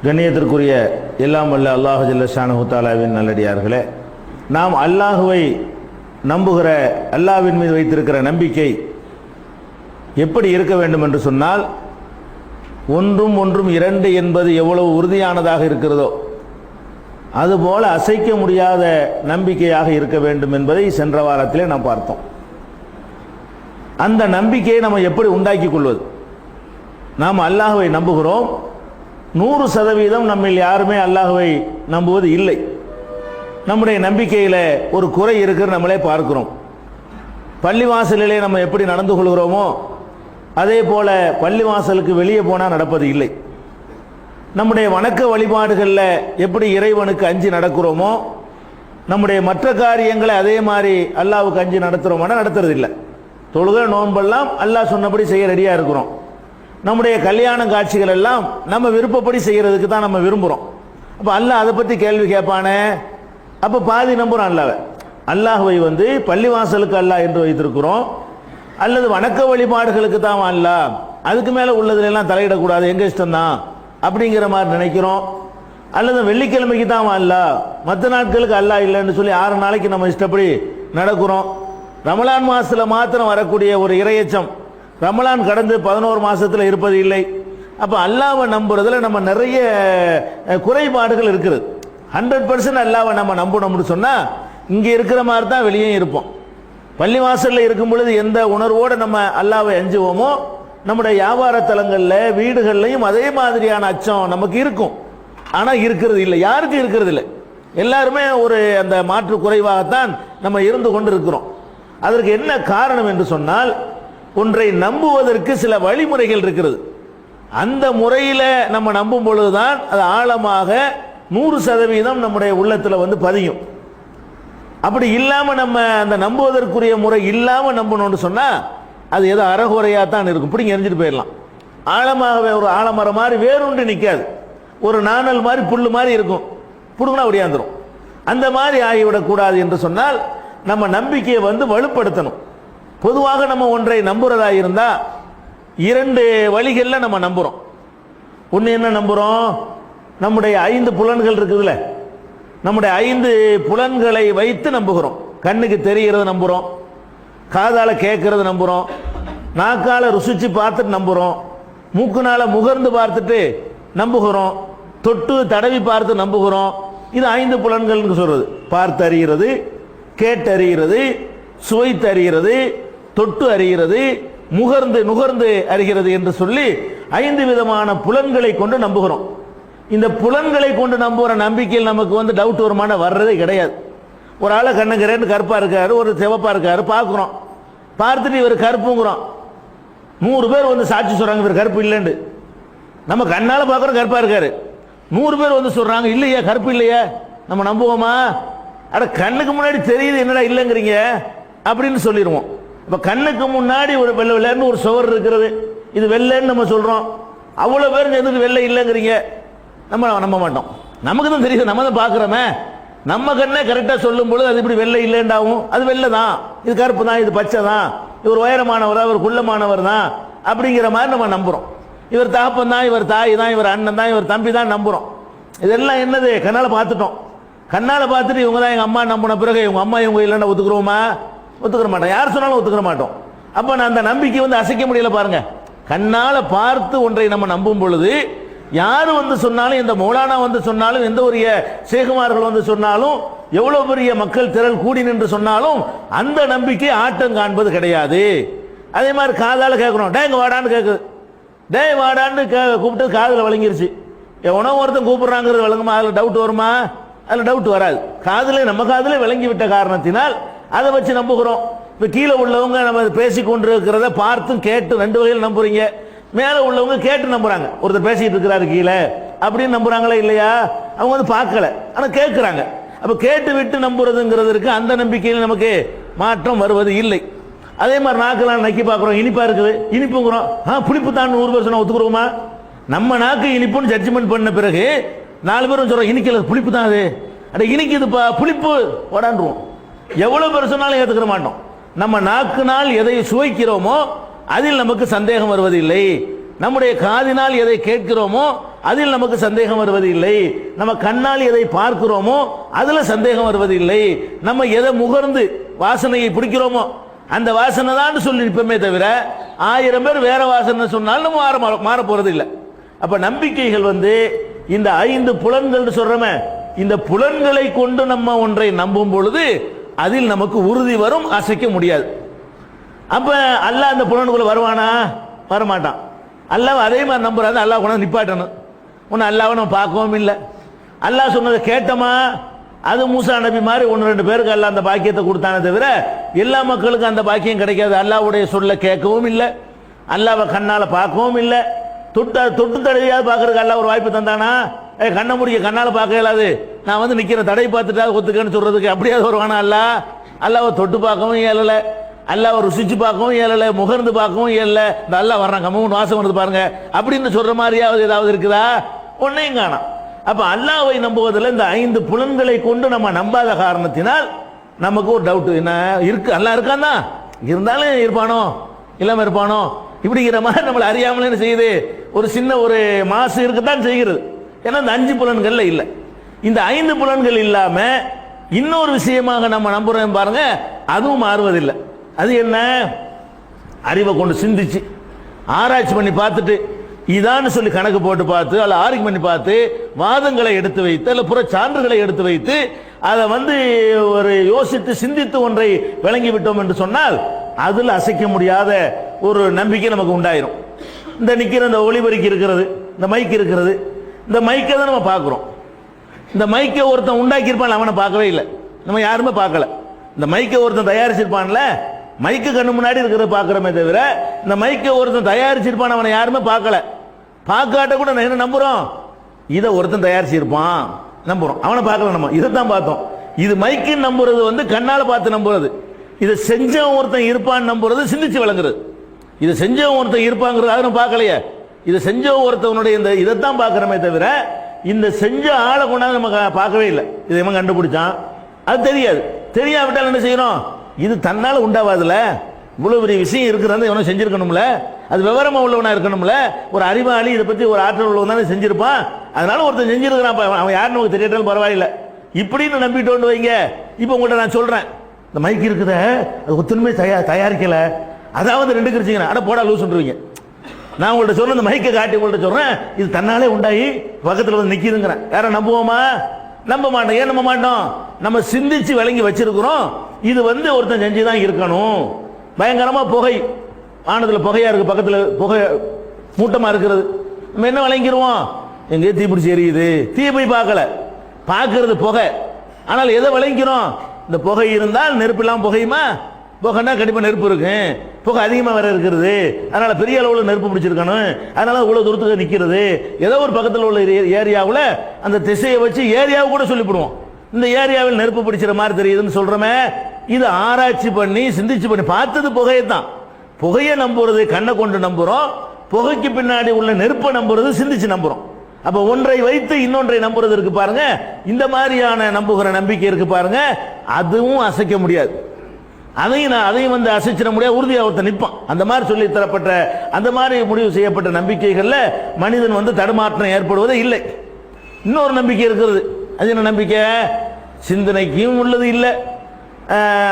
கண்ணியத்திற்குரிய எல்லாம் வல்ல அல்லாஹ் ஜல்ல ஷானஹு தஆலாவின் நல்லடியார்களே, நாம் அல்லாஹுவை நம்புகிற, அல்லாஹ்வின் மீது வைத்திருக்கிற நம்பிக்கை எப்படி இருக்க வேண்டும் என்று சொன்னால், ஒன்றும் ஒன்றும் இரண்டு என்பது எவ்வளவு உறுதியானதாக இருக்கிறதோ அதுபோல அசைக்க முடியாத நம்பிக்கையாக இருக்க வேண்டும் என்பதை சென்ற வாரத்திலே நாம் பார்த்தோம். அந்த நம்பிக்கையை நம்ம எப்படி உண்டாக்கி கொள்வது? நாம் அல்லாஹுவை நம்புகிறோம், 100% நம்மில் யாருமே அல்லாஹுவை நம்புவது இல்லை. நம்முடைய நம்பிக்கையில் ஒரு குறை இருக்கிற நம்மளே பார்க்கிறோம். பள்ளிவாசலிலே நம்ம எப்படி நடந்து கொள்கிறோமோ அதே போல பள்ளிவாசலுக்கு வெளியே போனால் நடப்பது இல்லை. நம்முடைய வணக்க வழிபாடுகளில் எப்படி இறைவனுக்கு அஞ்சி நடக்கிறோமோ நம்முடைய மற்ற காரியங்களை அதே மாதிரி அல்லாஹ்வுக்கு அஞ்சி நடத்துகிறோமானா நடத்துறது இல்லை. தொழுகை நோன்பெல்லாம் அல்லாஹ் சொன்னபடி செய்ய ரெடியாக இருக்கிறோம். நம்முடைய கல்யாண காட்சிகள் எல்லாம் நம்ம விருப்பப்படி செய்கிறதுக்கு தான் நம்ம விரும்புகிறோம். அப்போ அல்லாஹ் அதை பற்றி கேள்வி கேட்பானே, அப்போ பாதி நம்புகிறோம் அல்லாஹ்வை பள்ளிவாசலுக்கு அல்லாஹ் என்று வைத்திருக்கிறோம், அல்லது வணக்க வழிபாடுகளுக்கு தான் அல்லாஹ், அதுக்கு மேலே உள்ளதுலாம் தலையிடக்கூடாது, எங்கள் இஷ்டம்தான் அப்படிங்கிற மாதிரி நினைக்கிறோம். அல்லது வெள்ளிக்கிழமைக்கு தான் அல்லாஹ், மற்ற நாட்களுக்கு அல்லாஹ் இல்லைன்னு சொல்லி 6 நாளைக்கு நம்ம இஷ்டப்படி நடக்கிறோம். ரமலான் மாதத்தில் மாத்திரம் வரக்கூடிய ஒரு இறையச்சம் ரமலான் கடந்து 11 மாதத்தில் இருப்பது இல்லை. அப்போ அல்லாஹ்வை நம்புறதுல நம்ம நிறைய குறைபாடுகள் இருக்குது. 100% அல்லாஹ்வை நம்ம நம்பணும்னு சொன்னால் இங்கே இருக்கிற மாதிரி தான் வெளியே இருப்போம். பள்ளிவாசலில் இருக்கும் பொழுது எந்த உணர்வோடு நம்ம அல்லாஹ்வை அஞ்சுவோமோ நம்முடைய வியாபார தலங்களில் வீடுகள்லையும் அதே மாதிரியான அச்சம் நமக்கு இருக்கும். ஆனால் இருக்கிறது இல்லை, யாருக்கும் இருக்கிறது இல்லை. எல்லாருமே ஒரு அந்த மாற்று குறைவாகத்தான் நம்ம இருந்து கொண்டு இருக்கிறோம். அதற்கு என்ன காரணம் என்று சொன்னால், ஒன்றை நம்புவதற்கு சில வழிமுறைகள் இருக்கிறது. அந்த முறையில் நம்ம நம்பும் பொழுதுதான் அது ஆழமாக 100% நம்முடைய உள்ளத்தில் பதியும். அப்படி இல்லாமல் நம்ம அந்த நம்புவதற்குரிய முறை இல்லாமல் நம்பணும்னு சொன்னால் அது ஏதோ அறகுறையாக தான் இருக்கும், பிடிங்க எரிஞ்சிட்டு போயிடலாம். ஆழமாகவே ஒரு ஆலமரம் மாதிரி வேறுண்டு நிற்காது, ஒரு நாணல் மாதிரி புல்லு மாதிரி இருக்கும், பிடுங்கினா ஒடியாந்துடும். அந்த மாதிரி ஆகிவிடக்கூடாது என்று சொன்னால் நம்ம நம்பிக்கையை வலுப்படுத்தணும். பொதுவாக நம்ம ஒன்றை நம்புறதா இருந்தால் 2 வழிகளில் நம்ம நம்புகிறோம். ஒன்று என்ன நம்புகிறோம்? நம்முடைய 5 புலன்கள் இருக்குதுல்ல, நம்முடைய 5 புலன்களை வைத்து நம்புகிறோம். கண்ணுக்கு தெரிகிறது நம்புகிறோம், காதால கேட்கறது நம்புகிறோம், நாக்கால ருசிச்சு பார்த்துட்டு நம்புகிறோம், மூக்குனால முகர்ந்து பார்த்துட்டு நம்புகிறோம், தொட்டு தடவி பார்த்து நம்புகிறோம். இது 5 புலன்கள்னு சொல்றது. பார்த்து அறிகிறது, கேட்டு அறிகிறது, சுவைத்து அறிகிறது, தொட்டு அறிகிறது, நுகர்ந்து அறிகிறது என்று சொல்லி 5 விதமான புலன்களை கொண்டு நம்புகிறோம். இந்த புலன்களை கொண்டு நம்புகிற நம்பிக்கையில் நமக்கு டவுட் வருமான வர்றதே கிடையாது. ஒரு ஆளை கண்ணுங்கிறேன்னு கருப்பா இருக்காரு, ஒரு சிவப்பா இருக்காரு, பார்க்குறோம், பார்த்துட்டு இவர் கருப்புங்கிறோம். 100 பேர் சாட்சி சொல்றாங்க இவர் கருப்பு இல்லைன்னு. நம்ம கண்ணால பார்க்குறோம் கருப்பா இருக்காரு, 100 பேர் சொல்றாங்க இல்லையா கருப்பு இல்லையா, நம்ம நம்புவோமா? அட கண்ணுக்கு முன்னாடி தெரியுது, என்னடா இல்லைங்கிறீங்க அப்படின்னு சொல்லிடுவோம். இப்போ கண்ணுக்கு முன்னாடி ஒரு வெள்ளை வெள்ளைன்னு ஒரு சுவர் இருக்கிறது, இது வெள்ளைன்னு நம்ம சொல்றோம், அவ்வளோ பேர் எதுக்கு வெள்ளை இல்லைங்கிறீங்க, நம்ம நம்ப மாட்டோம். நமக்கு தான் தெரியுது, நம்ம தான் பார்க்குறோமே, நம்ம கண்ணே கரெக்டாக சொல்லும் பொழுது அது இப்படி வெள்ளை இல்லைண்டாவும், அது வெள்ளை தான், இது கருப்பு தான், இது பச்சை தான், இவர் உயரமானவரா, இவர் குள்ளமானவர் தான் அப்படிங்கிற மாதிரி நம்ம நம்புகிறோம். இவர் தகப்பன் தான், இவர் தாய் தான், இவர் அண்ணன் தான், இவர் தம்பி தான் நம்புகிறோம். இதெல்லாம் என்னது? கண்ணால் பார்த்துட்டோம். கண்ணால் பார்த்துட்டு இவங்க தான் எங்கள் அம்மா நம்பின பிறகு இவங்க அம்மா இவங்க இல்லைன்னா ஒத்துக்கிறோமா? ஒத்துக்கிற மாட்டோம். யார் சொன்னாலும் ஒத்துக்கிற மாட்டோம். அப்போ நான் அந்த நம்பிக்கை அசைக்க முடியல பாருங்க. கண்ணால் பார்த்து ஒன்றை நம்ம நம்பும் பொழுது யாரு சொன்னாலும், எந்த மௌலானா சொன்னாலும், எந்த ஒரு சேகுமார்கள் சொன்னாலும், எவ்வளவு பெரிய மக்கள் திரள் கூடி நின்று சொன்னாலும் அந்த நம்பிக்கை ஆட்டம் காண்பது கிடையாது. அதே மாதிரி காதால கேட்கணும், டே இங்க வாடான்னு கேட்குது, டே வாடான்னு கூப்பிட்டு காதில் வழங்கிருச்சு. எவனோ ஒருத்தன் கூப்பிடுறாங்கிறது வழங்குமா? அதில் டவுட் வருமா? அதில் டவுட் வராது. நம்ம காதிலே விளங்கி விட்ட காரணத்தினால் அதை வச்சு நம்புகிறோம். இப்போ கீழே உள்ளவங்க நம்ம பேசி கொண்டிருக்கிறத பார்த்தும் கேட்டு 2 வகையில் நம்புறீங்க. மேலே உள்ளவங்க கேட்டு நம்புறாங்க, ஒருத்தர் பேசிட்டு இருக்கிறாரு கீழே அப்படின்னு நம்புறாங்களா இல்லையா? அவங்க பார்க்கல, ஆனால் கேட்குறாங்க. அப்போ கேட்டு விட்டு நம்புறதுங்கிறதுக்கு அந்த நம்பிக்கையில் நமக்கு மாற்றம் வருவது இல்லை. அதே மாதிரி நாக்கெல்லாம் நக்கி பார்க்குறோம், இனிப்பா இருக்குது, இனிப்புங்கிறோம், புளிப்பு தான் 100 பேர் சொன்னா ஒத்துக்குறோமா? நம்ம நாக்கு இனிப்புன்னு ஜட்ஜ்மெண்ட் பண்ண பிறகு 4 பேரும் சொல்றோம் இனிக்கல, புளிப்பு தான் அது, அட இனிக்குதுப்பா புளிப்பு ஓடாண்டுருவோம். எவ்வளவு பேர் சொன்னாலும் ஏற்றுக்கிற மாட்டோம். நம்ம நாக்குனால் எதை சுவைக்கிறோமோ அதில் நமக்கு சந்தேகம் வருவதில்லை. நம்முடைய காதினால் எதை கேட்கிறோமோ அதில் நமக்கு சந்தேகம் வருவது இல்லை. நம்ம கண்ணால் எதை பார்க்கிறோமோ அதுல சந்தேகம் வருவது இல்லை. நம்ம எதை முகர்ந்து வாசனையை பிடிக்கிறோமோ அந்த வாசனை தான் சொல்லி நிற்பமே தவிர 1000 பேர் வேற வாசனை சொன்னாலும் நம்ம மாற போறது இல்லை. அப்ப நம்பிக்கைகள் இந்த 5 புலன்கள் சொல்றோமே, இந்த புலன்களை கொண்டு நம்ம ஒன்றை நம்பும் பொழுது அதில் நமக்கு உறுதி வரும், அசைக்க முடியாது. அப்ப அல்லாஹ் அந்த புலனுக்குள்ள வருவானா? வரமாட்டான். அல்லாஹ் அதே மாதிரி நம்புறாது. அல்லாஹ் கொண்டு நிப்பாட்டணும். ஒன்னு அல்லாஹ் நம்ம பார்க்கவும் இல்லை. அல்லாஹ் சொன்னதை கேட்டோமா? அது மூசா நபி மாதிரி 1-2 பேருக்கு அல்லாஹ் அந்த பாக்கியத்தை கொடுத்தானே தவிர எல்லா மக்களுக்கும் அந்த பாக்கியம் கிடைக்காது. அல்லாஹ்வுடைய சொல்ல கேட்கவும் இல்லை, அல்லாஹ்வை கண்ணால பார்க்கவும் இல்லை. தொட்டு தடவையாவது பார்க்கறதுக்கு அல்லாஹ் ஒரு வாய்ப்பு தந்தானா? கண்ணை முடிக்க கண்ணால பார்க்க இயலாது, நான் நிக்கிற தடை பார்த்துட்டா ஒத்துக்கன்னு சொல்றதுக்கு அப்படியாவது வருவானா? அல்லாஹ்வை தொட்டு பார்க்கவும் இயலலை, அல்லாஹ்வை ருசிச்சு பார்க்கவும் இயலலை, முகர்ந்து பார்க்கவும் இயலலை. இந்த அல்லாஹ் வர்றான் கம்மன் வாசம் வருது பாருங்க அப்படின்னு சொல்ற மாதிரியாவது ஏதாவது இருக்குதா? ஒன்னையும் காணாம். அப்ப அல்லாஹ்வை நம்புவதில் இந்த 5 புலன்களை கொண்டு நம்ம நம்பாத காரணத்தினால் நமக்கு ஒரு டவுட் என்ன இருக்கு. அல்லாஹ் இருக்கான் தான், இருந்தாலும் இருப்பானோ இல்லாம இருப்பானோ இப்படிங்கிற மாதிரி நம்மளை அறியாமலே என்ன செய்யுது, ஒரு சின்ன ஒரு மாசு இருக்குதான் செய்கிறது. ஏன்னா இந்த 5 புலன்கள்ல இல்லை. இந்த 5 புலன்கள் இல்லாம இன்னொரு விஷயமாக நம்ம நம்புறோம் பாருங்க, அதுவும் மாறுவதில்லை. அது என்ன? அறிவை கொண்டு சிந்திச்சு ஆராய்ச்சி பண்ணி பார்த்துட்டு இதான்னு சொல்லி கணக்கு போட்டு பார்த்து அல்ல ஆர்கியூ பண்ணி பார்த்து வாதங்களை எடுத்து வைத்து அல்ல புற சான்றுகளை எடுத்து வைத்து அதை ஒரு யோசித்து சிந்தித்து ஒன்றை விளங்கி விட்டோம் என்று சொன்னால் அதில் அசைக்க முடியாத ஒரு நம்பிக்கை நமக்கு உண்டாயிரும். இந்த நிக்கிற இந்த ஒளிபெருக்கி இருக்கிறது, இந்த மைக் இருக்கிறது, இந்த மைக்கை தான் நம்ம பார்க்குறோம். இந்த மைக்கை ஒருத்தன் உண்டாக்கியிருப்பான், அவனை பார்க்கவே இல்லை, நம்ம யாருமே பார்க்கல. இந்த மைக்கை ஒருத்தன் தயாரிச்சிருப்பான்ல, மைக்கு கண்ணு முன்னாடி இருக்கிறத பார்க்குறோமே தவிர இந்த மைக்கை ஒருத்தன் தயாரிச்சிருப்பான் அவனை யாருமே பார்க்கல. பார்க்காட்ட கூட என்ன நம்புறோம், இதை ஒருத்தன் தயாரிச்சிருப்பான் நம்புறோம், அவனை பார்க்கல, நம்ம இதைத்தான் பார்த்தோம். இது மைக்கு நம்புறது கண்ணால பார்த்து நம்புறது. இதை செஞ்சவன் ஒருத்தன் இருப்பான்னு நம்புறது சிந்திச்சு விளங்குறது. இதை செஞ்சவன் ஒருத்தன் இருப்பாங்கிறது அதை நம்ம பார்க்கலையே. இதை செஞ்சவன் ஒருத்தவனுடைய இந்த இதைத்தான் பார்க்கிறோமே தவிர இந்த செஞ்ச ஆளை கொண்டாந்து நம்ம பார்க்கவே இல்லை. இதை இவன் கண்டுபிடிச்சான் அது தெரியாது. தெரியாவிட்டால் என்ன செய்யணும், இது தன்னால உண்டாவாதுல, இவ்வளவு பெரிய விஷயம் இருக்கிறது எவனோ செஞ்சிருக்கணும்ல, அது விவரமா உள்ளவனா இருக்கணும்ல, ஒரு அறிவாளி இதை பத்தி ஒரு ஆற்றல் உள்ளவன் தானே செஞ்சிருப்பான், அதனால ஒருத்தன் செஞ்சிருக்கிறான், அவன் யாருன்னு நமக்கு தெரியட்டாலும் பரவாயில்ல இப்படின்னு நம்பிட்டு வைங்க. இப்போ உங்கள்கிட்ட நான் சொல்றேன், இந்த மைக் இருக்குத அது ஒத்துணுமே தயாரிக்கல, அதாவது 2 கிரிச்சிங்க அட போடா லூசுன்றீங்க. நான் உங்கள்ட்ட சொல்றேன், இந்த மைக்கை காட்டி உங்கள்ட்ட சொல்றேன், இது தன்னாலே உண்டாகி பக்கத்தில் நிற்கிதுங்கிறேன். யார நம்புவோமா? நம்ப மாட்டோம். ஏன் நம்ப மாட்டோம்? நம்ம சிந்திச்சு விளங்கி வச்சிருக்கிறோம், இது ஒருத்தன் செஞ்சுதான் இருக்கணும். பயங்கரமா புகை, வானத்தில் புகையா இருக்கு, பக்கத்தில் புகை மூட்டமா இருக்கிறது, நம்ம என்ன விளங்கிடுவோம், எங்கேயும் தீப்பிடிச்சு எரியுது, தீ போய் பார்க்கல, பார்க்கறது புகை. ஆனால் எதை விளங்கிறோம், இந்த புகை இருந்தால் நெருப்பு இல்லாமல் புகையுமா? புகைன்னா கண்டிப்பாக நெருப்பு இருக்கு, புகை அதிகமாக வேற இருக்கிறது, அதனால பெரிய அளவில் நெருப்பு பிடிச்சிருக்கணும், அதனால இவ்வளோ தூரத்துக்கு நிற்கிறது. ஏதோ ஒரு பக்கத்தில் உள்ள ஏரியாவில் அந்த திசையை வச்சு ஏரியாவை கூட சொல்லிவிடுவோம், இந்த ஏரியாவில் நெருப்பு பிடிச்சிற மாதிரி தெரியுதுன்னு சொல்றோமே. இது ஆராய்ச்சி பண்ணி சிந்திச்சு பண்ணி பார்த்தது புகையை தான். புகையை நம்புறது கண்ணை கொண்டு நம்புறோம், புகைக்கு பின்னாடி உள்ள நெருப்பை நம்புறது சிந்திச்சு நம்புறோம். அப்ப ஒன்றை வைத்து இன்னொன்றை நம்புறது இருக்கு பாருங்க, இந்த மாதிரியான நம்புகிற நம்பிக்கை இருக்கு பாருங்க, அதுவும் அசைக்க முடியாது. அதையும் அசைச்சிட முடியாது, உறுதியாக ஒருத்தர் நிற்பான். அந்த மாதிரி சொல்லி தரப்பட்ட அந்த மாதிரி முடிவு செய்யப்பட்ட நம்பிக்கைகள்ல மனிதன் தடுமாற்றம் ஏற்படுவதே இல்லை. இன்னொரு நம்பிக்கை இருக்கிறது, அது என்ன நம்பிக்கை? சிந்தனைக்கும் உள்ளது இல்லை,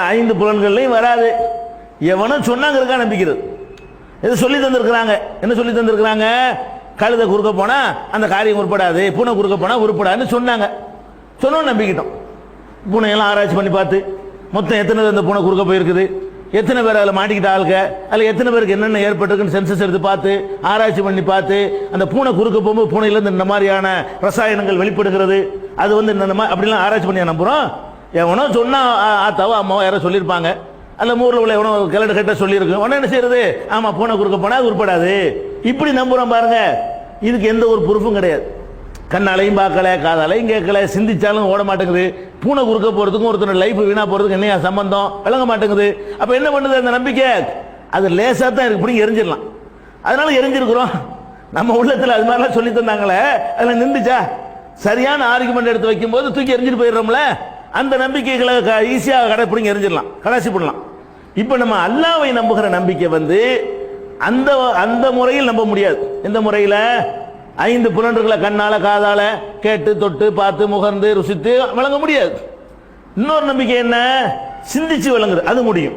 5 புலன்கள்லையும் வராது, எவனும் சொன்னாங்க இருக்கா நம்பிக்கிறது. எது சொல்லி தந்திருக்கிறாங்க, என்ன சொல்லி தந்திருக்கிறாங்க? கழுதை குறுக்க போனா அந்த காரியம் உருப்படாது, பூனை குறுக்க போனா உருப்படாதுன்னு சொன்னாங்க. சொன்னோன்னு நம்பிக்கிட்டோம். பூனையெல்லாம் ஆராய்ச்சி பண்ணி பார்த்து மொத்தம் எத்தனை பேர் அந்த பூனை குறுக்க போயிருக்குது, எத்தனை பேர் அதில் மாட்டிக்கிட்ட ஆளுங்க, அதில் எத்தனை பேருக்கு என்னென்ன ஏற்பட்டிருக்குன்னு சென்சஸ் எடுத்து பார்த்து ஆராய்ச்சி பண்ணி பார்த்து அந்த பூனை குறுக்க போகும்போது பூனையிலேருந்து இந்த மாதிரியான ரசாயனங்கள் வெளிப்படுகிறது, அது இந்த மாதிரி அப்படிலாம் ஆராய்ச்சி பண்ணி நம்புகிறோம். எவனோ சொன்னா ஆத்தாவோ அம்மாவோ யாரோ சொல்லியிருப்பாங்க, அல்ல ஊரில் உள்ள எவனோ கிளடு கட்ட சொல்லியிருக்கு, உடனே என்ன செய்யறது, ஆமா பூனை குறுக்க போனால் அது உருப்படாது, இப்படி நம்புகிறோம் பாருங்க. இதுக்கு எந்த ஒரு ப்ரூஃபும் கிடையாது. கண்ணாலையும் பார்க்கல, காதாலையும் கேட்கல, சிந்திச்சாலும் ஓட மாட்டேங்குது. பூனை குறுக்க போறதுக்கும் ஒருத்தர் லைஃப் வீணா போறதுக்கு என்னையா சம்பந்தம், விளங்க மாட்டேங்குது. அப்ப என்ன பண்ணுது அந்த நம்பிக்கை? அது லேசா தான் இருக்கு, இப்படி எரிஞ்சிடலாம், அதனால எரிஞ்சிருக்கிறோம். நம்ம உள்ளத்துல அது மாதிரிலாம் சொல்லி தந்தாங்களே, அதுல நின்றுச்சா? சரியான ஆர்குமெண்ட் எடுத்து வைக்கும் போது தூக்கி எரிஞ்சிட்டு போயிடுறோம்ல, அந்த நம்பிக்கைகளை ஈஸியாக கடைப்பிடிங்க எரிஞ்சிடலாம், கடைசி பண்ணலாம். இப்ப நம்ம அல்லாஹ்வை நம்புகிற நம்பிக்கை அந்த அந்த முறையில் நம்ப முடியாது. எந்த முறையில்? 5 புலன்களை கண்ணால காதால கேட்டு தொட்டு பார்த்து முகர்ந்து ருசித்து விளங்க முடியாது. இன்னொரு நம்பிக்கை என்ன? சிந்திச்சு விளங்குது, அது முடியும்.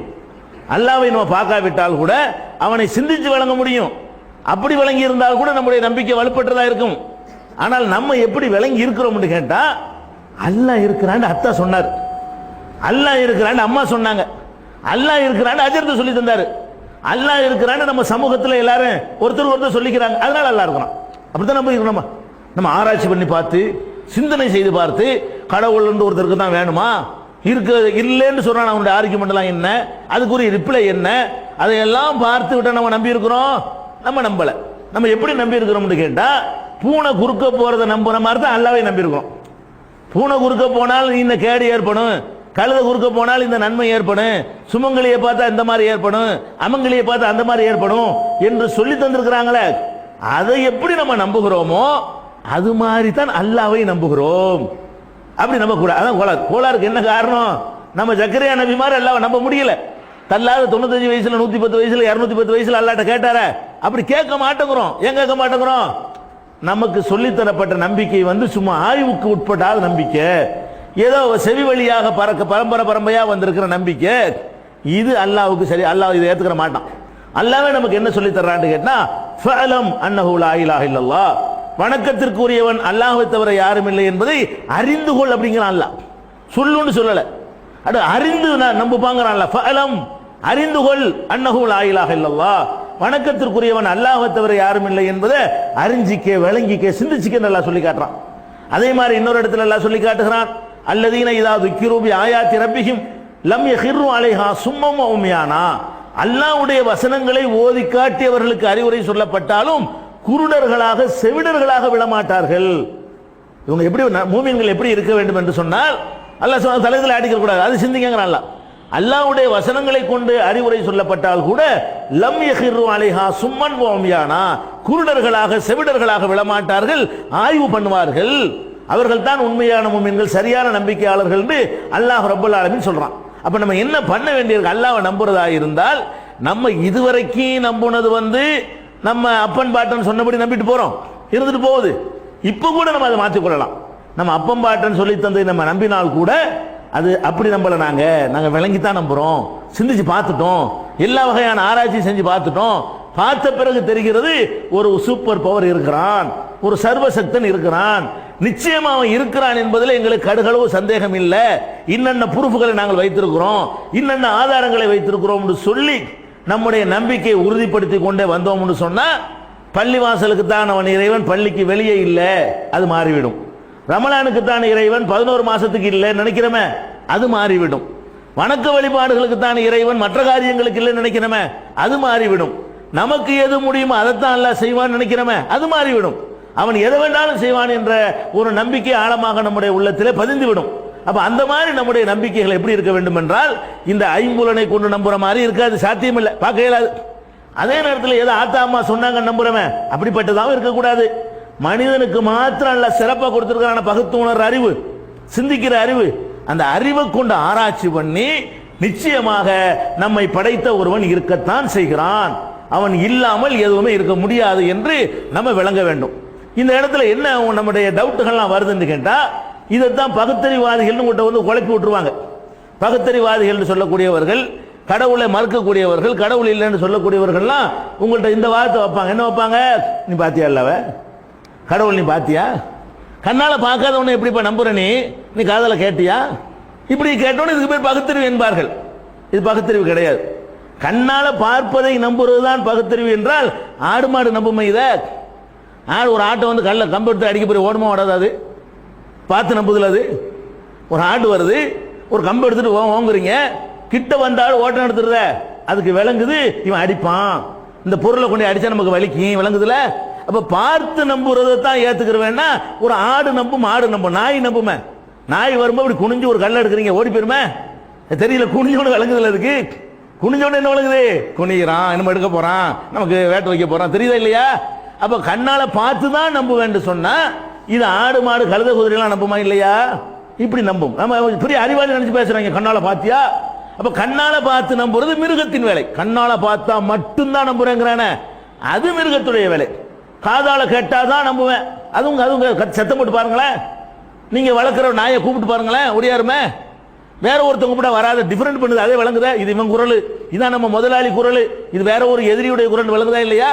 அல்லாஹ்வை நம்ம பார்க்காவிட்டால் கூட அவனை சிந்திச்சு விளங்க முடியும். அப்படி விளங்கி இருந்தால் கூட நம்முடைய நம்பிக்கை வலுப்பற்றதா இருக்கும். ஆனால் நம்ம எப்படி விளங்கி இருக்கிறோம்னு கேட்டா, அல்லாஹ் இருக்கிறான்னு அத்தா சொன்னார், அல்லாஹ் இருக்கிறான்னு அம்மா சொன்னாங்க, அல்லாஹ் இருக்கிறான்னு அஜர்த்து சொல்லி தந்தாரு, அல்லாஹ் இருக்கிறான்னு நம்ம சமூகத்தில் எல்லாரும் ஒருத்தர் சொல்லிக்கிறாங்க. அதனால அல்லாஹ் இருக்கிறான். அப்படித்தான் நம்ம இருக்கணும். நம்ம ஆராய்ச்சி பண்ணி பார்த்து சிந்தனை செய்து பார்த்து கடவுள் ஒருத்தருக்கு தான் வேணுமா, இருக்கு இல்லைன்னு சொல்றான், அவனுடைய ஆர்கியூமெண்ட்லாம் என்ன, அதுக்குரிய ரிப்ளை என்ன, அதையெல்லாம் பார்த்து விட்டா நம்ம நம்பி இருக்கிறோம். நம்ம நம்பல. நம்ம எப்படி நம்பி இருக்கிறோம்னு கேட்டா, பூனை குறுக்க போறதை நம்புற மாதிரி தான் அல்லாஹ்வை நம்பி இருக்கிறோம். பூனை குறுக்க போனால் இந்த கேடு ஏற்படும், கழுத குறுக்க போனால் இந்த நன்மை ஏற்படும், சுமங்கலியை பார்த்தா இந்த மாதிரி ஏற்படும், அமங்கலியை பார்த்தா அந்த மாதிரி ஏற்படும் என்று சொல்லி தந்திருக்கிறாங்களே, அதை எப்படி நம்ம நம்புகிறோமோ அது மாதிரி தான் அல்லாஹ்வை நம்புகிறோம். அப்படி நம்ப கூட. அதான் கோளாறுக்கு என்ன காரணம்? நம்ம ஜக்கரியா நபி மாதிரி அல்லாஹ்வை நம்ப முடியல. தள்ளாத 95 வயசுல 110 வயசுல 210 வயசுல அல்லாஹ்ட்ட கேட்டார, அப்படி கேட்க மாட்டேங்கிறோம். ஏன் கேட்க மாட்டேங்கிறோம்? நமக்கு சொல்லித்தரப்பட்ட நம்பிக்கை சும்மா ஆய்வுக்கு உட்பட்டாத நம்பிக்கை, ஏதோ செவி வழியாக பரம்பரையா வந்திருக்கிற நம்பிக்கை. இது அல்லாஹ்வுக்கு சரி, அல்லாஹ் இதை ஏத்துக்கிற மாட்டான். அல்லாஹ்வே நமக்கு என்ன சொல்லி தர்றான்னு கேட்டா, ஃபஅலம் அன்னஹு லா இலாஹ இல்லல்லாஹ், வணக்கத்திற்குரியவன் அல்லாஹ்வை தவிர யாரும் இல்லை என்பதை அறிந்து கொள் அப்படிங்கிறான் அல்லாஹ். சொல்லுன்னு சொல்லல, அது அறிந்து நம்புப்பாங்கிறான் அல்லாஹ். ஃபஅலம், அறிந்து கொள், அன்னஹு லா இலாஹ இல்லல்லாஹ், வணக்கத்திற்குரியவன் அல்லாஹ்வை தவிர யாரும் இல்லை என்பதை அறிஞ்சிக்க, விளங்கிக்க, சிந்திச்சிக்க அல்லாஹ் சொல்லி காட்டுறான். அதே மாதிரி இன்னொரு இடத்துல அல்லாஹ் சொல்லி காட்டுகிறான், அல்லதீன இதா துக்கிரு பி ஆயாத்தி ரப்பிஹிம் லம் யஹிர்ரு அலைஹா சும்மம் வ உம்யானா, அல்லாஹ்வுடைய வசனங்களை ஓதி காட்டியவர்களுக்கு அறிவுரை சொல்லப்பட்டாலும் குருடர்களாக செவிடர்களாக விடமாட்டார்கள். இவங்க எப்படி மூமின்கள் எப்படி இருக்க வேண்டும் என்று சொன்னால், அல்லாஹ் சொன்ன தலைகளை அடிக்க கூடாது, அது சிந்திக்கங்கிறான் அல்லாஹ். அல்லாஹ்வுடைய வசனங்களை கொண்டு அறிவுரை சொல்லப்பட்டால் கூட லம் யஹிர்ரு அலைஹா சும்மன் வ உம்யானா, குருடர்களாக செவிடர்களாக விடமாட்டார்கள், ஆய்வு பண்ணுவார்கள். அவர்கள் தான் உண்மையான மூமின்கள், சரியான நம்பிக்கையாளர்கள் என்று அல்லாஹ் ரப்பல் ஆலமீன் சொல்றான். அப்ப நம்ம என்ன பண்ண வேண்டியிருக்கு? அல்லாஹ்வை நம்புறதா இருந்தால் நம்ம இதுவரைக்கும் நம்புனது நம்ம அப்பன் பாட்டன் சொன்னபடி நம்பிட்டு போறோம், இருந்துட்டு போகுது. இப்ப கூட நம்ம அதை மாற்றிக் கொள்ளலாம். நம்ம அப்பன் பாட்டன் சொல்லி தந்தை நம்ம நம்பினால் கூட அது அப்படி நம்பல, நாங்க விளங்கித்தான் நம்புறோம், சிந்திச்சு பார்த்துட்டோம், எல்லா வகையான ஆராய்ச்சி செஞ்சு பார்த்துட்டோம். பார்த்த பிறகு தெரிகிறது ஒரு சூப்பர் பவர் இருக்கிறான், ஒரு சர்வசக்தன் இருக்கிறான், நிச்சயமா அவன் இருக்கிறான் என்பதில் எங்களுக்கு கடுகளவு சந்தேகம் இல்லை. இன்னென்ன ப்ரூஃப்களை நாங்கள் வைத்திருக்கிறோம், இன்னென்ன ஆதாரங்களை வைத்திருக்கிறோம் என்று சொல்லி நம்முடைய நம்பிக்கையை உறுதிப்படுத்தி கொண்டே வந்தோம் என்று சொன்னா, பள்ளிவாசலுக்கு தான் அவன் இறைவன், பள்ளிக்கு வெளியே இல்லை, அது மாறிவிடும். ரமலானுக்கு தான் இறைவன், 11 மாசத்துக்கு இல்லை நினைக்கிறோமே, அது மாறிவிடும். வணக்க வழிபாடுகளுக்கு தான் இறைவன், மற்ற காரியங்களுக்கு இல்லை நினைக்கிறோமே, அது மாறிவிடும். நமக்கு எது முடியுமோ அதைத்தான் அல்லாஹ் செய்வான் நினைக்கிறோமே, அது மாறிவிடும். அவன் எதை வேண்டாலும் செய்வான் என்ற ஒரு நம்பிக்கை ஆழமாக நம்முடைய உள்ளத்திலே பதிந்துவிடும். அப்ப அந்த மாதிரி நம்முடைய நம்பிக்கைகள் எப்படி இருக்க வேண்டும் என்றால், இந்த ஐம்புலனை கொண்டு நம்புற மாதிரி இருக்காது, சாத்தியம் இல்லை, பார்க்க இயலாது. அதே நேரத்தில் ஏதோ ஆத்தா அம்மா சொன்னாங்க நம்புறவன், அப்படிப்பட்டதாகவும் இருக்கக்கூடாது. மனிதனுக்கு மாத்திரம் அல்ல சிறப்பாக கொடுத்திருக்கிறான பகுத்துணர் அறிவு, சிந்திக்கிற அறிவு, அந்த அறிவை கொண்டு ஆராய்ச்சி பண்ணி நிச்சயமாக நம்மை படைத்த ஒருவன் இருக்கத்தான் செய்கிறான், அவன் இல்லாமல் எதுவுமே இருக்க முடியாது என்று நம்ம விளங்க வேண்டும். இந்த இடத்துல என்ன நம்முடைய டவுட்டுகள்லாம் வருதுன்னு கேட்டா, இதைத்தான் பகுத்தறிவாதிகள் உங்கள்கிட்ட குழப்பி விட்டுருவாங்க. பகுத்தறிவாதிகள் சொல்லக்கூடியவர்கள், கடவுளை மறுக்கக்கூடியவர்கள், கடவுள் இல்லைன்னு சொல்லக்கூடியவர்கள்லாம் உங்கள்கிட்ட இந்த வார்த்தை வைப்பாங்க. என்ன வைப்பாங்க? நீ பாத்தியா இல்லவ கடவுள், நீ பாத்தியா? கண்ணால பார்க்காதவனை எப்படிப்பா நம்புற நீ காதல கேட்டியா? இப்படி கேட்டோன்னு இதுக்கு பேர் பகுத்தறிவு என்பார்கள். இது பகுத்தறிவு கிடையாது. கண்ணால பார்ப்பதை நம்புறதுதான் பகுத்தறிவு என்றால், ஆடு மாடு நம்புமை. இதை ஆடு ஒரு ஆட்டை கல்ல கம்பு எடுத்து அடிக்க போய் ஓடுமா ஓடாது? அது பார்த்து நம்புதல். அது ஒரு ஆடு வருது, ஒரு கம்பு எடுத்துட்டு ஓங்குறீங்க, கிட்ட வந்தாலும் ஓட்டம் எடுத்துருத, அதுக்கு விளங்குது இவன் அடிப்பான், இந்த பொருளை கொண்டு அடிச்சா நமக்கு வலிக்கும், விளங்குதுல. அப்ப பார்த்து நம்புறதை தான் ஏத்துக்கிறவேன்னா, ஒரு ஆடு நம்பும், ஆடு நம்பும், நாய் நம்புமே. நாய் வரும்போது இப்படி குனிஞ்சு ஒரு கல்ல எடுக்கிறீங்க, ஓடி போயிருமே, தெரியல, குனிஞ்சோன்னு விளங்குதுல. அதுக்கு குனிஞ்சோன்னு என்ன விளங்குது? குனிகிறான், என்ன எடுக்க போறான், நமக்கு வேட்டை வைக்க போறான், தெரியுதா இல்லையா? அப்ப கண்ணால பார்த்து தான் நம்புவேன் சொன்னா, இது ஆடு மாடு கழுத குதிரைலாம் நம்புமா இல்லையா? இப்படி நம்பும். நம்ம பெரிய அறிவாளி நினைச்சு பேசுறாங்க, கண்ணால பாத்தியா? அப்ப கண்ணால பார்த்து நம்புறது மிருகத்தின் வேலை. கண்ணால பார்த்தா மட்டும்தான் நம்புறேங்கிறானே, அது மிருகத்துடைய வேலை. காதால கேட்டாதான் நம்புவேன். அதுவும் சத்தம் போட்டு பாருங்களேன். நீங்க வளர்க்குற நாயை கூப்பிட்டு பாருங்களேன், ஒடியாருமே வேற ஒருத்தவங்க கூட வராத டிஃபரெண்ட் பண்ணுது. அதே விளங்குதா? இது இவன் குரல், இதான் நம்ம முதலாளி குரல், இது வேற ஒரு எதிரியுடைய குரல் விளங்குதா இல்லையா?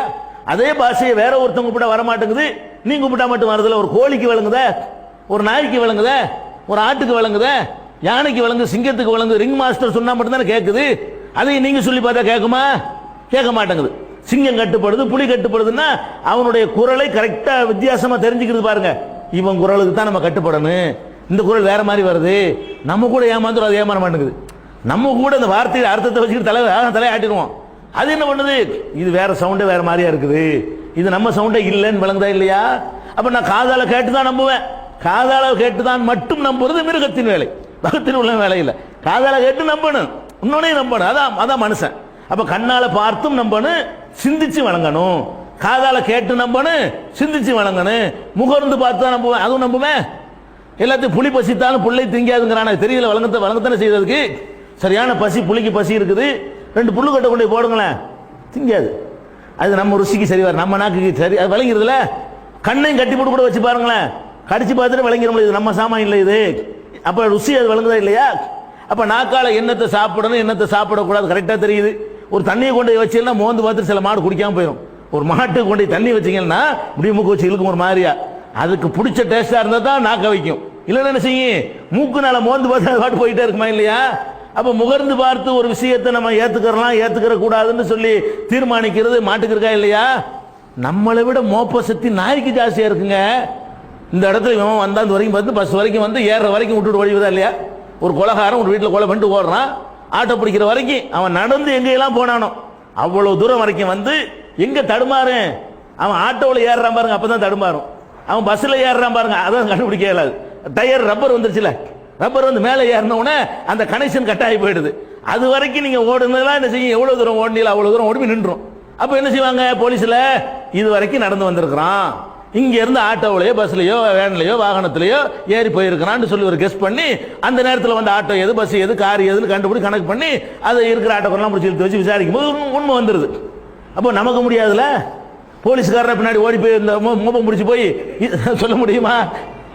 அதே பாஷையை வேற ஒருத்தவங்க கூட வர மாட்டேங்குது. நீங்க கூப்பிட்டா மட்டும் வருதுல. ஒரு கோழிக்கு விளங்குத, ஒரு நாய்க்கு விளங்குத, ஒரு ஆட்டுக்கு விளங்குத, யானைக்கு விளங்கு, சிங்கத்துக்கு விளங்கு. ரிங் மாஸ்டர் சொன்னா மட்டும்தானே கேட்குது. அதையும் நீங்க சொல்லி பார்த்தா கேட்குமா? கேட்க மாட்டேங்குது. சிங்கம் கட்டுப்படுது, புலி கட்டுப்படுதுன்னா அவனுடைய குரலை கரெக்டா வித்தியாசமா தெரிஞ்சுக்கிறது பாருங்க. இவன் குரலுக்கு தான் நம்ம கட்டுப்படணும், இந்த குரல் வேற மாதிரி வருது. நம்ம கூட ஏமாந்துடும், அது ஏமாற மாட்டேங்குது. நம்ம கூட இந்த வார்த்தையை அர்த்தத்தை வச்சுக்கிட்டு தலையாட்டிடுவோம். அது என்ன பண்ணுது? இது வேற சவுண்டே வேற மாதிரியா இருக்குது, இது நம்ம சவுண்டே இல்லைன்னு விளங்குதா இல்லையா? அப்ப நான் காதால கேட்டு தான் நம்புவேன். காதால கேட்டு தான் மட்டும் நம்புறது மிருகத்தின் வேலை, பகத்தில் உள்ள வேலை இல்லை. காதால கேட்டு நம்பணும், இன்னொன்னே நம்பணும். அதான் மனுஷன். அப்ப கண்ணால பார்த்தும் நம்பணும், சிந்திச்சு வழங்கணும். காதால கேட்டு நம்பணும், சிந்திச்சு வழங்கணும். முகர்ந்து பார்த்து தான் நம்புவேன், அதுவும் நம்புவேன். எல்லாத்தையும் புலி பசித்தாலும் புள்ளை திங்காதுங்கிறான, தெரியல வழங்கத்தானே செய்யறதுக்கு. சரியான பசி, புலிக்கு பசி இருக்குது, 2 புல்லு கட்ட கொண்டு போடுங்களேன், திங்காது. அது நம்ம ருசிக்கு சரி வர, நம்ம நாக்குக்கு சரி, அது விளங்கிறதுல. கண்ணையும் கட்டி போட்டு கூட வச்சு பாருங்களேன், கடிச்சு பார்த்துட்டு விளங்கிடும், இது நம்ம சாமான் இல்லை இது. அப்ப ருசி அது விளங்குதா இல்லையா? அப்ப நாக்கால என்னத்தை சாப்பிடணும், என்னத்தை சாப்பிடக்கூடாது கரெக்டா தெரியுது. ஒரு தண்ணியை கொண்டு வச்சீங்கன்னா மோந்து பார்த்துட்டு சில மாடு குடிக்காம போயிடும். ஒரு மாட்டுக்கு கொண்டு தண்ணி வச்சீங்கன்னா இப்படி மூக்கு வச்சு இழுக்கும் ஒரு மாதிரியா. அதுக்கு பிடிச்ச டேஸ்டா இருந்தா தான் நாக்க வைக்கும், இல்லைன்னா என்ன செய்யும்? மூக்குனால மோந்து பார்த்து அது பாட்டு போயிட்டே இருக்குமா இல்லையா? அப்ப முகர்ந்து பார்த்து ஒரு விஷயத்தை நம்ம ஏத்துக்கிறலாம், ஏத்துக்கிற கூடாதுன்னு சொல்லி தீர்மானிக்கிறது மாட்டுக்கு இருக்கா இல்லையா? நம்மளை விட மோப்ப சக்தி நாய்க்கு ஜாஸ்தியா இருக்குங்க. இந்த இடத்துல இவன் வந்தா அந்த வரைக்கும் வந்து பஸ் வரைக்கும் வந்து ஏற வரைக்கும் விட்டுட்டு ஒழிவுதா இல்லையா? ஒரு கொலகாரம் ஒரு வீட்டில் கொலை பண்ணிட்டு ஓடுறான், ஆட்டோ பிடிக்கிற வரைக்கும் அவன் நடந்து எங்கெல்லாம் போனானோ அவ்வளவு தூரம் வரைக்கும் வந்து எங்க தடுமாறு, அவன் ஆட்டோவில் ஏறுறான் பாருங்க, அப்பதான் தடுமாறும். அவன் பஸ்ல ஏறுறான் பாருங்க, அதான் கண்டுபிடிக்க இயலாது. டயர் ரப்பர் வந்துருச்சுல, ரப்பர் வந்து மேலே ஏறினவுடனே அந்த கனெக்ஷன் கட் ஆகி போயிடுது. அது வரைக்கும் நீங்க ஓடுனதெல்லாம் என்ன செய்யும்? எவ்வளவு தூரம் ஓடினீங்களோ அவ்வளவு தூரம் ஓடி நின்றும். அப்ப என்ன செய்வாங்க போலீஸ்ல? இது வரைக்கும் நடந்து வந்திருக்கிறான், இங்க இருந்து ஆட்டோவிலையோ பஸ்லயோ வேன்லயோ வாகனத்திலேயோ ஏறி போயிருக்கிறான்னு சொல்லி ஒரு கெஸ் பண்ணி அந்த நேரத்தில் வந்து ஆட்டோ எது பஸ் எது கார் எதுன்னு கண்டுபிடி கணக்கு பண்ணி அதை இருக்கிற ஆட்டோக்கெல்லாம் பிடிச்சி இழுத்து வச்சு விசாரிக்கும் போது உண்மை வந்துருது. அப்போ நமக்கு முடியாதுல, போலீஸ்காரரை பின்னாடி ஓடி போய் இந்த மோப்பம் முடிச்சு போய் சொல்ல முடியுமா?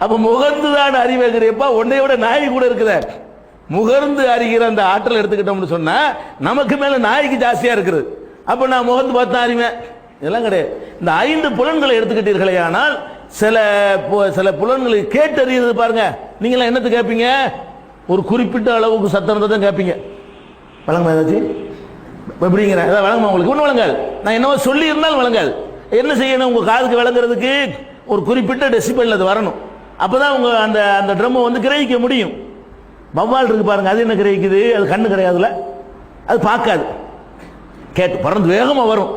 அப்ப முகர்ந்து தான் அறிவேங்கிறப்ப உன்னை விட நாய் கூட இருக்குத. முகர்ந்து அறிகிற அந்த ஆற்றல் எடுத்துக்கிட்டோம்னு சொன்னா நமக்கு மேல நாய்க்கு ஜாஸ்தியா இருக்குது. அப்ப நான் முகர்ந்து பார்த்தா அறிவேன், இதெல்லாம் கிடையாது. இந்த 5 புலன்களை எடுத்துக்கிட்டீர்களே, ஆனால் சில புலன்களை கேட்டறியது பாருங்க. நீங்களாம் என்னத்து கேட்பீங்க? ஒரு குறிப்பிட்ட அளவுக்கு சத்தம் தான் கேட்பீங்க. வழங்கமா ஏதாச்சும் எப்படிங்கிற ஏதாவது வழங்குமா? உங்களுக்கு ஒன்றும் வழங்காது. நான் என்னவோ சொல்லி இருந்தாலும் வழங்காது. என்ன செய்யணும்? உங்க காதுக்கு விளங்குறதுக்கு ஒரு குறிப்பிட்ட டெசிபல் அது வரணும். அப்பதான் உங்க அந்த அந்த ட்ரம் வந்து கிரகிக்க முடியும். வவ்வால் இருக்கு பாருங்க, அது என்ன கிரகிக்குது? அது கண்ணு கிடையாதுல, அது பார்க்காது. கேட்டு பறந்து வேகமா வரும்.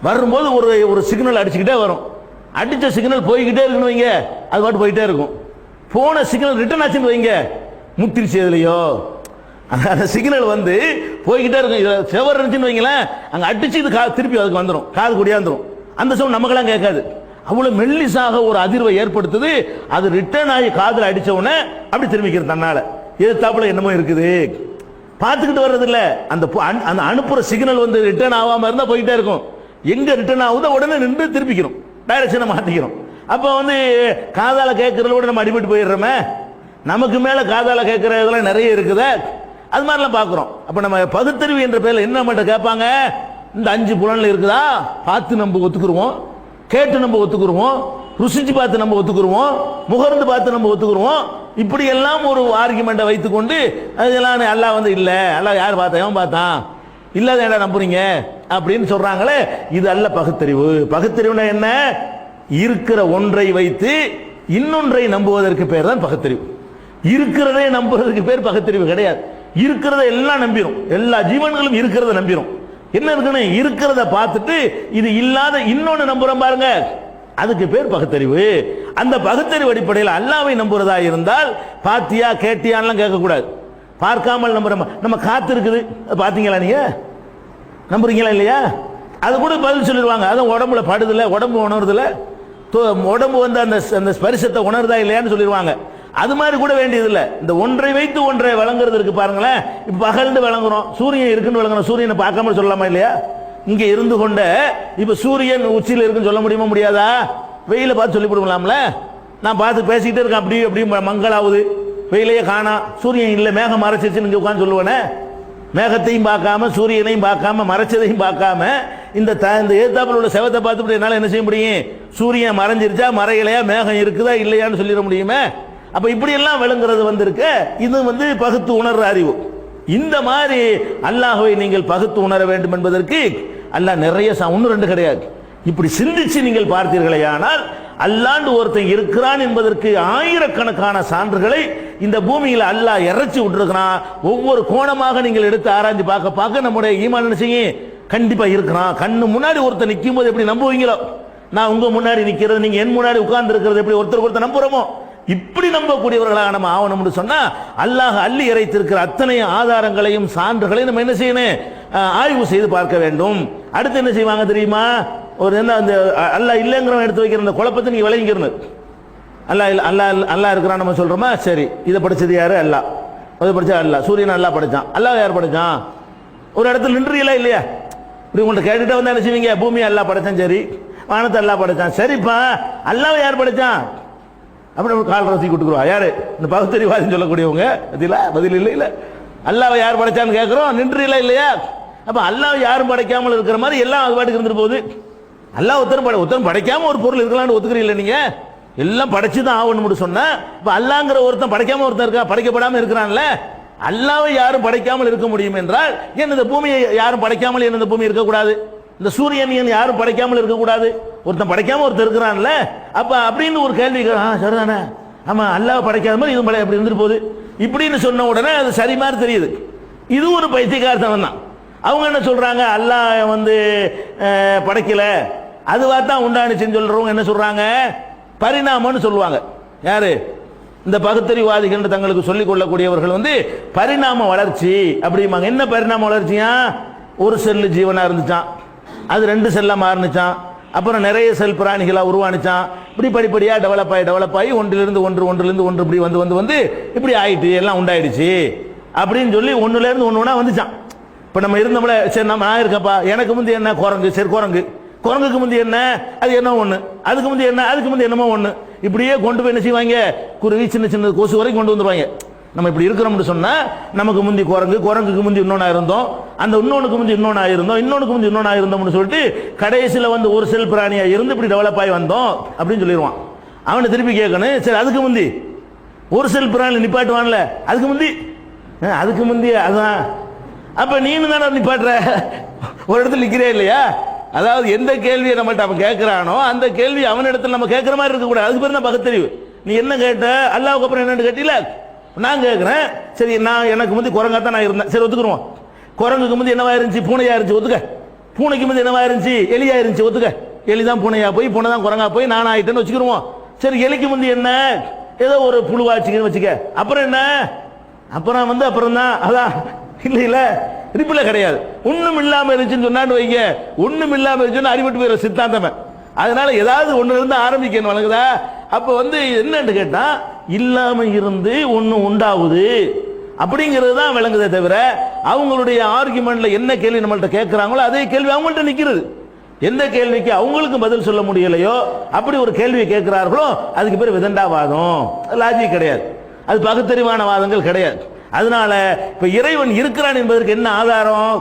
வரும்போது ஒரு சிக்னல் அடிச்சுக்கிட்டே வரும். அடிச்ச சிக்னல் போய்கிட்டே இருக்குன்னு வைங்க, அது பாட்டு போயிட்டே இருக்கும். போன சிக்னல் ரிட்டர்ன் ஆச்சுன்னு வைங்க, முத்திருச்சு எதுலையோ அந்த சிக்னல் வந்து போய்கிட்டே இருக்கும். செவர் இருந்துச்சுன்னு வைங்களேன், அங்க அடிச்சு இது திருப்பி அதுக்கு வந்துடும், காது கூடியாந்துடும். அந்த சவுண்ட் நமக்கெல்லாம் கேட்காது. அவ்வளவு மெல்லிசாக ஒரு அதிர்வை ஏற்படுத்துது. அது ரிட்டர்ன் ஆகி காதில் அடிச்ச உடனே அப்படி திரும்பிக்கிறது தன்னால. எதிர்த்தாப்புல என்னமோ இருக்குது பார்த்துக்கிட்டு வர்றது இல்ல. அந்த அனுப்புற சிக்னல் வந்து ரிட்டர்ன் ஆகாம இருந்தா போயிட்டே இருக்கும். எங்க ரிட்டர்ன் ஆகுதோ உடனே நின்று திருப்பிக்கிறோம், டைரக்ஷனை மாத்திக்கிறோம். அப்ப வந்து காதால கேட்கறதோட நம்ம அடிபட்டு போயிடுறோமே. நமக்கு மேல காதால கேட்கிற இதெல்லாம் நிறைய இருக்குது, அது மாதிரிலாம் பார்க்குறோம். அப்ப நம்ம பகுத்தறிவு என்ற பேர்ல என்ன நம்மகிட்ட கேட்பாங்க? இந்த 5 புலன்ல இருக்குதா பார்த்து நம்ம ஒத்துக்குருவோம், கேட்டு நம்ம ஒத்துக்குருவோம், ருசிச்சு பார்த்து நம்ம ஒத்துக்குருவோம், முகர்ந்து பார்த்து நம்ம ஒத்துக்குருவோம். இப்படி எல்லாம் ஒரு ஆர்குமெண்ட்டை வைத்துக்கொண்டு அதெல்லாம் அல்லாஹ் வந்து இல்ல, அல்லாஹ் யார் பார்த்தா, எவன் பார்த்தான், இல்லாத என்ன நம்புறீங்க அப்படின்னு சொல்றாங்களே, இது அல்ல பகுத்தறிவு. பகுத்தறிவுனா என்ன? இருக்கிற ஒன்றை வைத்து இன்னொன்றை நம்புவதற்கு பேர் தான் பகுத்தறிவு. இருக்கிறதே நம்புறதுக்கு பேர் பகுத்தறிவு கிடையாது. இருக்கிறத எல்லாம் நம்பிரும், எல்லா ஜீவன்களும் இருக்கிறத நம்பிரும். என்ன இருக்குன்னு இருக்கிறத பார்த்துட்டு இது இல்லாத இன்னொன்னு நம்புறோம் பாருங்க, அதுக்கு பேர் பகுத்தறிவு. அந்த பகுத்தறிவு அடிப்படையில் அல்லாஹ்வை நம்புறதா இருந்தால் பாத்தியா கேட்டியான்லாம் கேட்கக்கூடாது. பார்க்காமல் நம்புறோம். நம்ம காத்து இருக்குது, பாத்தீங்களா, நீங்க நம்புறீங்களா இல்லையா? அது கூட பதில் சொல்லிடுவாங்க. அதுவும் உடம்புல படுதுல, உடம்பு உணர்துல, உடம்பு வந்து அந்த ஸ்பரிசத்தை உணர்தா இல்லையான்னு சொல்லிடுவாங்க. அது மாதிரி கூட வேண்டியதில்லை. இந்த ஒன்றை வைத்து ஒன்றை வழங்குறது இருக்கு பாருங்களேன். இப்ப பகல்னு வழங்குறோம், சூரியன் இருக்குன்னு வழங்குறோம். சூரியனை பார்க்காம சொல்லலாமா இல்லையா? இங்க இருந்து கொண்ட இப்ப சூரியன் உச்சியில் இருக்குன்னு சொல்ல முடியுமா முடியாதா? வெயில பார்த்து சொல்லி கொடுக்கலாம்ல. நான் பார்த்து பேசிக்கிட்டே இருக்கேன், அப்படி அப்படி மங்களாவது, வெயிலையே காணா, சூரியன் இல்லை, மேகம் மறைச்சிருச்சுன்னு இங்க உட்காந்து சொல்லுவேனே. மேகத்தையும் பார்க்காம சூரியனையும் பார்க்காம மறைச்சதையும் பார்க்காம இந்த ஏத்தாப்பில் உள்ள செவத்தை பார்த்து என்னால் என்ன செய்ய முடியும்? சூரியன் மறைஞ்சிருச்சா மறையலையா, மேகம் இருக்குதா இல்லையான்னு சொல்லிட முடியுமே. அப்ப இப்படி எல்லாம் விளங்குறது வந்திருக்க, இது பகுத்து உணர்ற அறிவு. இந்த மாதிரி அல்லாஹ்வை நீங்கள் பகுத்து உணர வேண்டும் என்பதற்கு அல்லாஹ் நிறைய ஒன்று ரெண்டு கிடையாது, இப்படி சிந்திச்சு நீங்கள் பார்த்தீர்களே ஆனால் அல்லாண்டு ஒருத்தன் இருக்கிறான் என்பதற்கு ஆயிரக்கணக்கான சான்றுகளை இந்த பூமியில் அல்லாஹ் இறைச்சி விட்டுருக்கிறான். ஒவ்வொரு கோணமாக நீங்கள் எடுத்து ஆராய்ச்சி பார்க்க பார்க்க நம்முடைய ஈமான் என்ன செய்யும்? கண்டிப்பா இருக்கிறான். கண்ணு முன்னாடி ஒருத்தர் நிற்கும் போது எப்படி நம்புவீங்களோ, நான் உங்க முன்னாடி நிற்கிறது, நீங்க என் முன்னாடி உட்கார்ந்து இருக்கிறது எப்படி ஒருத்தர் நம்புறோமோ, இப்படி நம்பக்கூடியவர்களாக நம்ம ஆவணும்னு சொன்னா அல்லாஹ் அள்ளி இறைத்திருக்கிற அத்தனை ஆதாரங்களையும் சான்றுகளையும் நம்ம என்ன செய்யணும்? ஆய்வு செய்து பார்க்க வேண்டும். அடுத்து என்ன செய்வாங்க தெரியுமா? ஒரு என்ன அந்த அல்லாஹ் இல்லைங்கிறவன் எடுத்து வைக்கிற அந்த குழப்பத்தை நீங்க விளங்கிக்கிறணும். அல்லாஹ் இருக்கிறான் நம்ம சொல்றோமா? சரி, இதை படிச்சது யாரு? அல்லாஹ். அதை படிச்சா அல்லாஹ். சூரியன் அல்லாஹ் படைச்சான். அல்லாஹ் யார் படைச்சான்? ஒரு இடத்துல நின்றீங்களா இல்லையா? இப்படி உங்கள்கிட்ட கேட்டுட்டு வந்து என்ன செய்வீங்க? பூமி அல்லாஹ் படைச்சான், சரி, வானத்தை அல்லாஹ் படைச்சான், சரிப்பா, அல்லாஹ் யார் படைச்சான்? அப்படி கால் ரசி கொடுக்குறோம். யாரு? இந்த பகுத்தறிவாதின்னு சொல்லக்கூடியவங்க. பதில் இல்லை. இல்லை அல்லாஹ் யார் படைச்சான்னு கேட்கிறோம், நின்றீங்களா இல்லையா? அப்ப அல்லாஹ் யாரும் படைக்காமல் இருக்கிற மாதிரி எல்லாம் அது பாட்டுக்கு இருந்துட்டு போகுது. அல்லாஹ் ஒருத்தரும் படைக்காம ஒரு பொருள் இருக்கலாம்னு ஒத்துக்கிறீங்களா நீங்க? எல்லாம் படைச்சுதான் ஆகணும்னு சொன்னா, இப்ப அல்லாங்கிற ஒருத்தன் படைக்காம ஒருத்தன் இருக்கா, படைக்கப்படாம இருக்கிறான்ல. அல்லாவை யாரும் படைக்காமல் இருக்க முடியும் என்றால் ஏன் இந்த பூமியை யாரும் படைக்காமல் ஏன் இந்த பூமி இருக்கக்கூடாது? இந்த சூரியன் யாரும் படைக்காமல் இருக்கக்கூடாது? ஒருத்தன் படைக்காம ஒருத்தர் இருக்கிறான்ல. அப்ப அப்படின்னு ஒரு கேள்வி, சரிதானே, ஆமா, அல்லாஹ் படைக்காத மாதிரி இதுவும் அப்படி இருந்துட்டு போகுது இப்படின்னு சொன்ன உடனே அது சரி மாதிரி தெரியுது. இது ஒரு பைத்தியக்காரத்தனம் தான். அவங்க என்ன சொல்றாங்க? அல்லாஹ் படைக்கல, அதுவா தான் உண்டானுச்சுன்னு சொல்றவங்க என்ன சொல்றாங்க? பரிணாமம்னு சொல்லுவாங்க. யாரு? இந்த பகுத்தறிவாதிகள் தங்களுக்கு சொல்லிக் கொள்ளக்கூடியவர்கள் பரிணாம வளர்ச்சி அப்படிம்பாங்க. என்ன பரிணாம வளர்ச்சியா? ஒரு செல்லு ஜீவனா இருந்துச்சான், அது 2 செல்லா மாறினுச்சான், அப்புறம் நிறைய செல் பிராணிகளா உருவானுச்சான், இப்படி படிப்படியா டெவலப் ஆகி ஒன்றிலிருந்து ஒன்று இப்படி வந்து இப்படி ஆயிட்டு எல்லாம் உண்டாயிடுச்சு அப்படின்னு சொல்லி ஒண்ணுல இருந்து ஒண்ணு வந்துச்சான். இப்ப நம்ம இருந்தோம்ல, சரி நான் இருக்கப்பா, எனக்கு முந்தி என்ன குரங்கு, சரி குரங்குக்கு முந்தி என்ன, அது என்ன ஒண்ணு, அதுக்கு முந்தி என்ன, அதுக்கு முந்தி என்னமோ ஒண்ணு, இப்படியே கொண்டு போய் என்ன செய்வாங்க? குருவி சின்ன கொசு வரைக்கும் கொண்டு வந்துருவாங்க. நம்ம இப்படி இருக்கிறோம்னு சொன்னா நமக்கு முந்தி குரங்குக்கு முந்தி இன்னொன்னா இருந்தோம், அந்த இன்னொன்னுக்கு முந்தி இன்னொன்னா இருந்தோம், இன்னொன்னுக்கு முந்தி இன்னொன்னா இருந்தோம்னு சொல்லிட்டு கடைசியில் ஒரு செல் பிராணியா இருந்து இப்படி டெவலப் ஆகி வந்தோம் அப்படின்னு சொல்லிடுவான். அவனை திருப்பி கேட்கணும், சரி அதுக்கு முந்தி ஒரு செல் பிராணி நிப்பாட்டுவான்ல, அதுக்கு முந்தி அதான். அப்ப நீனு தானே நிப்பாட்டுற, ஒரு இடத்துல நிக்கிறே இல்லையா? அதாவது எந்த கேள்வியை நம்மள்ட்ட அவன் கேட்கிறானோ அந்த கேள்வி அவனிடத்துல நம்ம கேட்கிற மாதிரி இருக்கக்கூடாது. அதுக்கு பேர் தான் பகுத்தறிவு. நீ என்ன கேட்ட? அல்லாஹ்வுக்கு அப்புறம் என்னன்னு கேட்டீல? நான் கேட்கிறேன், சரி எனக்கு முந்தி குரங்கா தான் நான் இருந்தேன், சரி ஒத்துக்குருவோம். குரங்குக்கு முந்தி என்னவா இருந்துச்சு? பூனையா இருந்துச்சு, ஒத்துக்க. பூனைக்கு முந்தி என்னவா இருந்துச்சு? எலியா இருந்துச்சு, ஒத்துக்க. எலி தான் பூனையா போய், பூனை தான் குரங்கா போய் நான் ஆயிட்டேன்னு வச்சுக்கிருவோம். சரி, எலிக்கு முந்தி என்ன? ஏதோ ஒரு புழுவாச்சுன்னு வச்சுக்க. அப்புறம் என்ன? அப்புறம் தான் அதான் இல்ல ரிப்பில கிடையாது. ஒண்ணும் இல்லாம இருந்துச்சுன்னு சொன்னான்னு வைங்க, ஒண்ணும் இல்லாம இருந்துச்சுன்னு அடிபட்டு போயிடும் சித்தாந்தமே. அதனால ஏதாவது ஒண்ணு இருந்து ஆரம்பிக்கணும் வழங்குதா? அப்ப என்னன்னு கேட்டா, இல்லாம இருந்து ஒண்ணு உண்டாகுது அப்படிங்கிறது தான் விளங்குதே தவிர அவங்களுடைய ஆர்குமெண்ட்ல என்ன கேள்வி நம்மள்ட்ட கேட்கிறாங்களோ அதே கேள்வி அவங்கள்ட்ட நிக்கிறது. எந்த கேள்விக்கு அவங்களுக்கு பதில் சொல்ல முடியலையோ அப்படி ஒரு கேள்வியை கேட்கிறார்களோ அதுக்கு பேர் விதண்டாவாதம், லாஜிக் கிடையாது, அது பகுத்தறிவான வாதங்கள் கிடையாது. அதனால இப்ப இறைவன் இருக்கிறான் என்பதற்கு என்ன ஆதாரம்?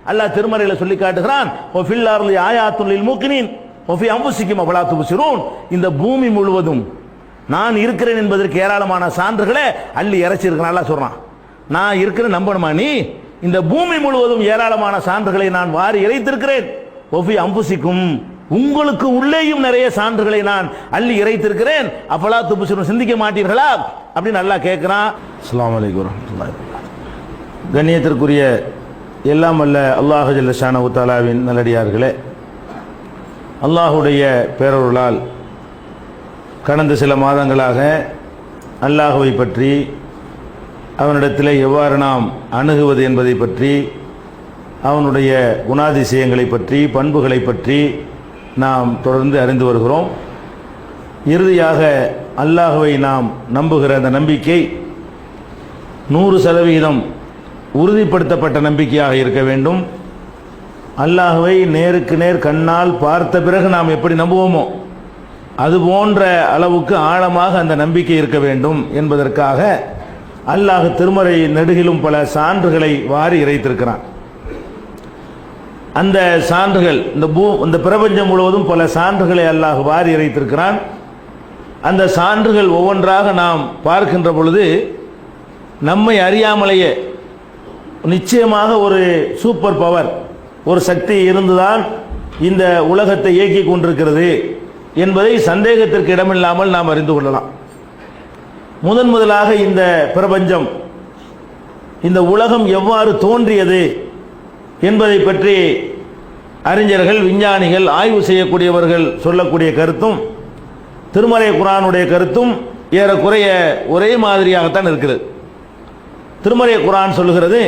அல்லாஹ் திருமறையில சொல்லி காட்டுகிறான், ஒஃபில் அர்லி ஆயாத்துல் லில் மூக்கினீன் ஒஃபி அன்ஃபுசிக்கும் அஃபலா துப்சிரூன். இந்த பூமி முழுவதும் நான் இருக்கிறேன் என்பதற்கு ஏராளமான சான்றுகளை அள்ளி இறைச்சிருக்கிறான். அல்லாஹ் சொல்றான், நான் இருக்கிறேன் நம்பணுமா நீ? இந்த பூமி முழுவதும் ஏராளமான சான்றுகளை நான் வாரி இறைத்திருக்கிறேன். ஒஃபி அன்ஃபுசிக்கும், உங்களுக்கு உள்ளேயும் நிறைய சான்றுகளை நான் அள்ளி இறைத்திருக்கிறேன். அஃபலா துப்சிரூன், சிந்திக்க மாட்டீர்களா அப்படின்னு அல்லாஹ் கேட்கிறான். அஸ்ஸலாமு அலைக்கும் வரஹ்மத்துல்லாஹி. கண்ணியத்திற்குரிய எல்லாம் அல்ல அல்லாஹ் ஜல்ல ஷானஹு தஆலாவின் நல்லடியார்களே, அல்லாஹுடைய பேரருளால் கடந்த சில மாதங்களாக அல்லாஹுவை பற்றி, அவனிடத்தில் எவ்வாறு நாம் அணுகுவது என்பதை பற்றி, அவனுடைய குணாதிசயங்களை பற்றி, பண்புகளை பற்றி நாம் தொடர்ந்து அறிந்து வருகிறோம். இறுதியாக அல்லாஹுவை நாம் நம்புகிற அந்த நம்பிக்கை 100% உறுதிப்படுத்தப்பட்ட நம்பிக்கையாக இருக்க வேண்டும். அல்லாஹ்வை நேருக்கு நேர் கண்ணால் பார்த்த பிறகு நாம் எப்படி நம்புவோமோ அது போன்ற அளவுக்கு ஆழமாக அந்த நம்பிக்கை இருக்க வேண்டும் என்பதற்காக அல்லாஹ் திருமறை நெடுகிலும் பல சான்றுகளை வாரி இறைத்திருக்கிறான். அந்த சான்றுகள் இந்த பிரபஞ்சம் முழுவதும் பல சான்றுகளை அல்லாஹ் வாரி இறைத்திருக்கிறான். அந்த சான்றுகள் ஒவ்வொன்றாக நாம் பார்க்கின்ற பொழுது நம்மை அறியாமலேயே நிச்சயமாக ஒரு சூப்பர் பவர், ஒரு சக்தி இருந்துதான் இந்த உலகத்தை இயக்கி கொண்டிருக்கிறது என்பதை சந்தேகத்திற்கு இடமில்லாமல் நாம் அறிந்து கொள்ளலாம். முதலாக இந்த பிரபஞ்சம், இந்த உலகம் எவ்வாறு தோன்றியது என்பதை பற்றி அறிஞர்கள், விஞ்ஞானிகள், ஆய்வு செய்யக்கூடியவர்கள் சொல்லக்கூடிய கருத்தும் திருமறை குர்ஆனுடைய கருத்தும் ஏறக்குறைய ஒரே மாதிரியாகத்தான் இருக்கிறது. திருமறை குர்ஆன் சொல்லுகிறது,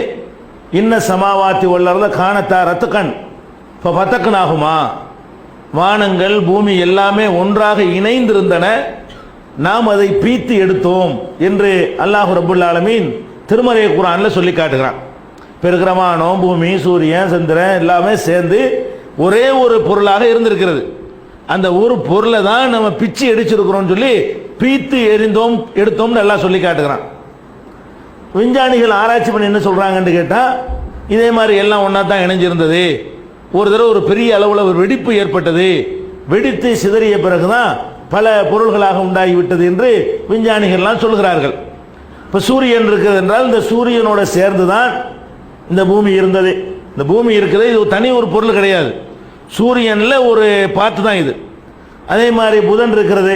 இன்ன சமாவாத்தி வல்லர்ல காணத்தா ரத்துக்கன் ஃபதக்னாஹுமா, வானங்கள் பூமி எல்லாமே ஒன்றாக இணைந்திருந்தன, நாம் அதை பீத்து எடுத்தோம் என்று அல்லாஹ் ரப்புல் ஆலமீன் திருமறை குர்ஆன்ல சொல்லி காட்டுகிறான். பெருகிற வானம், பூமி, சூரியன், சந்திரன் எல்லாமே சேர்ந்து ஒரே ஒரு பொருளாக இருந்திருக்கிறது. அந்த ஒரு பொருளை தான் நம்ம பிச்சு எடுச்சிருக்கிறோம் சொல்லி பீத்து எரிந்தோம் எடுத்தோம்னு எல்லாம் சொல்லி காட்டுகிறான். விஞ்ஞானிகள் ஆராய்ச்சி பண்ணி என்ன சொல்றாங்கன்னு கேட்டா, இதே மாதிரி எல்லாம் ஒன்னா தான் இணைஞ்சிருந்தது, ஒரு தடவை ஒரு பெரிய அளவில் ஒரு வெடிப்பு ஏற்பட்டது, வெடித்து சிதறிய பிறகுதான் பல பொருள்களாக உண்டாகிவிட்டது என்று விஞ்ஞானிகள்லாம் சொல்கிறார்கள். இப்போ சூரியன் இருக்கிறது என்றால் இந்த சூரியனோட சேர்ந்து தான் இந்த பூமி இருந்தது. இந்த பூமி இருக்கிறது, இது தனி ஒரு பொருள் கிடையாது, சூரியனில் ஒரு பார்ட்டு தான் இது. அதே மாதிரி புதன் இருக்கிறது,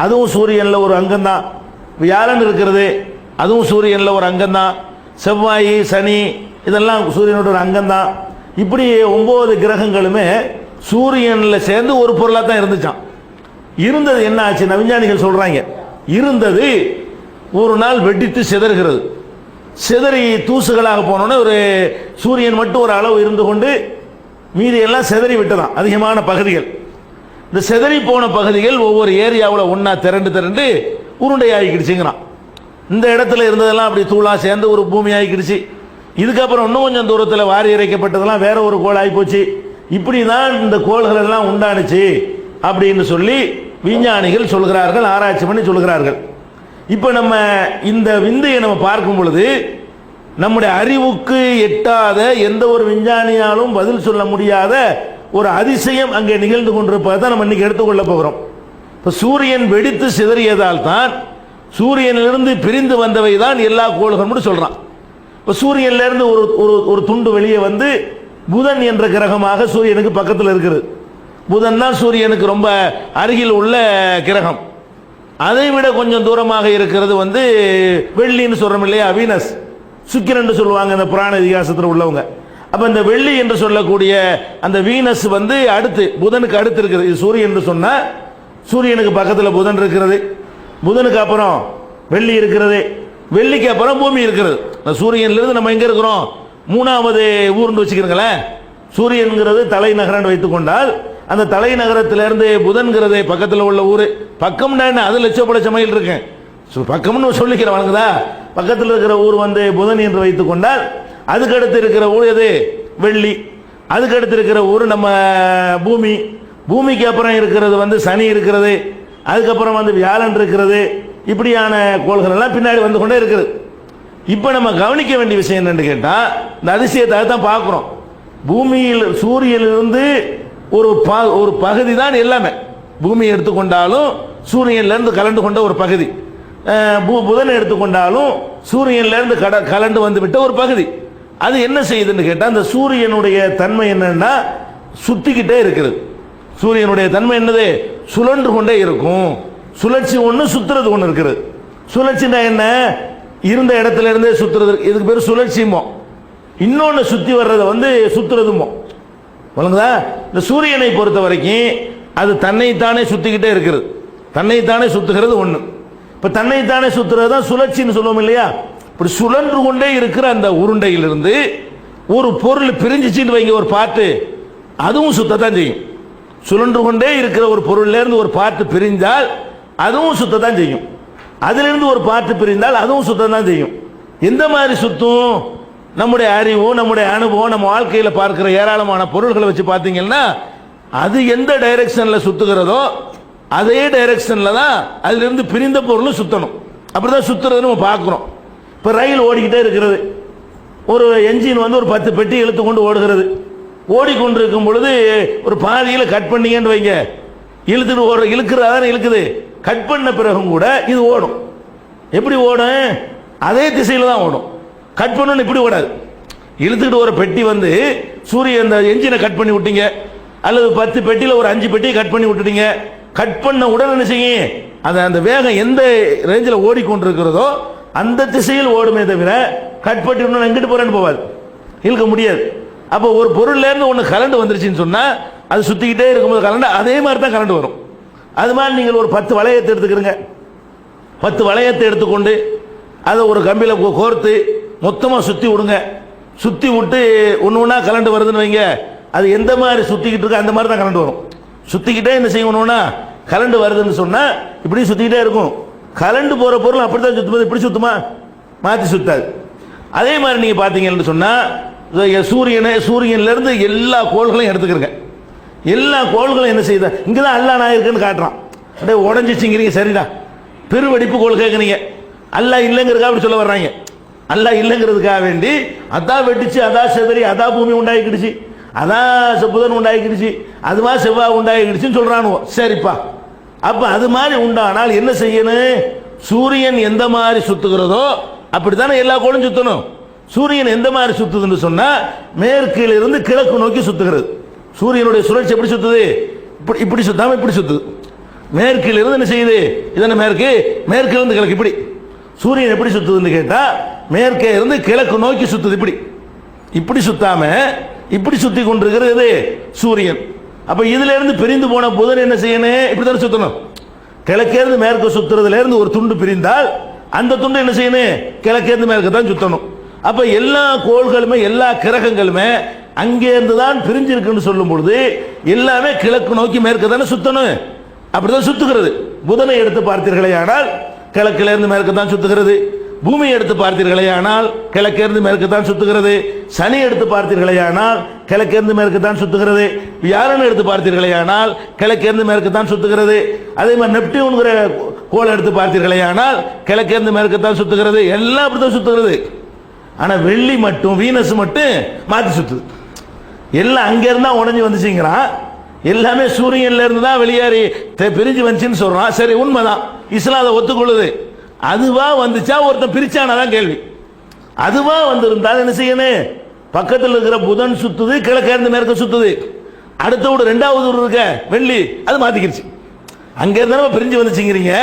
அதுவும் சூரியனில் ஒரு அங்கம்தான். வியாழன் இருக்கிறது, அதுவும் சூரியனில் ஒரு அங்கம்தான். செவ்வாய், சனி இதெல்லாம் சூரியனோட ஒரு அங்கம்தான். இப்படி 9 கிரகங்களுமே சூரியனில் சேர்ந்து ஒரு பொருளாக தான் இருந்துச்சான். இருந்தது என்ன ஆச்சுன்னா, விஞ்ஞானிகள் சொல்றாங்க, இருந்தது ஒரு நாள் வெடித்து சிதறுகிறது. சிதறி தூசுகளாக போனோன்னு ஒரு சூரியன் மட்டும் ஒரு அளவு இருந்து கொண்டு மீதி எல்லாம் சிதறி விட்டதான் அதிகமான பகுதிகள். இந்த சிதறி போன பகுதிகள் ஒவ்வொரு ஏரியாவில் ஒன்னா திரண்டு உருண்டை ஆகிக்கிடுச்சுங்கிறான். இந்த இடத்துல இருந்ததெல்லாம் அப்படி தூளா சேர்ந்து ஒரு பூமி ஆகிக்கிடுச்சு. இதுக்கப்புறம் இன்னும் கொஞ்சம் தூரத்தில் வாரி இறைக்கப்பட்டதெல்லாம் வேற ஒரு கோள் ஆகி போச்சு. இப்படி தான் இந்த கோள்கள் எல்லாம் உண்டானுச்சு அப்படின்னு சொல்லி விஞ்ஞானிகள் சொல்கிறார்கள், ஆராய்ச்சி பண்ணி சொல்கிறார்கள். இப்போ நம்ம இந்த விந்தையை நம்ம பார்க்கும் பொழுது நம்முடைய அறிவுக்கு எட்டாத, எந்த ஒரு விஞ்ஞானியாலும் பதில் சொல்ல முடியாத ஒரு அதிசயம் அங்கே நிகழ்ந்து கொண்டிருப்பதை தான் நம்ம இன்னைக்கு எடுத்துக்கொள்ள போகிறோம். இப்போ சூரியன் வெடித்து சிதறியதால் தான், சூரியனிலிருந்து பிரிந்து வந்தவை தான் எல்லா கோள்களும் சொல்றான். இப்போ சூரியனிலிருந்து ஒரு துண்டு வெளியே வந்து புதன் என்ற கிரகமாக சூரியனுக்கு பக்கத்தில் இருக்கிறது. புதன் தான் சூரியனுக்கு ரொம்ப அருகில் உள்ள கிரகம். அதை விட கொஞ்சம் தூரமாக இருக்கிறது வந்து வெள்ளின்னு சொல்றோம் இல்லையா, வீனஸ், சுக்கிரன் சொல்லுவாங்க இந்த புராண இதிகாசத்தில் உள்ளவங்க. அப்ப இந்த வெள்ளி என்று சொல்லக்கூடிய அந்த வீனஸ் வந்து அடுத்து புதனுக்கு அடுத்து இருக்கிறது. இது சூரியன் என்று சொன்னா சூரியனுக்கு பக்கத்தில் புதன் இருக்கிறது, புதனுக்கு அப்புறம் வெள்ளி இருக்கிறது, வெள்ளிக்கு அப்புறம் பூமி இருக்கிறது. சூரியனிலிருந்து நம்ம எங்க இருக்கிறோம், 3வது ஊர்னு வச்சுக்கிறீங்களேன். சூரியன்கிறது தலைநகரம் வைத்துக் கொண்டால், அந்த தலைநகரத்திலிருந்து புதன்கிறது பக்கத்தில் உள்ள ஊர். பக்கம்னா என்ன, அது லட்ச மைல் இருக்கு, பக்கம்னு சொல்லிக்கிறேன் வணங்குதா. பக்கத்தில் இருக்கிற ஊர் வந்து புதன் என்று வைத்துக் கொண்டால், அதுக்கு அடுத்து இருக்கிற ஊர் எது, வெள்ளி. அதுக்கு அடுத்து இருக்கிற ஊர் நம்ம பூமி. பூமிக்கு அப்புறம் இருக்கிறது வந்து சனி இருக்கிறது, அதுக்கப்புறம் வந்து வியாழன் இருக்கிறது. இப்படியான கோள்கள் எல்லாம் பின்னாடி வந்து கொண்டே இருக்குது. இப்போ நம்ம கவனிக்க வேண்டிய விஷயம் என்னன்னு கேட்டா, இந்த அதிசயத்தை தான் பார்க்கிறோம். பூமியில் சூரியனிலிருந்து ஒரு பகுதி தான் எல்லாமே. பூமியை எடுத்துக்கொண்டாலும் சூரியனிலிருந்து கலந்து கொண்ட ஒரு பகுதி, புதனை எடுத்துக்கொண்டாலும் சூரியனிலிருந்து கலந்து வந்து விட்ட ஒரு பகுதி. அது என்ன செய்யுதுன்னு கேட்டா, அந்த சூரியனுடைய தன்மை என்னன்னா சுத்திக்கிட்டே இருக்கிறது. சூரியனுடைய தன்மை என்னது, சுழன்று கொண்டே இருக்கும். சுழற்சி ஒன்று, சுத்துறது ஒன்று இருக்கிறது. சுழற்சினா என்ன, இருந்த இடத்துல இருந்தே சுத்துறது, இதுக்கு பேர் சுழற்சிமோ. இன்னொன்று சுத்தி வர்றதை வந்து சுத்துறதுமோ. வழங்குதா. இந்த சூரியனை பொறுத்த வரைக்கும் அது தன்னைத்தானே சுத்திக்கிட்டே இருக்கிறது, தன்னைத்தானே சுத்துகிறது ஒன்று. இப்ப தன்னைத்தானே சுத்துறது தான் சுழற்சின்னு சொல்லுவோம் இல்லையா. இப்படி சுழன்று கொண்டே இருக்கிற அந்த உருண்டையிலிருந்து ஒரு பொருள் பிரிஞ்சிச்சின்னு வைங்க, ஒரு பாட்டு, அதுவும் சுத்தத்தான் செய்யும். சுழன்று கொண்டே இருக்கிற ஒரு பொருள்ல இருந்து ஒரு பாட்டு பிரிந்தால் அதுவும் சுத்தத்தான் செய்யும். அதிலிருந்து ஒரு பாட்டு பிரிந்தால் அதுவும் சுத்தம் தான் செய்யும். எந்த மாதிரி சுத்தும், நம்முடைய அறிவு, நம்முடைய அனுபவம், நம்ம வாழ்க்கையில் பார்க்கிற ஏராளமான பொருள்களை வச்சு பார்த்தீங்கன்னா அது எந்த டைரக்ஷன்ல சுத்துகிறதோ அதே டைரக்ஷன்ல தான் அதிலிருந்து பிரிந்த பொருளும் சுத்தணும். அப்படிதான் சுத்துறது நம்ம பார்க்கிறோம். இப்போ ரயில் ஓடிக்கிட்டே இருக்கிறது, ஒரு என்ஜின் வந்து ஒரு 10 பெட்டி இழுத்து கொண்டு ஓடுகிறது. ஓடிக்கொண்டிருக்கும் பொழுது ஒரு பாதியில் கட் பண்ணீங்கன்னு வைங்க, இழுத்துட்டு ஓடுற இழுக்கிறதான இழுக்குது. கட் பண்ண பிறகும் கூட இது ஓடும். எப்படி ஓடும்? அதே திசையில் தான் ஓடும். கட் பண்ணணும் இப்படி ஓடாது. இழுத்துக்கிட்டு ஒரு பெட்டி வந்து சூரிய அந்த என்ஜினை கட் பண்ணி விட்டீங்க, அல்லது 10 பெட்டியில் ஒரு 5 பெட்டியை கட் பண்ணி விட்டுட்டீங்க. கட் பண்ண உடனே என்ன செய்யும்? அந்த வேகம் எந்த ரேஞ்சில் ஓடிக்கொண்டிருக்கிறதோ அந்த திசையில் ஓடுமே தவிர கட் பண்ணி விடணும் எங்கிட்டு போறேன்னு போவாது, இழுக்க முடியாது. அப்போ ஒரு பொருள்ல இருந்து ஒன்று கரண்ட் வந்துருச்சுன்னு சொன்னா அது சுத்திக்கிட்டே இருக்கும்போது கரண்ட் அதே மாதிரி தான் கரண்ட் வரும். அது மாதிரி நீங்கள் ஒரு 10 வளையத்தை எடுத்துக்கிறீங்க. 10 வளையத்தை எடுத்துக்கொண்டு அதை ஒரு கம்பியில் கோர்த்து மொத்தமாக சுற்றி விடுங்க. சுற்றி விட்டு ஒன்று ஒன்றா கரண்ட் வருதுன்னு வைங்க, அது எந்த மாதிரி சுற்றிக்கிட்டு இருக்கு அந்த மாதிரி தான் கரண்ட் வரும். சுற்றிக்கிட்டே என்ன செய்யணும்னா கரண்ட் வருதுன்னு சொன்னால் இப்படி சுற்றிக்கிட்டே இருக்கும். கரண்ட் போகிற பொருள் அப்படி தான் சுற்றும்போது இப்படி சுற்றுமா, மாற்றி சுத்தாது. அதே மாதிரி நீங்கள் பார்த்தீங்கன்னு சொன்னால் சூரியன்லேருந்து எல்லா கோள்களையும் எடுத்துக்கிறங்க. எல்லா கோள்களும் என்ன செய்யுது? இங்கே தான் அல்லா நான் இருக்குன்னு காட்டுறான். அப்படியே உடஞ்சிச்சிங்கிறீங்க, சரிதான். பெருவெடிப்பு கோள் கேட்குறீங்க, அல்லா இல்லைங்கிறதுக்காக அப்படி சொல்ல வர்றாங்க. அல்லா இல்லைங்கிறதுக்காக வேண்டி அதான் வெட்டிச்சு, அதான் செதறி, அதான் பூமி உண்டாகிக்கிடுச்சு, அதான் புதன் உண்டாகிக்கிடுச்சு, அதுவா செவ்வாய் உண்டாகிக்கிடுச்சுன்னு சொல்றானுவோ. சரிப்பா, அப்ப அது மாதிரி உண்டானால் என்ன செய்யணும்? சூரியன் எந்த மாதிரி சுத்துகிறதோ அப்படித்தானே எல்லா கோளும் சுத்தணும். சூரியன் எந்த மாதிரி சுத்துதுன்னு சொன்னா மேற்கில் இருந்து கிழக்கு நோக்கி சுத்துகிறது. சூரியனுடைய சுழற்சி எப்படி சுத்துது? இப்படி சுத்தாம இப்படி சுத்துது. மேற்கில் இருந்து என்ன செய்யுது? இதன மேற்கு, மேற்கில் இருந்து கிழக்கு. இப்படி சூரியன் எப்படி சுத்துதுன்னு கேட்டா மேற்கே இருந்து கிழக்கு நோக்கி சுத்துது. இப்படி சுத்தாம இப்படி சுத்தி கொண்டிருக்கிறது சூரியன். அப்ப இதுல இருந்து பிரிந்து போன புதன் என்ன செய்யணும்? இப்படித்தான் சுத்தணும். கிழக்கே இருந்து மேற்கு சுத்துறதுல இருந்து ஒரு துண்டு பிரிந்தால் அந்த துண்டு என்ன செய்யணும்? கிழக்கே இருந்து மேற்கு தான் சுத்தணும். அப்ப எல்லா கோள்களுமே எல்லா கிரகங்களுமே அங்கே இருந்து தான் பிரிஞ்சிருக்குன்னு சொல்லும் பொழுது எல்லாமே கிழக்கு நோக்கி மேற்கு தானே சுத்தணும். அப்படிதான் சுத்துகிறது. புதனை எடுத்து பார்த்தீர்களே ஆனால் கிழக்கில இருந்து மேற்கு தான் சுத்துகிறது. பூமி எடுத்து பார்த்தீர்களே ஆனால் கிழக்கிலிருந்து மேற்கு தான் சுத்துகிறது. சனி எடுத்து பார்த்தீர்களே ஆனால் கிழக்கிலிருந்து மேற்கு தான் சுத்துகிறது. வியாழன் எடுத்து பார்த்தீர்களே ஆனால் கிழக்கிலிருந்து மேற்கு தான் சுத்துகிறது. அதே மாதிரி நெப்டியூன்கிற கோளை எடுத்து பார்த்தீர்களே ஆனால் கிழக்கிலிருந்து மேற்கு தான் சுத்துகிறது. எல்லாம் அப்படிதான் சுத்துகிறது. ஆனா வெள்ளி மட்டும், வீனஸ் மட்டும் மாத்தி சுத்துது. எல்லாம் அங்க இருந்தா உடஞ்சி வந்துச்சுங்கிறான். எல்லாமே சூரியன்ல இருந்து தான் வெளியேறி பிரிஞ்சு வந்துச்சுன்னு சொல்றான். சரி, உண்மைதான், இஸ்லாம் அதை ஒத்துக்கொள்ளுது. அதுவா வந்துச்சா ஒருத்தன் பிரிச்சானதான் கேள்வி. அதுவா வந்திருந்தால் என்ன செய்யணும்? பக்கத்தில் இருக்கிற புதன் சுத்துது, கிழக்க இருந்து மேற்க சுத்துது. அடுத்த விட 2வது இருக்க வெள்ளி அது மாத்திக்கிடுச்சு. அங்க இருந்து பிரிஞ்சு வந்துச்சுங்கிறீங்க.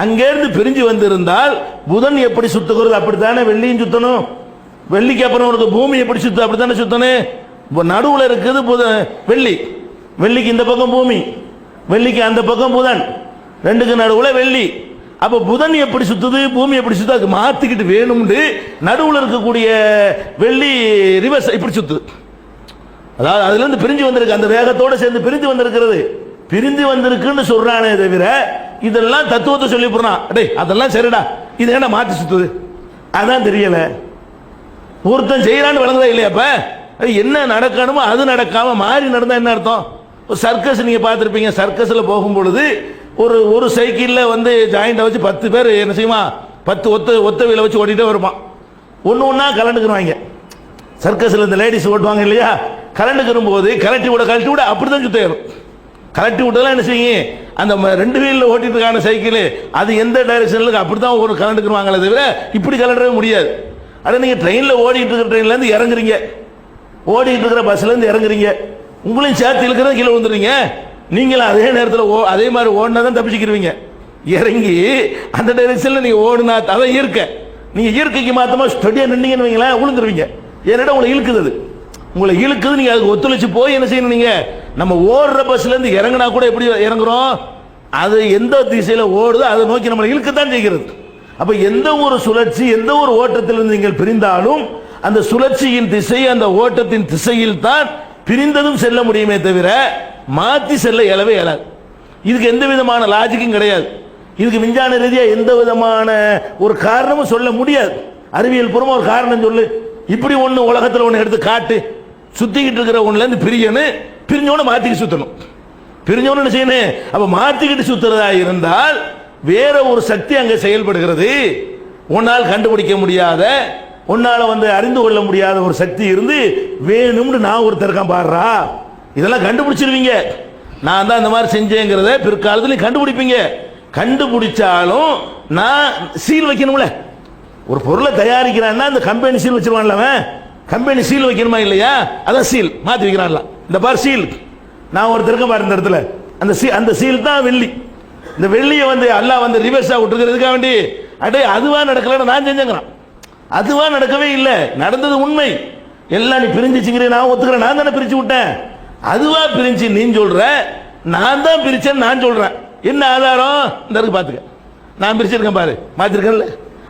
அங்க இருந்து பிரிஞ்சு வந்திருந்தால் புதன் எப்படி சுத்துகிறது அப்படித்தானே வெள்ளியும் சுத்தணும். வெள்ளிக்கு அப்புறம் உனக்கு பூமி எப்படி சுத்து அப்படித்தானே சுத்தணும். நடுவில் இருக்குது வெள்ளி, வெள்ளிக்கு இந்த பக்கம் பூமி, வெள்ளிக்கு அந்த பக்கம் புதன், ரெண்டுக்கு நடுவில் வெள்ளி. அப்ப புதன் எப்படி சுத்துது, பூமி எப்படி சுத்து, அதுக்கு மாத்திக்கிட்டு வேணும்னு நடுவில் இருக்கக்கூடிய வெள்ளி ரிவர்ஸ் இப்படி சுத்துது. அதாவது அதுல இருந்து பிரிஞ்சு வந்திருக்கு, அந்த வேகத்தோட சேர்ந்து பிரிஞ்சு வந்திருக்கிறது. பிரிந்து வந்திருக்குன்னு சொல்றானே தவிர இதெல்லாம் தத்துவத்தை சொல்லி போறான். டேய் அதெல்லாம் சரிடா, இது என்ன மாத்தி சுத்துது அதான் தெரியல. ஒருத்தன் செய்யறான்னு வழங்குதா இல்லையாப்ப? என்ன நடக்கணுமோ அது நடக்காம மாறி நடந்தா என்ன அர்த்தம்? சர்க்கஸ் நீங்க பார்த்திருப்பீங்க. சர்க்கஸ்ல போகும் பொழுது ஒரு சைக்கிள்ல வந்து ஜாயிண்ட வச்சு 10 பேர் என்ன செய்யுமா, 10 ஒத்த வீல வச்சு ஓட்டிட்டே வருவான். ஒன்னா கலண்டுக்குருவாங்க. சர்க்கஸ்ல இந்த லேடிஸ் ஓட்டுவாங்க இல்லையா, கலண்டுக்கும் போது கலட்டி விட அப்படிதான் சுத்தேறும். கலட்டி விட்டதெல்லாம் என்ன செய்யும், அந்த 2 வீல்ல ஓட்டிட்டு இருக்கான சைக்கிள் அது எந்த டைரக்ஷன்ல அப்படிதான் ஒரு கலண்டுக்குருவாங்களே தவிர இப்படி கலண்டவே முடியாது. அதை நீங்க ட்ரெயின்ல ஓடிட்டு இருக்கிற ட்ரெயின்ல இருந்து இறங்குறீங்க, ஓடிட்டு இருக்கிற பஸ்ல இருந்து இறங்குறீங்க, உங்களையும் சேர்த்து இழுக்கிறத கீழே விழுந்துறீங்க. நீங்களும் அதே நேரத்தில் அதே மாதிரி ஓடினா தான் தப்பிச்சுக்கிறீங்க. இறங்கி அந்த டைரக்ஷன்ல நீங்க ஓடுனா அதான் இயற்கை. நீங்க இயற்கைக்கு மாத்தமா ஸ்டடியா நின்னீங்கன்னு வைங்களேன், விழுந்துருவீங்க. ஏன்னா உங்களை இழுக்குது, உங்களை இழுக்குது. நீங்க அதுக்கு ஒத்துழைச்சு போய் என்ன செய்யணும்? நீங்க நம்ம ஓடுற பஸ்ல இருந்து இறங்கினா கூட எப்படி இறங்குறோம், அது எந்த திசையில ஓடுதோ அதை நோக்கி நம்மளை இழுக்கத்தான் செய்கிறது. அப்ப எந்த ஒரு சுழற்சி, எந்த ஒரு ஓட்டத்திலிருந்து நீங்கள் பிரிந்தாலும் அந்த சுழற்சியின் திசை, அந்த ஓட்டத்தின் திசையில் தான் பிரிந்ததும் செல்ல முடியுமே தவிர மாத்தி செல்ல இயலவே இயலாது. இதுக்கு எந்த விதமான லாஜிக்கும் கிடையாது. இதுக்கு விஞ்ஞான ரீதியா எந்த விதமான ஒரு காரணமும் சொல்ல முடியாது. அறிவியல் பூர்வமா ஒரு காரணம் இப்படி ஒன்று உலகத்தில் ஒன்று எடுத்து காட்டு, சுத்திக்கிட்டு இருக்கிற ஒன்றுலேருந்து பிரிஞ்சோன்னு மாற்றிக்கிட்டு சுற்றணும். பிரிஞ்சோன்னு என்ன செய்யணும்? அப்போ மாற்றிக்கிட்டு சுற்றுறதா இருந்தால் வேற ஒரு சக்தி அங்கே செயல்படுகிறது. உன்னால் கண்டுபிடிக்க முடியாத, உன்னால் அறிந்து கொள்ள முடியாத ஒரு சக்தி இருந்து வேணும்னு நான் ஒருத்தருக்கான் பாடுறா, இதெல்லாம் கண்டுபிடிச்சிருவீங்க. நான் தான் இந்த மாதிரி செஞ்சேங்கிறத பிற்காலத்தில் கண்டுபிடிப்பீங்க. கண்டுபிடிச்சாலும் நான் சீல் வைக்கணும்ல. ஒரு பொருளை தயாரிக்கிறான்னா அந்த கம்பெனி சீல் வச்சிருவான்ல, அவன் கம்பெனி சீல் வைக்கணுமா இல்லையா? அதான் சீல் மாற்றி வைக்கிறான்ல. இந்த பார் சீல், நான் ஒருத்தருக்க பாரு இந்த இடத்துல அந்த சீல் தான் வெள்ளி. இந்த வெள்ளியை அல்லாஹ் ரிவர்ஸா விட்டுருக்கிறதுக்காக வேண்டி அடே அதுவா நடக்கல நான் செஞ்சேங்கிறான். அதுவா நடக்கவே இல்லை, நடந்தது உண்மை. எல்லாம் நீ பிரிஞ்சுச்சுங்கிறேன், நான் ஒத்துக்கிறேன், நான் தானே பிரிச்சு விட்டேன். அதுவா பிரிஞ்சு நீ சொல்ற, நான் தான் பிரிச்சேன்னு நான் சொல்றேன். என்ன ஆதாரம்? இந்த இருக்கு பாத்துக்க, நான் பிரிச்சிருக்கேன் பாரு, மாத்திருக்கேன்ல.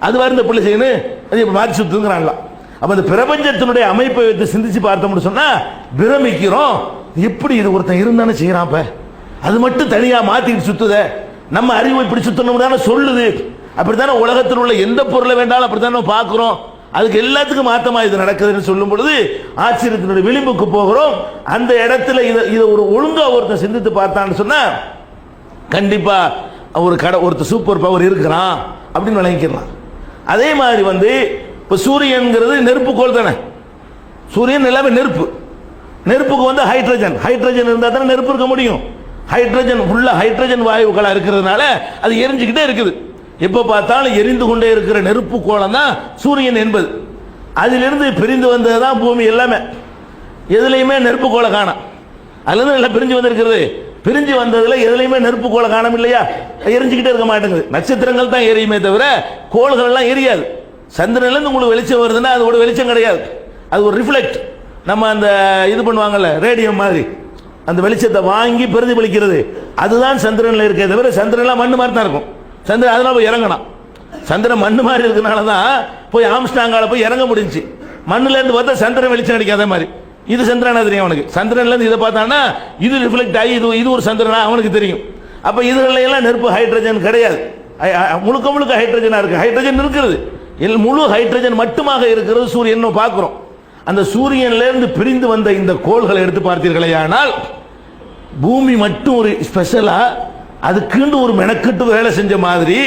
அதுவா இந்த பிள்ளை செய்யணும், அது இப்ப மாற்றி சுத்துங்கிறான்ல. அப்ப இந்த பிரபஞ்சத்தினுடைய அமைப்பை வைத்து சிந்திச்சு பார்த்தோம்னு சொன்னா பிரமிக்கிறோம். எப்படி இது ஒருத்தன் இருந்தானே செய்யறான், அப்ப அது மட்டும் தனியா மாத்திட்டு சுத்துத. நம்ம அறிவை இப்படி சுத்தணும் தானே சொல்லுது. அப்படித்தானே உலகத்தில் உள்ள எந்த பொருளை வேண்டாலும் அப்படித்தானே பார்க்கிறோம். அதுக்கு எல்லாத்துக்கும் மாத்தமா இது நடக்குதுன்னு சொல்லும் பொழுது ஆச்சரியத்தினுடைய விளிம்புக்கு போகிறோம். அந்த இடத்துல இதை ஒரு ஒழுங்கா ஒருத்தர் சிந்தித்து பார்த்தான்னு சொன்னா கண்டிப்பா ஒருத்தர் சூப்பர் பவர் இருக்கிறான் அப்படின்னு விளங்கிக்கலாம். அதே மாதிரி இப்ப சூரியன்கிறது நெருப்புக்கோள் தானே. சூரியன் எல்லாமே நெருப்புக்கு ஹைட்ரஜன் இருந்தா தானே நெருப்பு இருக்க முடியும். ஹைட்ரஜன் ஃபுல்லா ஹைட்ரஜன் வாயுக்களா இருக்கிறதுனால அது எரிஞ்சுக்கிட்டே இருக்குது. எப்போ பார்த்தாலும் எரிந்து கொண்டே இருக்கிற நெருப்பு கோளம் தான் சூரியன் என்பது. அதிலிருந்து பிரிந்து வந்தது தான் பூமி. எல்லாமே எதுலையுமே நெருப்பு கோளை காணும். அதுல எல்லாம் பிரிஞ்சு வந்திருக்கிறது. பிரிஞ்சு வந்ததுல எதுலையுமே நெருப்பு கோளை காணும் இல்லையா? எரிஞ்சுக்கிட்டே இருக்க மாட்டேங்குது. நட்சத்திரங்கள் தான் எரியுமே தவிர கோள்கள் எல்லாம் எரியாது. சந்திரன்ல இருந்து உங்களுக்கு வெளிச்சம் வருதுன்னா அது ஒரு வெளிச்சம் கிடையாது, அது ஒரு ரிஃப்ளெக்ட். நம்ம அந்த இது பண்ணுவாங்கல்ல ரேடியம் மாதிரி, அந்த வெளிச்சத்தை வாங்கி பிரதிபலிக்கிறது, அதுதான் சந்திரன்ல இருக்கே தவிர சந்திரன்லாம் மண்ணு மாதிரி தான் இருக்கும். சந்திரன் அதனால போய் இறங்கணும். சந்திரன் மண்ணு மாதிரி இருக்கிறனால தான் போய் ஆம்ஸ்டாங்கால போய் இறங்க முடிஞ்சு. மண்ணுல இருந்து பார்த்தா சந்திரன் வெளிச்சம் அடிக்காத மாதிரி இது சந்திரனா தெரியும் அவனுக்கு. சந்திரன்ல இருந்து இதை பார்த்தானா இது ரிஃப்ளெக்ட் ஆகி இது ஒரு சந்திரனா அவனுக்கு தெரியும். அப்ப இதுல எல்லாம் நெருப்பு ஹைட்ரஜன் கிடையாது, முழுக்க முழுக்க ஹைட்ரஜனா இருக்கு. ஹைட்ரஜன் இருக்கிறது, முழு ஹைட்ரஜன் மட்டுமாக இருக்கிறது சூரியன் பார்க்கிறோம். அந்த சூரியன்ல இருந்து பிரிந்து வந்த இந்த கோள்களை எடுத்து பார்த்தீர்களே ஆனால் பூமி மட்டும் ஒரு ஸ்பெஷலா அதுக்குன்னு ஒரு மெனக்கட்டு வேலை செஞ்ச மாதிரி,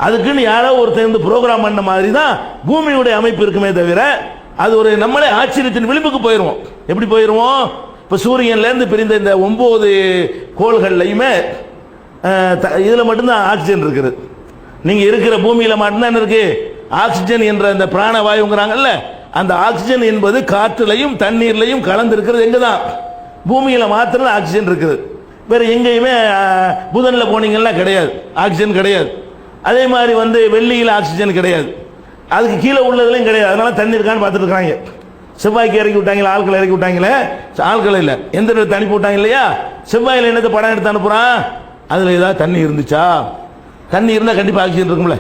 அதுக்குன்னு யாரோ ஒருத்தர் ப்ரோக்ராம் பண்ண மாதிரி தான் பூமியுடைய அமைப்பு இருக்குமே தவிர அது ஒரு நம்மளே ஆச்சரியத்தின் விளிம்புக்கு போயிடுவோம். எப்படி போயிடுவோம்? இப்போ சூரியன்ல இருந்து பிரிந்த இந்த 9 கோள்கள்லையுமே இதுல மட்டும்தான் ஆக்சிஜன் இருக்குது. நீங்க இருக்கிற பூமியில மட்டும்தான் இருக்கு ஆக்சிஜன் என்ற அந்த பிராணவாயுங்கிறாங்கல்ல, அந்த ஆக்சிஜன் என்பது காற்றுலையும் தண்ணீர்லையும் கலந்து இருக்கிறது. எங்கதான்? பூமியில மாத்திரம் ஆக்சிஜன் இருக்குது. வேற எங்கேயுமே புதன்ல போனீங்கன்னா கிடையாது, ஆக்சிஜன் கிடையாது. அதே மாதிரி வெள்ளியில் ஆக்சிஜன் கிடையாது, அதுக்கு கீழே உள்ளதுலையும் கிடையாது. அதனால தண்ணி இருக்கான்னு பார்த்துட்டு இருக்காங்க. செவ்வாய்க்கு இறக்கி விட்டாங்களா, ஆட்களை இறக்கி விட்டாங்களே, ஆட்கள் இல்லை எந்த இடத்துல அனுப்பி விட்டாங்க இல்லையா? செவ்வாயில் என்னத்தை படம் எடுத்து அனுப்புறான், அதுல ஏதாவது தண்ணி இருந்துச்சா? தண்ணி இருந்தால் கண்டிப்பா ஆக்சிஜன் இருக்கும்ல.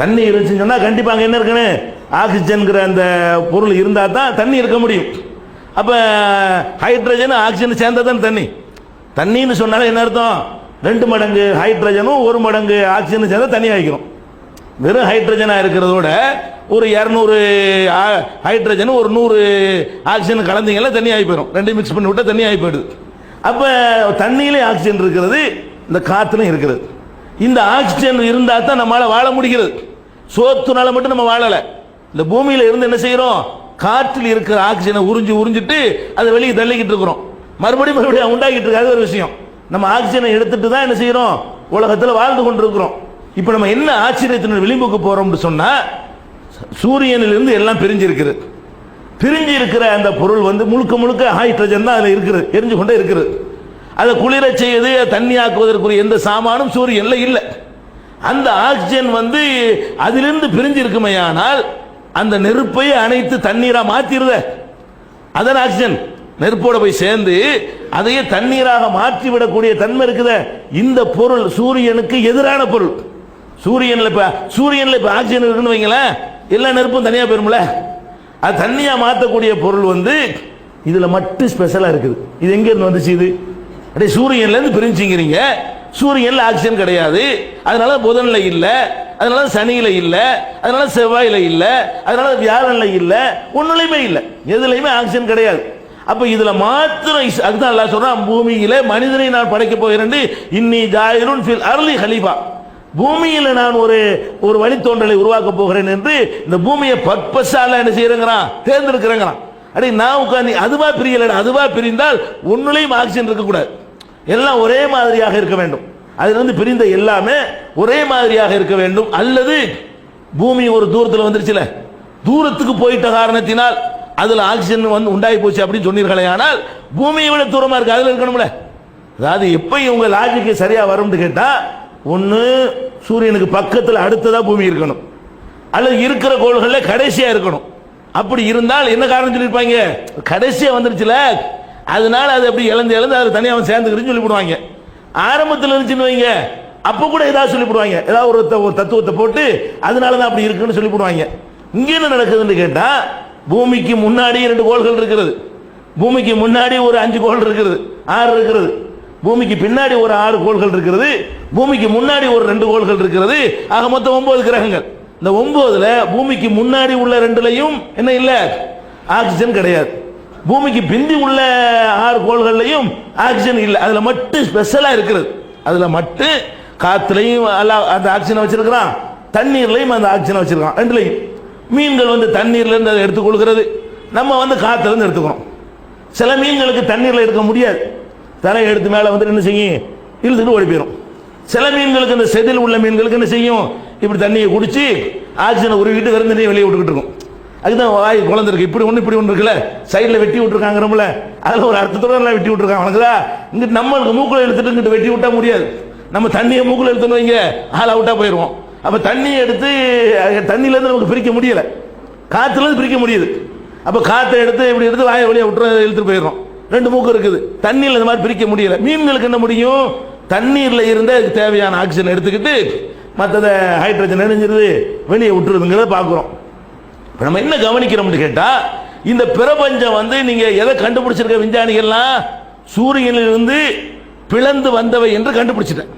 தண்ணி இருந்துச்சுன்னு சொன்னா கண்டிப்பா அங்கே என்ன இருக்குன்னு ஆக்சிஜன்கிற அந்த பொருள் இருந்தா தான் தண்ணி இருக்க முடியும். அப்ப ஹைட்ரஜன் ஆக்சிஜன் சேர்ந்தா தான் தண்ணி. தண்ணின்னு சொன்னாலும் என்ன அர்த்தம்? 2 மடங்கு ஹைட்ரஜனும் 1 மடங்கு ஆக்சிஜன் சேர்ந்தா தண்ணி ஆகிக்கிறோம். வெறும் ஹைட்ரஜனா இருக்கிறதோட ஒரு 200 ஹைட்ரஜன் ஒரு 100 ஆக்சிஜன் கலந்தீங்கன்னா தண்ணி ஆகி போயிடும். 2 மிக்ஸ் பண்ணி விட்டா தண்ணி ஆகி போயிடுது. அப்ப தண்ணியிலே ஆக்சிஜன் இருக்கிறது, இந்த காத்துலையும் இருக்கிறது. இந்த ஆக்சிஜன் இருந்தா தான் நம்மளால வாழ முடிகிறது. சோத்துனால மட்டும் நம்ம வாழல. இந்த பூமியில இருந்து என்ன செய்யறோம்? காற்றில் இருக்கிற ஆக்சிஜனை உறிஞ்சிட்டு அதை வெளியே தள்ளிக்கிட்டு இருக்கிறோம். மறுபடியும் உண்டாக்கிட்டு இருக்காது ஒரு விஷயம். நம்ம ஆக்சிஜனை எடுத்துட்டு தான் என்ன செய்யறோம்? உலகத்தில் வாழ்ந்து கொண்டிருக்கிறோம். இப்ப நம்ம என்ன ஆச்சரியத்தின் விளிம்புக்கு போறோம்னு சொன்னா, சூரியனில் இருந்து எல்லாம் பிரிஞ்சு இருக்கிற அந்த பொருள் முழுக்க முழுக்க ஹைட்ரஜன் தான் அதுல இருக்குது, எரிஞ்சு கொண்டே இருக்கிறது. அதை குளிர செய்து தண்ணி ஆக்குவதற்குரிய எந்த சாமானும் சூரியன்ல இல்லை. அந்த ஆக்சிஜன் அதிலிருந்து பிரிஞ்சு இருக்குமையானால் அந்த நெருப்பை அணைத்து தண்ணீரா மாத்திருத. அதன் ஆக்சிஜன் நெருப்போட போய் சேர்ந்து அதையே தண்ணீராக மாற்றிவிடக்கூடிய தன்மை இருக்குத. இந்த பொருள் சூரியனுக்கு எதிரான பொருள். சூரியன்ல இப்ப ஆக்சிஜன் இருக்குன்னு வைங்களேன், எல்லா நெருப்பும் தனியா போயிரும்ல. அது தண்ணியா மாற்றக்கூடிய பொருள் இதுல மட்டும் ஸ்பெஷலா இருக்குது. இது எங்க இருந்து வந்துச்சு? இது அப்படியே சூரியன்ல இருந்து பிரிஞ்சுங்கிறீங்க. சூரியன்ல ஆக்சிஜன் கிடையாது, அதனால புதன்ல இல்ல, அதனால சனியில இல்ல, அதனால செவ்வாயில இல்ல, அதனால வியாழன்ல இல்ல, ஒண்ணுலயுமே இல்ல, எதுலயுமே ஆக்சிஜன் கிடையாது. அப்ப இதுல மாத்திரம் அதுதான் அல்லாஹ் சொல்றான், பூமியில மனிதனை நான் படைக்க போகிறேன், இன்னி ஜாயிலுன் ஃபில் அர்லி ஹலீஃபா, பூமியில நான் ஒரு வழித்தோன்றலை உருவாக்க போகிறேன் என்று இந்த பூமியை பர்பஸால என்ன செய்யறேங்கிறான், தேர்ந்தெடுக்கிறேங்கிறான். அடே நான் உட்காந்து அதுவா பிரியல, அதுவா பிரிந்தால் ஒன்னுலையும் ஆக்சிஜன் இருக்கக்கூடாது, எல்லாம் ஒரே மாதிரியாக இருக்க வேண்டும். அதிலிருந்து பிரிந்த எல்லாமே ஒரே மாதிரியாக இருக்க வேண்டும். அல்லது பூமி ஒரு தூரத்தில் வந்துருச்சுல, தூரத்துக்கு போயிட்ட காரணத்தினால் அதுல ஆக்சிஜன் வந்து உண்டாகி போச்சு அப்படின்னு சொன்னீர்களே, ஆனால் பூமியை விட தூரமா இருக்கு, அதுல இருக்கணும்ல. அதாவது எப்ப உங்க லாஜிக்கு சரியா வரும்னு கேட்டா, ஒன்னு சூரியனுக்கு பக்கத்தில் அடுத்ததா பூமி இருக்கணும், அல்லது இருக்கிற கோள்கள்ல கடைசியா இருக்கணும். அப்படி இருந்தால் என்ன காரணம் சொல்லியிருப்பாங்க, கடைசியா வந்துருச்சுல, அதனால அது அப்படி இழந்து அது தனியாக அவன் சேர்ந்துக்கிறேன்னு சொல்லி போடுவாங்க. ஆரம்பத்தில் இருந்துச்சுன்னு வைங்க, அப்ப கூட ஏதாவது சொல்லி போடுவாங்க, ஏதாவது ஒரு தத்துவத்தை போட்டு அதனால தான் அப்படி இருக்குன்னு சொல்லி போடுவாங்க. இங்க என்ன நடக்குதுன்னு கேட்டா, பூமிக்கு முன்னாடி 2 கோள்கள் இருக்கிறது, பூமிக்கு முன்னாடி ஒரு 5 கோள் இருக்கிறது, 6 இருக்கிறது, பூமிக்கு பின்னாடி ஒரு 6 கோள்கள் இருக்கிறது, பூமிக்கு முன்னாடி ஒரு 2 கோள்கள் இருக்கிறது. ஆக மொத்தம் 9 கிரகங்கள். இந்த 9ல பூமிக்கு முன்னாடி உள்ள 2லையும் என்ன இல்ல, ஆக்சிஜன் கிடையாது. பூமிக்கு பிந்தி உள்ள 6 கோள்கள்லையும் ஆக்சிஜன் இல்லை. அதுல மட்டும் ஸ்பெஷலா இருக்கிறது, அதுல மட்டும் காத்துலையும் அந்த ஆக்சிஜன் வச்சிருக்கிறான், தண்ணீர்லையும் அந்த ஆக்சிஜன் வச்சிருக்கான், 2லையும். மீன்கள் வந்து தண்ணீர்ல இருந்து அதை எடுத்துக்கொள்கிறது, நம்ம வந்து காத்துல இருந்து எடுத்துக்கிறோம். சில மீன்களுக்கு தண்ணீர்ல எடுக்க முடியாது, தலையை எடுத்து மேல வந்து என்ன செய்யும், இழுத்துட்டு ஓடி போயிடும். சில மீன்களுக்கு, இந்த செதில் உள்ள மீன்களுக்கு என்ன செய்யும், இப்படி தண்ணியை குடிச்சு ஆக்சிஜனை உருவிட்டு வெறும் தண்ணியை வெளியே விட்டுக்கிட்டு இருக்கும். அதுதான் வாய் குழந்தை இருக்கு, இப்படி ஒன்று இருக்குல்ல, சைடில் வெட்டி விட்டுருக்காங்கிறோம்ல, அதில் ஒரு அர்த்தத்தோட வெட்டி விட்டுருக்காங்க. வணங்குதா, இங்கிட்டு நம்மளுக்கு மூக்குல இழுத்துட்டு இங்கிட்டு வெட்டி விட்டா முடியாது. நம்ம தண்ணியை மூக்குல எடுத்துன்னு வைங்க, ஆள் அவுட்டா போயிடுவோம். அப்ப தண்ணியை எடுத்து தண்ணியிலேருந்து நமக்கு பிரிக்க முடியல, காற்றுலேருந்து பிரிக்க முடியுது. அப்போ காற்றை எடுத்து இப்படி எடுத்து வாயை வழியாக விட்டு இழுத்துட்டு போயிடுறோம். 2 மூக்கு இருக்குது, தண்ணியில் இந்த மாதிரி பிரிக்க முடியல. மீன்களுக்கு என்ன முடியும், தண்ணீரில் இருந்த தேவையான ஆக்சிஜன் எடுத்துக்கிட்டு மற்றதை ஹைட்ரஜன் இணைஞ்சிருது வெளியே விட்டுருதுங்கிறத பார்க்குறோம். நம்ம என்ன கவனிக்கிறோம்னு கேட்டா, இந்த பிரபஞ்சம் வந்து நீங்க எதை கண்டுபிடிச்சிருக்க விஞ்ஞானிகள்லாம், சூரியனிலிருந்து பிளந்து வந்தவை என்று கண்டுபிடிச்சிட்டேன்.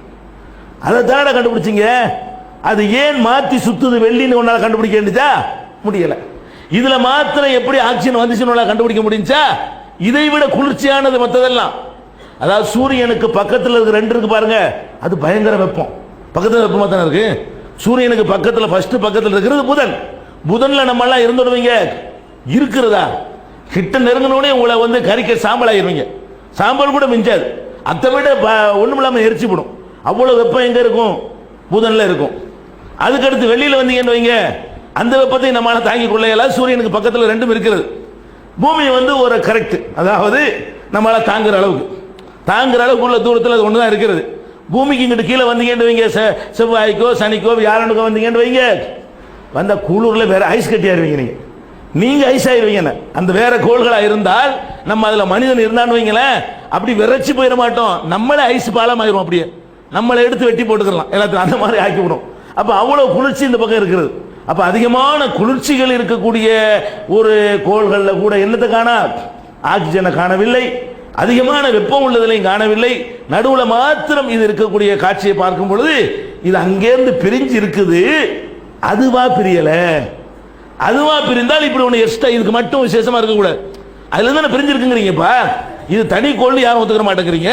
அதை தானே கண்டுபிடிச்சிங்க, அது ஏன் மாத்தி சுத்துது வெள்ளின்னு ஒன்னால கண்டுபிடிக்க வேண்டியதா, முடியல. இதுல மாத்திரம் எப்படி ஆக்சிஜன் வந்துச்சுன்னு கண்டுபிடிக்க முடிஞ்சா, இதை விட குளிர்ச்சியானது மற்றதெல்லாம். அதாவது சூரியனுக்கு பக்கத்தில் இருக்க 2 இருக்கு பாருங்க, அது பயங்கர வெப்பம், பக்கத்தில் வெப்பமா தானே இருக்கு. சூரியனுக்கு பக்கத்தில் ஃபர்ஸ்ட் பக்கத்தில் இருக்கிறது புதன். புதன்ல நம்ம எல்லாம் இருந்துடுவீங்க, இருக்கிறதா கிட்ட நெருங்கினோடனே உங்களை வந்து கறிக்க சாம்பல் ஆயிருவீங்க, சாம்பல் கூட மிஞ்சாது, அதை விட ஒண்ணுமில்லாம எரிச்சு போடும். அவ்வளவு வெப்பம் எங்க இருக்கும், புதன்ல இருக்கும். அதுக்கடுத்து வெளியில வந்தீங்கன்னு வைங்க, அந்த வெப்பத்தை நம்மளால தாங்கிக் கொள்ள இயலாது. சூரியனுக்கு பக்கத்தில் 2ம் இருக்கிறது. பூமி வந்து ஒரு கரெக்ட், அதாவது நம்மளால தாங்குற அளவுக்கு உள்ள தூரத்தில் அது ஒண்ணுதான் இருக்கிறது. பூமிக்கு இங்கிட்டு கீழே வந்தீங்கன்னு வைங்க, செவ்வாய்க்கோ சனிக்கோ வியாழனுக்கோ வந்தீங்கன்னு வைங்க, வந்த கூலூர்ல வேற ஐஸ் கட்டியாருவீங்க, நீங்க ஐஸ் ஆயிருவீங்க. அந்த வேற கோள்களா இருந்தால், நம்ம அதுல மனிதன் இருந்தான்னு வைங்களேன், அப்படி விரைச்சு போயிட மாட்டோம், நம்மளே ஐஸ் பாலம் ஆயிரும், அப்படியே நம்மளை எடுத்து வெட்டி போட்டுக்கலாம், எல்லாத்தையும் அந்த மாதிரி ஆக்கி விடும். அப்ப அவ்வளவு குளிர்ச்சி இந்த பக்கம் இருக்கிறது. அப்ப அதிகமான குளிர்ச்சிகள் இருக்கக்கூடிய ஒரு கோள்கள்ல கூட என்னத்தை காணா, ஆக்சிஜனை காணவில்லை, அதிகமான வெப்பம் உள்ளதிலையும் காணவில்லை. நடுவுல மாத்திரம் இது இருக்கக்கூடிய காட்சியை பார்க்கும் பொழுது, இது அங்கேருந்து பிரிஞ்சு இருக்குது, அதுவா பிரியல. அதுவா பிரிந்தால் இப்படி ஒன்று எக்ஸ்ட்ரா இதுக்கு மட்டும் விசேஷமா இருக்கக்கூடாது. அதுல இருந்து பிரிஞ்சிருக்குங்கிறீங்கப்பா, இது தனி கோள் யாரும் ஒத்துக்கிற மாட்டேங்கிறீங்க,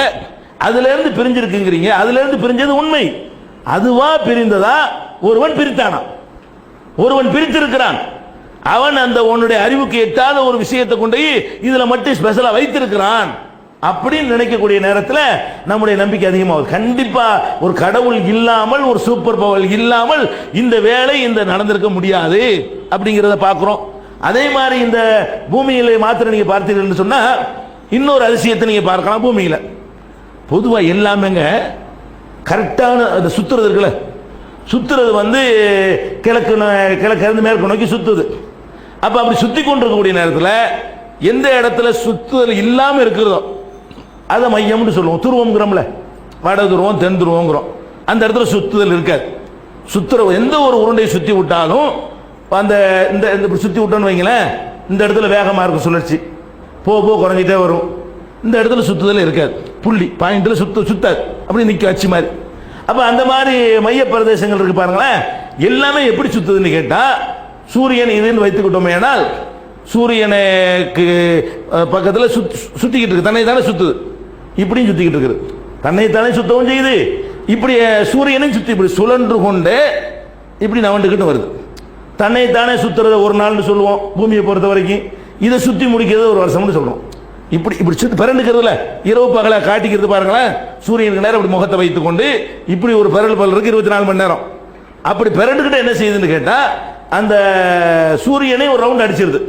அதுல இருந்து பிரிஞ்சிருக்குங்கிறீங்க, அதுல இருந்து பிரிஞ்சது உண்மை. அதுவா பிரிந்ததா, ஒருவன் பிரித்தானா, ஒருவன் பிரித்திருக்கிறான், அவன் அந்த உன்னுடைய அறிவுக்கு எட்டாத ஒரு விஷயத்தை கொண்டு இதுல மட்டும் ஸ்பெஷலா வைத்திருக்கிறான் அப்படின்னு நினைக்கக்கூடிய நேரத்தில் நம்முடைய நம்பிக்கை அதிகமாகும். கண்டிப்பா ஒரு கடவுள் இல்லாமல், ஒரு சூப்பர் பவர் இல்லாமல் இந்த வேலை இந்த நடந்திருக்க முடியாது அப்படிங்கிறத பார்க்கிறோம். அதே மாதிரி இந்த பூமியில மாத்திரம் நீங்க பார்த்தீங்கன்னு சொன்னா, இன்னொரு அதிசயத்தை நீங்க பார்க்கலாம். பூமியில பொதுவா எல்லாமேங்க கரெக்டான அந்த சுத்துறது இருக்குல்ல, சுத்துறது வந்து கிழக்கு இருந்து மேற்கு நோக்கி சுத்துது. அப்ப அப்படி சுத்தி கொண்டிருக்கக்கூடிய நேரத்தில் எந்த இடத்துல சுத்துதல் இல்லாம இருக்கிறதோ அதை மையம்னு சொல்லுவோம். துருவம்ங்கிறோம்ல, வட துருவம் தென் துருவங்கிறோம், அந்த இடத்துல சுத்துதல் இருக்காது. சுத்துற எந்த ஒரு உருண்டையை சுத்தி விட்டாலும் அந்த இந்த சுத்தி விட்டோன்னு வைங்களேன், இந்த இடத்துல வேகமா இருக்கும் சுழற்சி, போ குறைஞ்சிட்டே வரும். இந்த இடத்துல சுத்துதல் இருக்காது, புள்ளி பாயிண்ட்ல சுத்தாது, அப்படி நிக்க வச்சு மாதிரி. அப்ப அந்த மாதிரி மைய பிரதேசங்கள் இருக்கு பாருங்களேன், எல்லாமே எப்படி சுத்துதுன்னு கேட்டா, சூரியன் இதுன்னு வைத்துக்கிட்டோமே ஆனால் சூரியனுக்கு பக்கத்தில் சுத்திக்கிட்டு இருக்கு, தன்னை தானே சுத்துது, இப்படியும் சுத்திக்கிட்டு இருக்குது, தன்னைத்தானே சுத்தவும் செய்யுது, இப்படி சூரியனையும் சுத்தி இப்படி சுழன்று கொண்டு இப்படி நவண்டுக்கிட்டு வருது. தன்னைத்தானே சுத்துறத ஒரு நாள்னு சொல்லுவோம் பூமியை பொறுத்த வரைக்கும், இதை சுத்தி முடிக்கிறது ஒரு வருஷம்னு சொல்றோம். இப்படி இப்படி சுத்தி பிறண்டுக்கிறதுல இரவு பகலை காட்டிக்கிறது பாருங்களேன், சூரியனுக்கு நேரம் இப்படி முகத்தை வைத்துக் கொண்டு இப்படி ஒரு பிறல் பல் இருக்கு 24 மணி நேரம். அப்படி பிறண்டுக்கிட்ட என்ன செய்யுதுன்னு கேட்டா, அந்த சூரியனை ஒரு ரவுண்ட் அடிச்சிருது.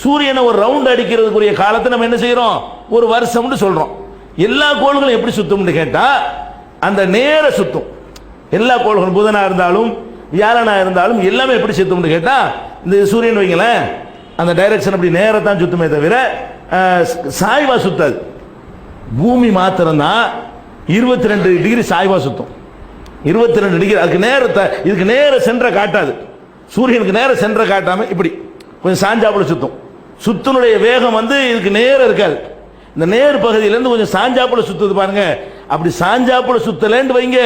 சூரியனை ஒரு ரவுண்ட் அடிக்கிறதுக்குரிய காலத்தை நம்ம என்ன செய்யறோம், ஒரு வருஷம்னு சொல்றோம். எல்லா கோள்களும் எப்படி சுத்தும்னு கேட்டா, அந்த நேர சுத்தும். எல்லா கோள்களும் புதனா இருந்தாலும் வியாழனா இருந்தாலும் எல்லாமே எப்படி சுத்தும்னு கேட்டா, இந்த சூரியன் வைங்களேன், அந்த டைரக்ஷன் அப்படி நேரத்தான் சுத்துமே தவிர சாய்வா சுத்தாது. பூமி மாத்திரம்தான் 22 டிகிரி சாய்வா சுத்தும். 22 டிகிரி அதுக்கு நேரத்தை, இதுக்கு நேர சென்ற காட்டாது. சூரியனுக்கு நேர சென்ற காட்டாம இப்படி கொஞ்சம் சாஞ்சாப்புல சுத்தும். சுத்தினுடைய வேகம் வந்து இதுக்கு நேரம் இருக்காது. இந்த நேர் பகுதியிலேருந்து கொஞ்சம் சாஞ்சாப்புல சுத்துது பாருங்க. அப்படி சாஞ்சாப்புல சுத்தலேன்னு வைங்க,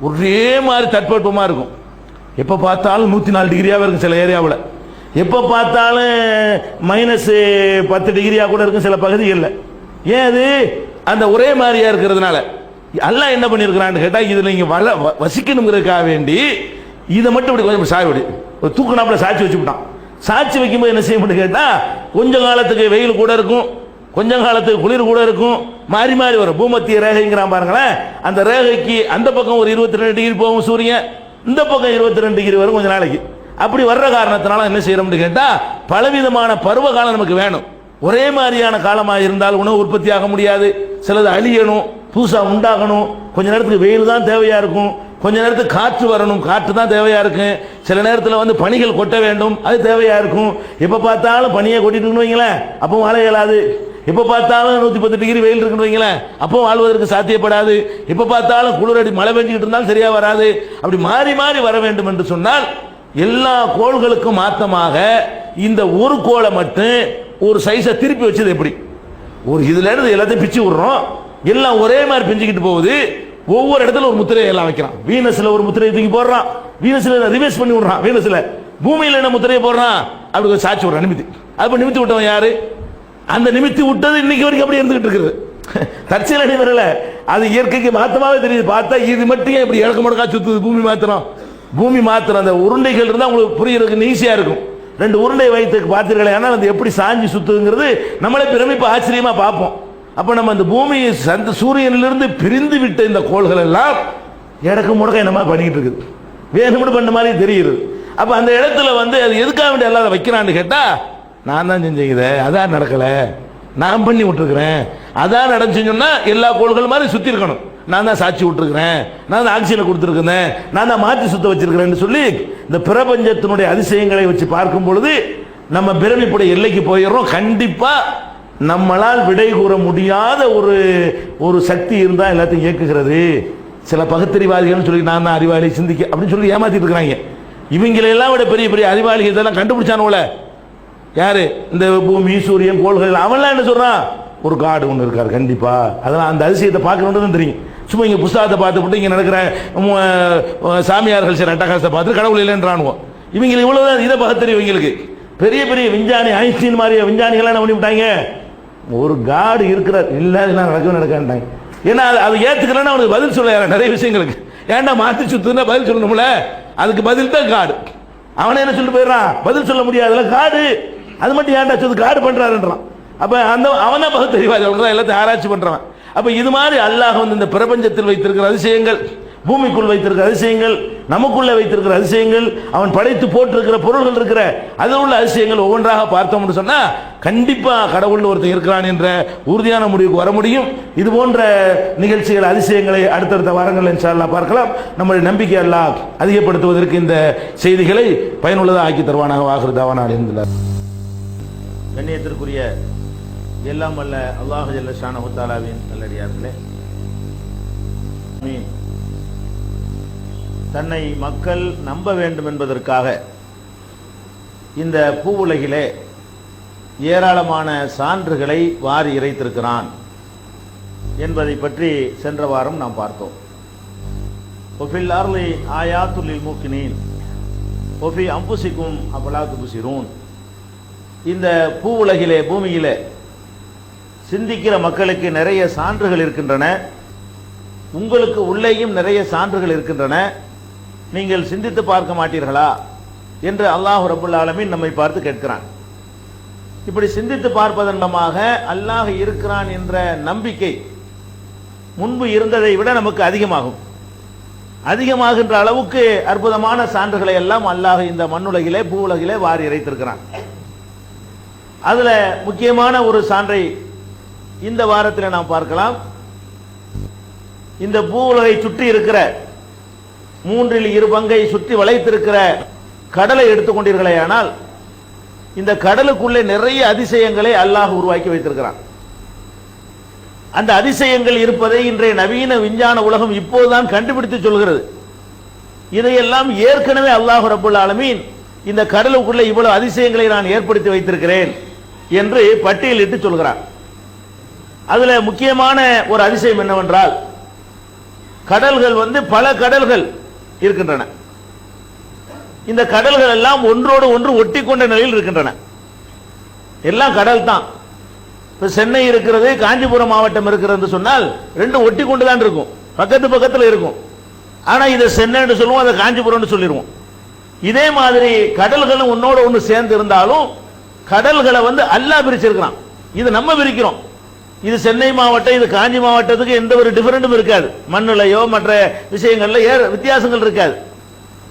ஒரே மாதிரி தட்பவெப்பமா இருக்கும். எப்போ பார்த்தாலும் 104 டிகிரியாவே இருக்கும் சில ஏரியாவில், எப்போ பார்த்தாலும் -10 டிகிரியா கூட இருக்கும் சில பகுதிகளில். ஏன் அது அந்த ஒரே மாதிரியா இருக்கிறதுனால. அல்லாஹ் என்ன பண்ணியிருக்கிறான்னு கேட்டால், இதில் நீங்கள் வசிக்கணுங்கிறதுக்காக வேண்டி இதை மட்டும் இப்படி கொஞ்சம் சாய்வடி ஒரு தூக்குனாப்புல சாட்சி வச்சுவிட்டான். சாட்சி வைக்கும்போது என்ன செய்யணும்னு கேட்டால், கொஞ்ச காலத்துக்கு வெயில் கூட இருக்கும், கொஞ்ச காலத்துக்கு குளிர் கூட இருக்கும், மாறி மாறி வரும். பூமத்திய ரேகைங்கிறான் பாருங்களேன், அந்த ரேகைக்கு அந்த பக்கம் ஒரு 22 டிகிரி போகும் சூரியன், இந்த பக்கம் 22 டிகிரி வரும் கொஞ்ச நாளைக்கு. அப்படி வர்ற காரணத்தினால என்ன செய்யறோம்னு கேட்டா, பலவிதமான பருவ காலம் நமக்கு வேணும். ஒரே மாதிரியான காலமாக இருந்தால் உணவு உற்பத்தி ஆக முடியாது, சிலது அழியணும், புதுசா உண்டாகணும். கொஞ்ச நேரத்துக்கு வெயில் தான் தேவையா இருக்கும், கொஞ்ச நேரத்துக்கு காற்று வரணும், காற்று தான் தேவையா இருக்கு. சில நேரத்தில் வந்து பனிகள் கொட்ட வேண்டும், அது தேவையா இருக்கும். எப்ப பார்த்தாலும் பனியை கொட்டிட்டு வைங்களேன், அப்போ மழை இயலாது. எப்ப பார்த்தாலும் 110 டிகிரி வெயில் இருக்குன்னு வைங்களேன், அப்போ வாழ்வதற்கு சாத்தியப்படாது. எப்ப பார்த்தாலும் குளிரடி மழை பெஞ்சிக்கிட்டு இருந்தாலும் சரியா வராது. அப்படி மாறி மாறி வர வேண்டும் என்று சொன்னால், எல்லா கோள்களுக்கும் மாத்தமாக இந்த ஒரு கோளை மட்டும் ஒரு சைஸை திருப்பி வச்சது எப்படி, ஒரு இதுல இருந்து எல்லாத்தையும் பிச்சு விடுறோம், எல்லாம் ஒரே மாதிரி பிஞ்சுக்கிட்டு போகுது. ஒவ்வொரு இடத்துல ஒரு முத்திரையை எல்லாம் வைக்கிறான். வீனஸ்ல ஒரு முத்திரையை தூக்கி போடுறான், வீனஸ்ல ரிவர்ஸ் பண்ணி விடுறான். வீனஸ்ல பூமியில என்ன முத்திரையை போடுறான், அப்படி ஒரு சாட்சி விடுறான் நிமித்தி. அப்ப நிமித்தி விட்டவன் யாரு, அந்த நிமித்தி விட்டது இன்னைக்கு வரைக்கும் அப்படி இருந்துகிட்டு இருக்குது. தற்செயலடி வரல, அது இயற்கைக்கு மாத்தமாவே தெரியுது. பார்த்தா இது மட்டும் இப்படி இழக்க முடக்கா சுத்துது பூமி மாத்திரம். பூமி மாத்திரம் அந்த உருண்டைகள் இருந்தால் உங்களுக்கு புரியறதுக்கு ஈஸியா இருக்கும். 2 உருண்டை வைத்து பார்த்தீர்களே, ஆனால் அது எப்படி சாஞ்சி சுத்துங்கிறது நம்மளே பிரமிப்பு ஆச்சரியமா பார்ப்போம். அப்ப நம்ம அந்த பூமி சூரியனிலிருந்து பிரிந்து விட்ட இந்த கோள்கள் எல்லாம் இடக்கு முடக்க என்ன மாதிரி பண்ணிக்கிட்டு இருக்குது, வேணும்னு பண்ண மாதிரி தெரியுது. அப்ப அந்த இடத்துல வந்து அது எதுக்காக வேண்டிய எல்லாம் வைக்கிறான்னு கேட்டா, நான் தான் செஞ்சீங்க, அதான் நடக்கல, நான் பண்ணி விட்டுருக்கிறேன், அதான் நடந்துச்சுன்னா எல்லா கோள்கள் மாதிரி சுத்தி இருக்கணும். நான் தான் சாட்சி விட்டுருக்கிறேன், நான் தான் ஆக்சிஜனை கொடுத்துருக்கிறேன், நான் தான் மாற்றி சுத்த வச்சிருக்கிறேன்னு சொல்லி இந்த பிரபஞ்சத்தினுடைய அதிசயங்களை வச்சு பார்க்கும் பொழுது நம்ம பிரமிப்புடைய எல்லைக்கு போயிடுறோம். கண்டிப்பா நம்மளால் விடை கூற முடியாத ஒரு சக்தி இருந்தால் எல்லாத்தையும் இயக்குகிறது. சில பகுத்தறிவாதிகள் சொல்லி நான் தான் அறிவாளி சிந்திக்க அப்படின்னு சொல்லி ஏமாத்திட்டு இருக்கிறாங்க. இவங்களெல்லாம் விட பெரிய பெரிய அறிவாளிகள் இதெல்லாம் கண்டுபிடிச்சானோல யாரு, இந்த பூமி சூரியன் கோள்கள், அவன்லாம் என்ன சொல்றான், ஒரு காடு ஒன்று இருக்காரு கண்டிப்பா. அதெல்லாம் அந்த அதிசயத்தை பார்க்கணுன்னு தெரியும். சும்மா இங்கே புஸ்தகத்தை பார்த்துட்டு இங்கே நடக்கிற சாமியார்கள் சில அட்டகாசத்தை பார்த்து கடவுள் இல்லைன்றானுவோம். இவங்க இவ்வளவுதான் இதை பகத்தறிவு. இவங்களுக்கு பெரிய பெரிய விஞ்ஞானி ஐன்ஸ்டீன் மாதிரி விஞ்ஞானிகள் என்ன பண்ணி விட்டாங்க, ஒரு காடு இருக்கிறார், இல்லை இதெல்லாம் நடக்காண்டாங்க. ஏன்னா அது ஏற்றுக்கலன்னா அவனுக்கு பதில் சொல்ல நிறைய விஷயங்களுக்கு. ஏன்டா மாற்றி சுத்துனா பதில் சொல்லணும்ல, அதுக்கு பதில் தான் காடு. அவனை என்ன சொல்லிட்டு போயிடறான், பதில் சொல்ல முடியாதுல காடு, அது மட்டும் ஏன்டா சொல்லு காடு பண்றாருன்றான். அப்ப அந்த அவனா பகுத்தறிவாதி, அவங்க தான் எல்லாத்தையும் ஆராய்ச்சி பண்றவன். அப்ப இது மாதிரி அல்லாஹ் வந்து இந்த பிரபஞ்சத்தில் வைத்திருக்கிற அதிசயங்கள், பூமிக்குள் வைத்திருக்கிற அதிசயங்கள், நமக்குள்ள வைத்திருக்கிற அதிசயங்கள், அவன் படைத்து போட்டிருக்கிற பொருள்கள் இருக்கிற அதில் உள்ள அதிசயங்கள் ஒவ்வொன்றாக பார்த்தோம்னு சொன்னா கண்டிப்பா கடவுள் ஒருத்தர் இருக்கிறான் என்ற உறுதியான முடிவுக்கு வர முடியும். இது போன்ற நிகழ்ச்சிகள் அதிசயங்களை அடுத்தடுத்த வாரங்கள் இன்ஷா அல்லாஹ் பார்க்கலாம். நம்முடைய நம்பிக்கை அல்லாஹ் அதிகப்படுத்துவதற்கு இந்த செய்திகளை பயனுள்ளதாக ஆக்கி தருவானாக. வாஹிரு தஅவானா அல்ஹம்துலில்லாஹ். கண்ணியத்திற்குரிய எல்லாம் வல்ல அல்லாஹ் ஜல்ல ஷானஹு தஆலாவின் நல்லடியார்களே, தன்னை மக்கள் நம்ப வேண்டும் என்பதற்காக இந்த பூவுலகிலே ஏராளமான சான்றுகளை வாரி இறைத்திருக்கிறான் என்பதை பற்றி சென்ற வாரம் நாம் பார்த்தோம். ஒஃபில் அர்லி ஆயாத்துல் லில் மூக்கினீன் ஒஃபி அம்புசிக்கும் அபலா துபுசிரூன். இந்த பூ உலகிலே, பூமியிலே சிந்திக்கிற மக்களுக்கு நிறைய சான்றுகள் இருக்கின்றன, உங்களுக்கு உள்ளேயும் நிறைய சான்றுகள் இருக்கின்றன, நீங்கள் சிந்தித்து பார்க்க மாட்டீர்களா என்று அல்லாஹ் ரப்புல் ஆலமீன் நம்மை பார்த்து கேட்கிறான். இப்படி சிந்தித்து பார்ப்பதன் மூலமாக அல்லாஹ் இருக்கிறான் என்ற நம்பிக்கை முன்பு இருந்ததை விட நமக்கு அதிகமாகின்ற அளவுக்கு அற்புதமான சான்றுகளை எல்லாம் அல்லாஹ் இந்த மண்ணுலகிலே, பூ உலகிலே வாரி இறைத்திருக்கிறான். அதுல முக்கியமான ஒரு சான்றை இந்த வாரத்தில் நாம் பார்க்கலாம். இந்த பூ உலகை சுற்றி இருக்கிற 3/2 சுற்றி வளைத்திருக்கிற கடலை எடுத்துக்கொண்டீர்களே, ஆனால் இந்த கடலுக்குள்ளே நிறைய அதிசயங்களை அல்லாஹ் உருவாக்கி வைத்திருக்கிறான். அந்த அதிசயங்கள் இருப்பதை இன்றைய நவீன விஞ்ஞான உலகம் இப்போதுதான் கண்டுபிடித்து சொல்கிறது. இதையெல்லாம் ஏற்கனவே அல்லாஹ் ரப்புல் ஆலமீன் இந்த கடலுக்குள்ளே இவ்வளவு அதிசயங்களை நான் ஏற்படுத்தி வைத்திருக்கிறேன் என்று பட்டியலிட்டு சொல்கிறார். அதுல முக்கியமான ஒரு அதிசயம் என்னவென்றால், கடல்கள் பல கடல்கள் இருக்கின்றன. இந்த கடல்கள் எல்லாம் ஒன்றோடு ஒன்று ஒட்டி கொண்ட நிலையில் இருக்கின்றன. எல்லாம் கடல் தான். இப்ப சென்னை இருக்கிறது, காஞ்சிபுரம் மாவட்டம் இருக்கிறது சொன்னால் ரெண்டும் ஒட்டி கொண்டுதான் இருக்கும், பக்கத்து பக்கத்தில் இருக்கும். ஆனா இதை சென்னை சொல்லுவோம், அதை காஞ்சிபுரம் சொல்லிடுவோம். இதே மாதிரி கடல்களும் ஒன்னோட ஒன்று சேர்ந்து இருந்தாலும் கடல்களை அல்லாஹ் பிரிச்சிருக்கிறான். இது நம்ம பிரிக்கிறோம். இது சென்னை மாவட்டம், இது காஞ்சி மாவட்டத்துக்கு எந்த ஒரு டிஃபரெண்டும் இருக்காது. மண்ணிலையோ மற்ற விஷயங்கள்ல வித்தியாசங்கள் இருக்காது.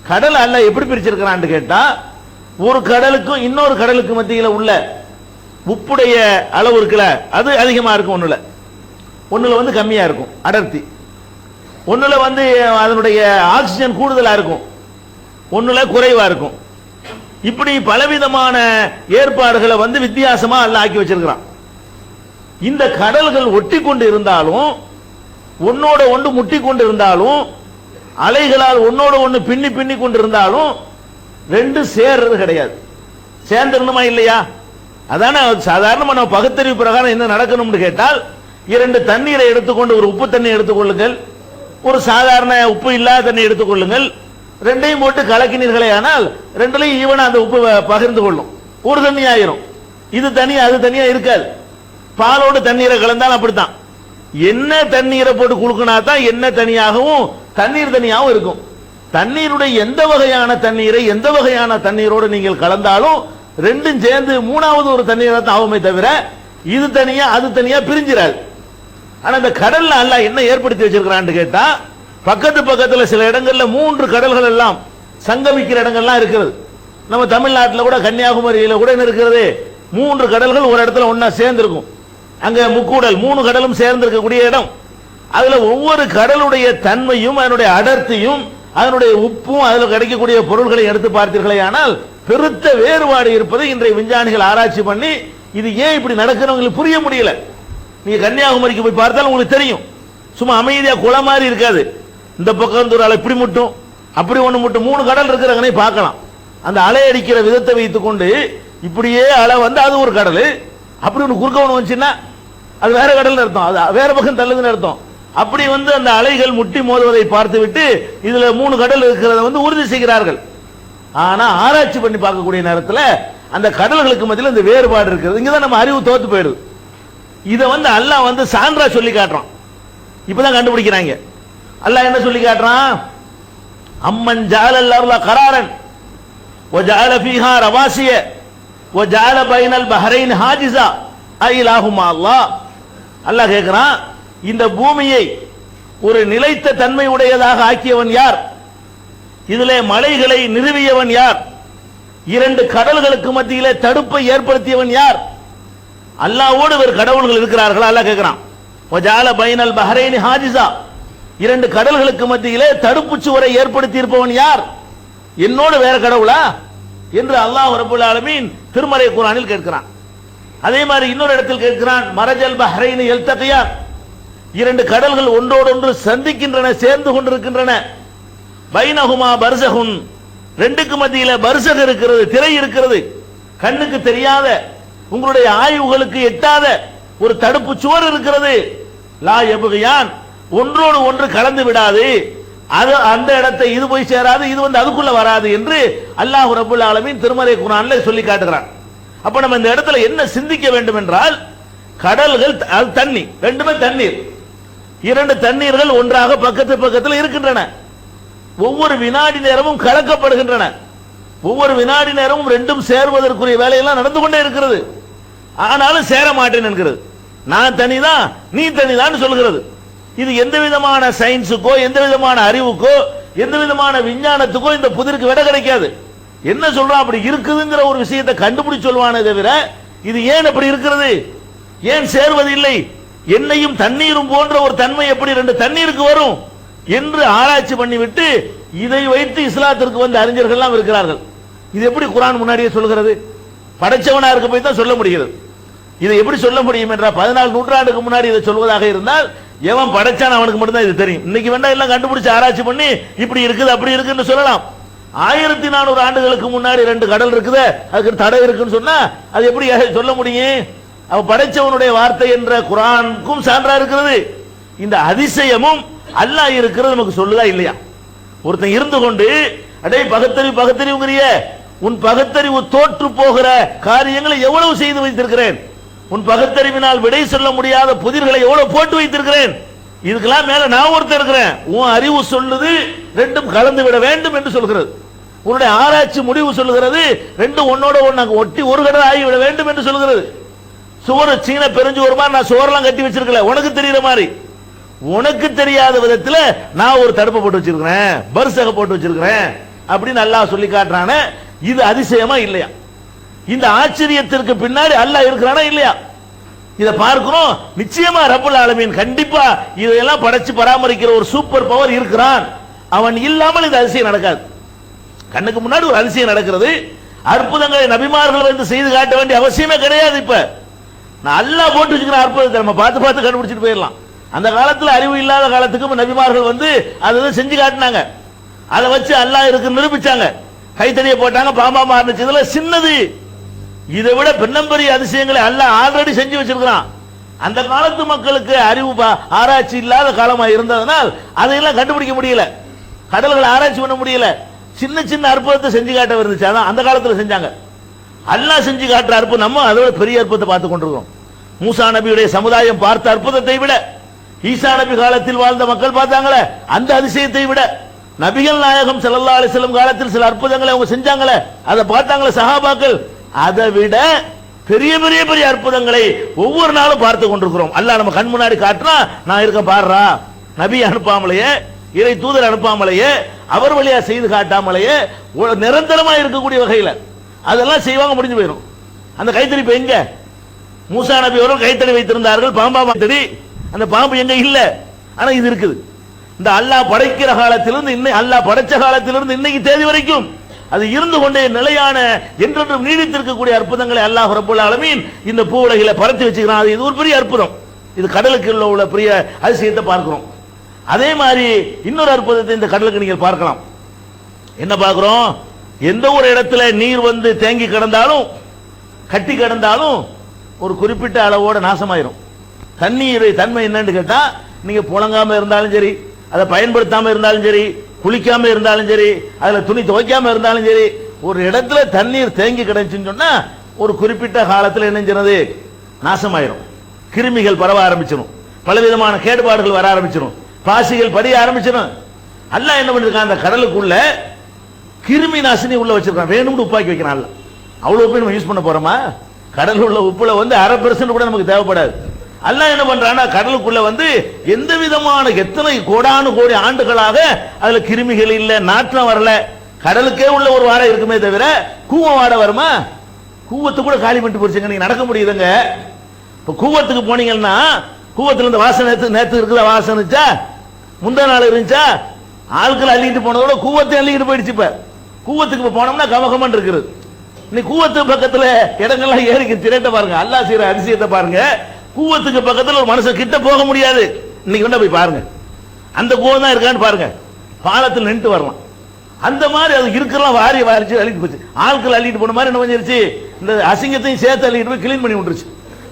கடல் அல்லாஹ் எப்படி பிரிச்சிருக்கிறான்னு கேட்டா, ஒரு கடலுக்கும் இன்னொரு கடலுக்கு மத்தியில் உள்ள உப்புடைய அளவு இருக்குல்ல, அது அதிகமா இருக்கும். ஒண்ணுல கம்மியா இருக்கும் அடர்த்தி, ஒண்ணுல அதனுடைய ஆக்சிஜன் கூடுதலா இருக்கும், ஒண்ணுல குறைவா இருக்கும். இப்படி பலவிதமான ஏற்பாடுகளை வித்தியாசமா அல்லாஹ் ஆக்கி வச்சிருக்கிறான். இந்த கடல்கள் ஒட்டி கொண்டு இருந்தாலும், ஒன்னோட ஒன்று முட்டி கொண்டு இருந்தாலும், அலைகளால் ஒன்னோட ஒன்று பின்னி பின்னி கொண்டு இருந்தாலும் ரெண்டு சேர்றது கிடையாது. சேர்ந்துடணுமா இல்லையா? அதான சாதாரண நம்ம பகுத்தறிவு பிரகாரம் என்ன நடக்கணும்னு கேட்டால், 2 தண்ணீரை எடுத்துக்கொண்டு, ஒரு உப்பு தண்ணி எடுத்துக்கொள்ளுங்கள், ஒரு சாதாரண உப்பு இல்லாத தண்ணி எடுத்துக்கொள்ளுங்கள், ரெண்டையும் போட்டு கலக்கினீர்களே ஆனால் ரெண்டுலையும் ஈவனா அந்த உப்பு பகிர்ந்து கொள்ளும், ஒரு தண்ணி ஆயிரும். இது தனியா அது தனியா இருக்காது. பாலோடு தண்ணீரை கலந்தால் அப்படித்தான். என்ன தண்ணீரை போட்டு குளுக்கினா தான் என்ன தனியாகவும் தண்ணீர் தனியாகவும் இருக்கும். தண்ணீருடைய எந்த வகையான தண்ணீரை எந்த வகையான தண்ணீரோடு நீங்கள் கலந்தாலும் ரெண்டும் சேர்ந்து மூணாவது ஒரு தண்ணீரை தான் ஆகுமே தவிர இது தனியா அது தனியா பிரிஞ்சிடாது. ஆனா இந்த கடல்ல அல்லாஹ் என்ன ஏற்படுத்தி வச்சிருக்கிறான்னு கேட்டா, பக்கத்து பக்கத்துல சில இடங்கள்ல 3 கடல்கள் எல்லாம் சங்கமிக்கிற இடங்கள்லாம் இருக்கிறது. நம்ம தமிழ்நாட்டில் கூட கன்னியாகுமரியில கூட என்ன இருக்கிறது, 3 கடல்கள் ஒரு இடத்துல ஒன்னா சேர்ந்திருக்கும். அங்க முக்கூடல் 3 கடலும் சேர்ந்து இருக்கக்கூடிய இடம். அதுல ஒவ்வொரு கடலுடைய தன்மையும் அதனுடைய அடர்த்தியும் அதனுடைய உப்பும் அதில் கிடைக்கக்கூடிய பொருள்களை எடுத்து பார்த்தீர்களே ஆனால் பெருத்த வேறுபாடு இருப்பதை இன்றைய விஞ்ஞானிகள் ஆராய்ச்சி பண்ணி இது ஏன் இப்படி நடக்கிறவங்களுக்கு புரிய முடியல. நீங்க கன்னியாகுமரிக்கு போய் பார்த்தாலும் உங்களுக்கு தெரியும், சும்மா அமைதியா குளம் மாதிரி இருக்காது. இந்த பக்கம் ஒரு அலை இப்படி முட்டும், அப்படி ஒண்ணு முட்டும், 3 கடல் இருக்கிறவனே பார்க்கலாம். அந்த அலை அடிக்கிற விதத்தை வைத்துக் கொண்டு இப்படியே அலை அது ஒரு கடல், அப்படி ஒன்று குறுக்க ஒன்று வந்துச்சுன்னா அது வேற கடல் அர்த்தம், அது வேற பக்கம் தள்ளுதுன்னு அர்த்தம். அப்படி அந்த அலைகள் முட்டி மோதுவதை பார்த்து விட்டு இதுல 3 கடல் இருக்கிறத உறுதி செய்கிறார்கள். ஆனா ஆராய்ச்சி பண்ணி பார்க்கக்கூடிய நேரத்தில் அந்த கடல்களுக்கு மத்தியில் இந்த வேறுபாடு இருக்கிறது. இங்கதான் நம்ம அறிவு தோத்து போயிடுது. இதை அல்லாஹ் சான்றா சொல்லி காட்டுறான். இப்பதான் கண்டுபிடிக்கிறாங்க. அல்லாஹ் என்ன சொல்லி காட்டுறான், அம்மன் ஜஅலல்லாஹு கராரன் வஜஅல ஃபீஹா ரவாசிய வஜஅல பைனல் பஹரைன் ஹாஜிஸா ஐலாஹுமா அல்லாஹ். அல்லாஹ் கேட்கிறான், இந்த பூமியை ஒரு நிலைத்த தன்மை உடையதாக ஆக்கியவன் யார்? இதிலே மலைகளை நிறுவியவன் யார்? 2 கடல்களுக்கு மத்தியிலே தடுப்பை ஏற்படுத்தியவன் யார்? அல்லாஹ்வோடு வேறு கடவுள்கள் இருக்கிறார்களா? அல்லாஹ் கேட்கிறான். வஜஅல பைனல் பஹரைன் ஹாஜிஸா, 2 கடல்களுக்கு மத்தியிலே தடுப்பு சுவரை ஏற்படுத்தி இருப்பவன் யார்? என்னோடு வேற கடவுளா என்று அல்லாஹ் ரப்பல் ஆலமீன் திருமறை குர்ஆனில் கேட்கிறான். அதே மாதிரி இன்னொரு இடத்தில் கேட்கிறான், மரஜல் பஹரைன் யல்தகியான், 2 கடல்கள் ஒன்றோடு ஒன்று சந்திக்கின்றன, சேர்ந்து கொண்டிருக்கின்றன. பைனஹுமா பர்ஸகுன், 2க்கு மத்தியில பர்ஸக் இருக்கிறது, திரை இருக்கிறது, கண்ணுக்கு தெரியாத உங்களுடைய ஆய்வுகளுக்கு எட்டாத ஒரு தடுப்பு சுவர் இருக்கிறது. லா யபகியான், ஒன்றோடு ஒன்று கலந்து விடாது, அது அந்த இடத்தை இது போய் சேராது, இது அதுக்குள்ள வராது என்று அல்லாஹ் ரப்பல் ஆலமீன் திருமறை குர்ஆன்ல சொல்லி காட்டுகிறான். அப்ப நம்ம இந்த இடத்துல என்ன சிந்திக்க வேண்டும் என்றால், கடல்கள் தண்ணி, ரெண்டுமே தண்ணீர், இரண்டு தண்ணீர்கள் ஒன்றாக பக்கத்து பக்கத்தில் இருக்கின்றன. ஒவ்வொரு வினாடி நேரமும் கலக்கப்படுகின்றன. ஒவ்வொரு வினாடி நேரமும் ரெண்டும் சேர்வதற்குரிய வேலையெல்லாம் நடந்து கொண்டே இருக்கிறது. ஆனாலும் சேர மாட்டேன் என்கிறது. நான் தனிதான் நீ தனிதான் சொல்கிறது. இது எந்த விதமான சயின்ஸுக்கோ எந்த விதமான அறிவுக்கோ எந்த விதமான விஞ்ஞானத்துக்கோ இந்த புதிருக்கு விட கிடைக்காது. என்ன சொல்றான், அப்படி இருக்குதுங்கிற ஒரு விஷயத்தை கண்டுபிடிச்சு சொல்வானே தவிர இது ஏன் அப்படி இருக்கிறது, ஏன் சேர்வது இல்லை, எண்ணெயும் தண்ணீரும் போன்ற ஒரு தன்மை எப்படி ரெண்டு தண்ணீருக்கு வரும் என்று ஆராய்ச்சி பண்ணிவிட்டு இதை வைத்து இஸ்லாத்திற்கு வந்த அறிஞர்கள் எல்லாம் இருக்கிறார்கள். இது எப்படி குர்ஆன் முன்னாடியே சொல்கிறது? படைச்சவனா இருக்க போய் தான் சொல்ல முடிகிறது. இதை எப்படி சொல்ல முடியும் என்றால் 14 நூற்றாண்டுக்கு முன்னாடி இதை சொல்வதாக இருந்தால் எவன் படைச்சான் அவனுக்கு மட்டும்தான் இது தெரியும். இன்னைக்கு வேண்டா எல்லாம் கண்டுபிடிச்சு ஆராய்ச்சி பண்ணி இப்படி இருக்குது அப்படி இருக்குன்னு சொல்லலாம். 1400 ஆண்டுகளுக்கு முன்னாடி ரெண்டு கடல் இருக்குது, அதுக்கு தடை இருக்குன்னு சொன்னா அது எப்படி சொல்ல முடியும்? அவன் படைச்சவனுடைய வார்த்தை என்ற குர்ஆனுக்கும் சான்றா இருக்கிறது. இந்த அதிசயமும் அல்லாஹ் இருக்கிறது நமக்கு சொல்லுதா இல்லையா? ஒருத்தன் இருந்து கொண்டு அடே பகுத்தறிவுங்கிறிய, உன் பகுத்தறிவு தோற்று போகிற காரியங்களை எவ்வளவு செய்து வைத்திருக்கிறேன், உன் பகுத்தறிவினால் விடை சொல்ல முடியாத புதிர்களை எவ்வளவு போட்டு வைத்திருக்கிறேன், இதுக்கெல்லாம் மேல நான் ஒருத்தர் இருக்கிறேன். உன் அறிவு சொல்லுது ரெண்டும் கலந்து விட வேண்டும் என்று சொல்கிறது. உன்னுடைய ஆராய்ச்சி முடிவு சொல்லுகிறது ரெண்டும் ஒன்னோட ஒன்னு ஒட்டி ஒரு கடல் ஆகிவிட வேண்டும் என்று சொல்கிறது. சுவர் சீன பெருஞ்சுவர் மாதிரி நான் சுவரெல்லாம் கட்டி வச்சிருக்கல, உனக்கு தெரியுற மாதிரி. உனக்கு தெரியாத விதத்தில் நான் ஒரு தடுப்பை போட்டு வச்சிருக்கிறேன், பர்சக போட்டு வச்சிருக்கிறேன் அப்படின்னு அல்லாஹ் சொல்லி காட்டுறானே, இது அதிசயமா இல்லையா? இந்த ஆச்சரியத்திற்கு பின்னாடி அல்லாஹ் இருக்கிறானா இல்லையா? இதை பார்க்கிறோம். நிச்சயமா ரப்பல் ஆலமீன் கண்டிப்பா இதையெல்லாம் படைச்சு பராமரிக்கிற ஒரு சூப்பர் பவர் இருக்கிறான். அவன் இல்லாமல் இந்த அதிசயம் நடக்காது. கண்ணுக்கு முன்னாடி ஒரு அதிசயம் நடக்கிறது. அற்புதங்களை நபிமார்கள் வந்து செய்து காட்ட வேண்டிய அவசியமே கிடையாது. இப்ப நான் அல்லாஹ் போட்டு வச்சுக்கிற அற்புதத்தை நம்ம பார்த்து பார்த்து கண்டுபிடிச்சிட்டு போயிடலாம். அந்த காலத்தில் அறிவு இல்லாத காலத்துக்கும் நபிமார்கள் வந்து அதை செஞ்சு காட்டினாங்க. அதை வச்சு அல்லாஹ் இருக்கு நிரூபிச்சாங்க. கைத்தடியை போட்டாங்க, பாம்பா மாறிச்சு. இதுல சின்னது, இதை விட பெரிய அதிசயங்களை அல்லாஹ் ஆல்ரெடி செஞ்சு வச்சிருக்கிறான். அந்த காலத்து மக்களுக்கு அறிவு ஆராய்ச்சி இல்லாத காலமா இருந்ததனால் அதையெல்லாம் கண்டுபிடிக்க முடியல, கடல்களை ஆராய்ச்சி பண்ண முடியல. சின்ன சின்ன அற்புதத்தை செஞ்சு காட்ட இருந்துச்சு, அதான் அந்த காலத்தில் செஞ்சாங்க. அல்லாஹ் செஞ்சு காட்டுற அற்புதம் நம்ம அதோட பெரிய அற்புதத்தை பார்த்து கொண்டிருக்கிறோம். மூசா நபியுடைய சமுதாயம் பார்த்த அற்புதத்தை விட, ஈசா நபி காலத்தில் வாழ்ந்த மக்கள் பார்த்தாங்களே அந்த அதிசயத்தை விட, நபிகள் நாயகம் ஸல்லல்லாஹு அலைஹி வஸல்லம் காலத்தில் சில அற்புதங்களை அவங்க செஞ்சாங்களே அதை பார்த்தாங்களே சஹாபாக்கள், அதை விட பெரிய பெரிய பெரிய அற்புதங்களை ஒவ்வொரு நாளும் பார்த்து கொண்டிருக்கிறோம். அல்லாஹ் நம்ம கண் முன்னாடி காட்டுறா, நான் இருக்க பாடுறா. நபி அனுப்பாமலையே, இறை தூதர் அனுப்பாமலையே, அவர் வழியா செய்து காட்டாமலையே, நிரந்தரமா இருக்கக்கூடிய வகையில் அதெல்லாம் செய்வாங்க, முடிஞ்சு போயிடும். அந்த கைத்தறி இப்ப எங்க? மூசா நபி அவர்கள் கைத்தறி வைத்திருந்தார்கள், பாம்பா கைத்தறி. அந்த பாம்பு எங்க இல்ல, ஆனா இது இருக்குது. இந்த அல்லாஹ் படைக்கிற காலத்திலிருந்து இன்னைக்கு, அல்லாஹ் படைச்ச காலத்திலிருந்து இன்னைக்கு தேதி வரைக்கும் அது இருந்து கொண்டே நிலையான என்றென்றும் நீடித்திருக்கக்கூடிய அற்புதங்களை அல்லாஹ் ரப்பல் ஆலமீன் இந்த பூ உலகில பரத்தி வச்சுக்கிறான். இது ஒரு பெரிய அற்புதம். இது கடலுக்கு உள்ள பெரிய அதிசயத்தை பார்க்கிறோம். அதே மாதிரி இன்னொரு அற்புதத்தை இந்த கடலுக்கு நீங்கள் பார்க்கலாம். என்ன பார்க்கிறோம்? எந்த ஒரு இடத்துல நீர் வந்து தேங்கி கிடந்தாலும், கட்டி கிடந்தாலும் ஒரு குறிப்பிட்ட அளவோட நாசமாயிரும். தண்ணீர் தன்மை என்னன்னு கேட்டா, நீங்க புழங்காம இருந்தாலும் சரி, அதை பயன்படுத்தாம இருந்தாலும் சரி, குளிக்காம இருந்தாலும் சரி, அதுல துணி துவைக்காம இருந்தாலும் சரி, ஒரு இடத்துல தண்ணீர் தேங்கி கிடச்சுன்னு சொன்னா ஒரு குறிப்பிட்ட காலத்தில் என்ன செய்யறது? நாசமாயிரும். கிருமிகள் பரவ ஆரம்பிச்சிடும், பலவிதமான கேடுபாடுகள் வர ஆரம்பிச்சிடும், பாசிகள் படிய ஆரம்பிச்சிடும். அல்லாஹ் என்ன பண்ணிருக்கான்? அந்த கடலுக்குள்ள கிருமி நாசினி உள்ள வச்சிருக்கான். வேணும்னு உப்பாக்கி வைக்கிறான். அவ்வளவு போய் நம்ம யூஸ் பண்ண போறோமா? கடல் உள்ள உப்புல வந்து 0.5% கூட நமக்கு தேவைப்படாது. அல்லாஹ் என்ன பண்றான்னா, கடலுக்குள்ள வந்து எந்த விதமான எத்தனை கோடானு கோடி ஆண்டுகளாக அதுல கிருமிகள் இல்ல, நாற்றம் வரல. கடலுக்கே உள்ள ஒரு வாடை இருக்குமே தவிர கூவ வாடை வருமா? கூவத்து கூட காலி பண்ணிட்டு போச்சுங்க. நீங்க நடக்க முடியுதுங்க. இப்ப கூவத்துக்கு போனீங்கன்னா, கூவத்துல இந்த வாசனை நேற்று இருக்குதா? வாசனை இருந்துச்சா? முந்தா நாள் இருந்துச்சா? ஆட்கள் அள்ளிட்டு போனதோட கூவத்தை அள்ளிக்கிட்டு போயிடுச்சு. இப்ப கூவத்துக்கு போனோம்னா கமகமன் இருக்கிறது. இன்னைக்கு கூவத்து பக்கத்துல இடங்கள்லாம் ஏறிக்கு திரட்ட பாருங்க. அல்லாஹ் செய்யற அதிசயத்தை பாருங்க. கூவத்துக்கு பக்கத்தில் ஒரு மனுஷன் கிட்ட போக முடியாது. இன்னைக்கு வேணா போய் பாருங்க, அந்த கூவம் தான் இருக்கான்னு பாருங்க. பாலத்தில் நின்று வரலாம். அந்த மாதிரி அது இருக்கலாம் வாரி வாரிச்சு அள்ளிட்டு போச்சு. ஆட்கள் அள்ளிட்டு போன மாதிரி என்ன பண்ணிருச்சு, இந்த அசிங்கத்தையும் சேர்த்து அள்ளிட்டு போய் கிளீன் பண்ணி விட்டுருச்சு.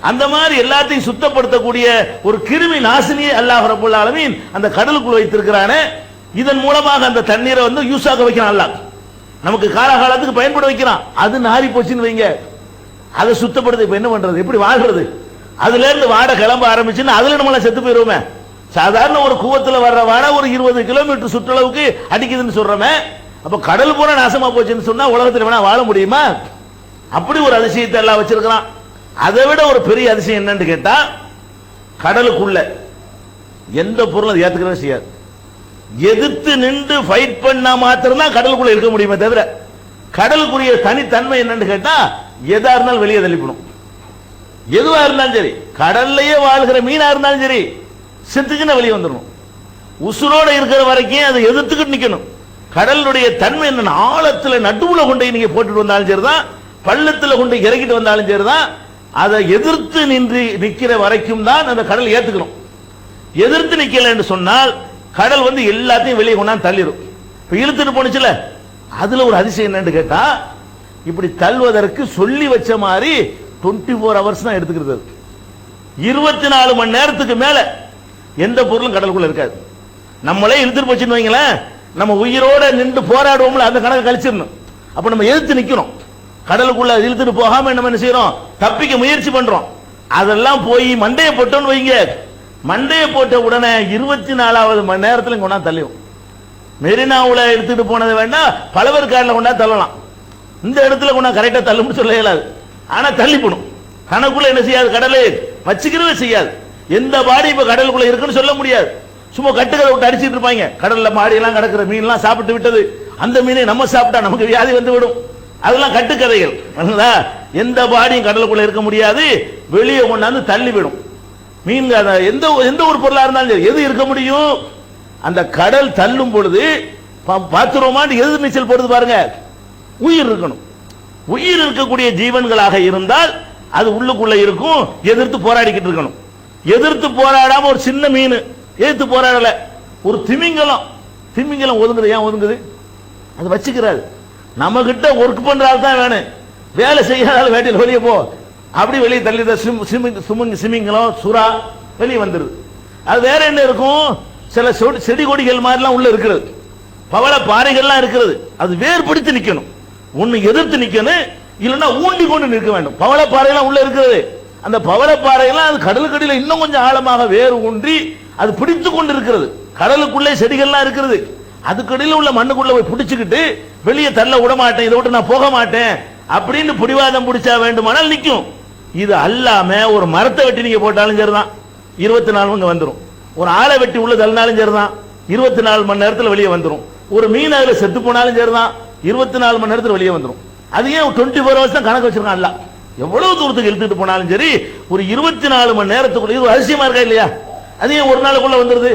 அந்த மாதிரி எல்லாத்தையும் சுத்தப்படுத்தக்கூடிய ஒரு கிருமி நாசினியை அல்லாஹ் ரப்பல் ஆலமீன் அந்த கடலுக்குள் வைத்திருக்கிறானே, இதன் மூலமாக அந்த தண்ணீரை வந்து யூஸ் ஆக வைக்கிறான். அல்லாஹ் நமக்கு காலகாலத்துக்கு பயன்பட வைக்கிறான். அது நாரி போச்சுன்னு வைங்க, அதை சுத்தப்படுத்த இப்ப என்ன பண்றது, எப்படி வாழ்றது? அதுல இருந்து வாடை கிளம்ப ஆரம்பிச்சுன்னா அதுல நம்மள செத்து போயிருவோமே. சாதாரண ஒரு கூவத்துல வர்ற வாடை ஒரு 20 கிலோமீட்டர் சுற்றளவுக்கு அடிக்குதுன்னு சொல்றோமே, அப்ப கடல் பூரா நாசமா போச்சுன்னு சொன்னா உலகத்தில் வேணா வாழ முடியுமா? அப்படி ஒரு அதிசயத்தை எல்லாம் வச்சிருக்கிறான். அதை விட ஒரு பெரிய அதிசயம் என்னன்னு கேட்டா, கடலுக்குள்ள எந்த பொருளும் ஏத்துக்கிறதே செய்யாது. எதிர்த்து நின்று ஃபைட் பண்ணா மாத்திரம்தான் கடலுக்குள்ள இருக்க முடியுமே தவிர, கடலுக்குரிய தனித்தன்மை என்னன்னு கேட்டா, எதா இருந்தாலும் வெளியே தள்ளிப்படும். எதுவா இருந்தாலும் சரி, கடல்லையே வாழ்கிற மீனா இருந்தாலும் சரி, செத்துக்குன்னு வெளியே வந்துடணும். உசுரோட இருக்கிற வரைக்கும் அதை எதிர்த்துக்கிட்டு நிக்கணும். கடலுடைய தன்மை என்ன, ஆழத்துல நடுவுல கொண்டு நீங்க போட்டுட்டு வந்தாலும் சரிதான், பள்ளத்துல கொண்டு இறக்கிட்டு வந்தாலும் சரிதான், அதை எதிர்த்து நின்று நிக்கிற வரைக்கும் தான் அந்த கடல் ஏத்துக்கணும். எதிர்த்து நிக்கல என்று சொன்னால் கடல் வந்து எல்லாத்தையும் வெளியே கொண்டாந்து தள்ளிடும். இப்ப இழுத்துட்டு போனுச்சுல, அதுல ஒரு அதிசயம் என்னன்னு கேட்டா, இப்படி தள்ளுவதற்கு சொல்லி வச்ச மாதிரி 24 ஹவர்ஸ் தான் எடுத்துக்கிறது. 24 மணி நேரத்துக்கு மேல எந்த பொருளும் கடலுக்குள்ள இருக்காது. நம்மளே இழுத்துட்டு போச்சுன்னு வைங்களேன், நம்ம உயிரோட நின்று போராடுவோம்ல, அந்த கணக்கு கழிச்சிடணும். அப்ப நம்ம எதிர்த்து நிக்கணும். கடலுக்குள்ள இழுத்துட்டு போகாம என்ன செய்யறோம், தப்பிக்க முயற்சி பண்றோம். அதெல்லாம் போய் மண்டையை போட்டோன்னு வைங்க, மண்டையை போட்ட உடனே 24வது மணி நேரத்துல கொண்டா தள்ளிடும். மெரினாவுல எடுத்துட்டு போனதை வேண்டாம், பலவர்காரில் கொண்டா தள்ளலாம். இந்த இடத்துல கொண்டா கரெக்டா தள்ளும்னு சொல்ல இயலாது. ஆனா தள்ளிப்படும். கணக்குள்ள என்ன செய்யாது, கடலே வச்சுக்கிறவே செய்யாது. எந்த பாடி இப்ப கடலுக்குள்ள இருக்குன்னு சொல்ல முடியாது. சும்மா கட்டுகளை விட்டு அடிச்சிட்டு இருப்பாங்க. கடல்ல மாடி எல்லாம் கிடக்கிற மீன் எல்லாம் சாப்பிட்டு விட்டது, அந்த மீனை நம்ம சாப்பிட்டா நமக்கு வியாதி வந்து விடும். அதெல்லாம் கட்டுக்கதைகள். எந்த பாடியும் கடலுக்குள்ள இருக்க முடியாது, வெளியே கொண்டாந்து தள்ளி விடும். மீன் எந்த எந்த ஒரு பொருளா இருந்தாலும் சரி, எது இருக்க முடியும், அந்த கடல் தள்ளும் பொழுது பாத்துருவோமான்னு எதிர் நீச்சல் போடுது பாருங்க. உயிர் இருக்கணும். உயிர் இருக்கக்கூடிய ஜீவன்களாக இருந்தால் அது உள்ளுக்குள்ள இருக்கும், எதிர்த்து போராடிக்கிட்டு இருக்கணும். எதிர்த்து போராடாம ஒரு சின்ன மீன் எதிர்த்து போராடல, ஒரு திமிங்கலம், திமிங்கலம் ஒதுங்குது. ஏன் ஒதுங்குது? அது வச்சுக்கிறாரு. நம்ம கிட்ட ஒர்க் பண்றாள் தான் வேணும், வேலை செய்யாத வேட்டையில் வெளியே போ, அப்படி வெளியே தள்ளி சிமிங்கலம் சுறா வெளியே வந்துருது. அது வேற என்ன இருக்கும், சில செடி கொடிகள் மாதிரிலாம் உள்ள இருக்கிறது, பவள பாறைகள்லாம் இருக்கிறது. அது வேர் பிடித்து நிக்கணும், ஒன்னு எதிர்த்து நிக்கணும், இல்லைன்னா ஊண்டி கொண்டு நிற்க வேண்டும். பவள பாறையெல்லாம் உள்ள இருக்கிறது. அந்த பவள பாறையெல்லாம் அது கடலுக்கடியில் இன்னும் கொஞ்சம் ஆழமாக வேறு ஊன்றி அது பிடித்து கொண்டு இருக்கிறது. கடலுக்குள்ளே செடிகள்லாம் இருக்கிறது, அதுக்கடியில் உள்ள மண்ணுக்குள்ள போய் பிடிச்சுக்கிட்டு வெளியே தள்ள விட மாட்டேன், இதை விட்டு நான் போக மாட்டேன் அப்படின்னு பிடிவாதம் பிடிச்சா வேண்டுமானால் நிற்கும். இது அல்லாம ஒரு மரத்தை வெட்டி நீங்க போட்டாலும் சரிதான், 24 மணி வந்துடும். ஒரு ஆளை வெட்டி உள்ள தள்ளினாலும் சரிதான், 24 மணி நேரத்தில் வெளியே வந்துடும். ஒரு மீன் அதுல செத்து போனாலும் சரிதான், 24 மணி நேரத்தில் வெளியே வந்துடும். அது ஏன் 24 ஹவர்ஸ் தான் கணக்கு வச்சிருக்கான் அல்ல. எவ்வளவு தூரத்துக்கு இழுத்துட்டு போனாலும் சரி, ஒரு 24 மணி நேரத்துக்குள்ள. இது அதிசயமா இருக்கா இல்லையா? அது ஏன் ஒரு நாளுக்குள்ள வந்துருது?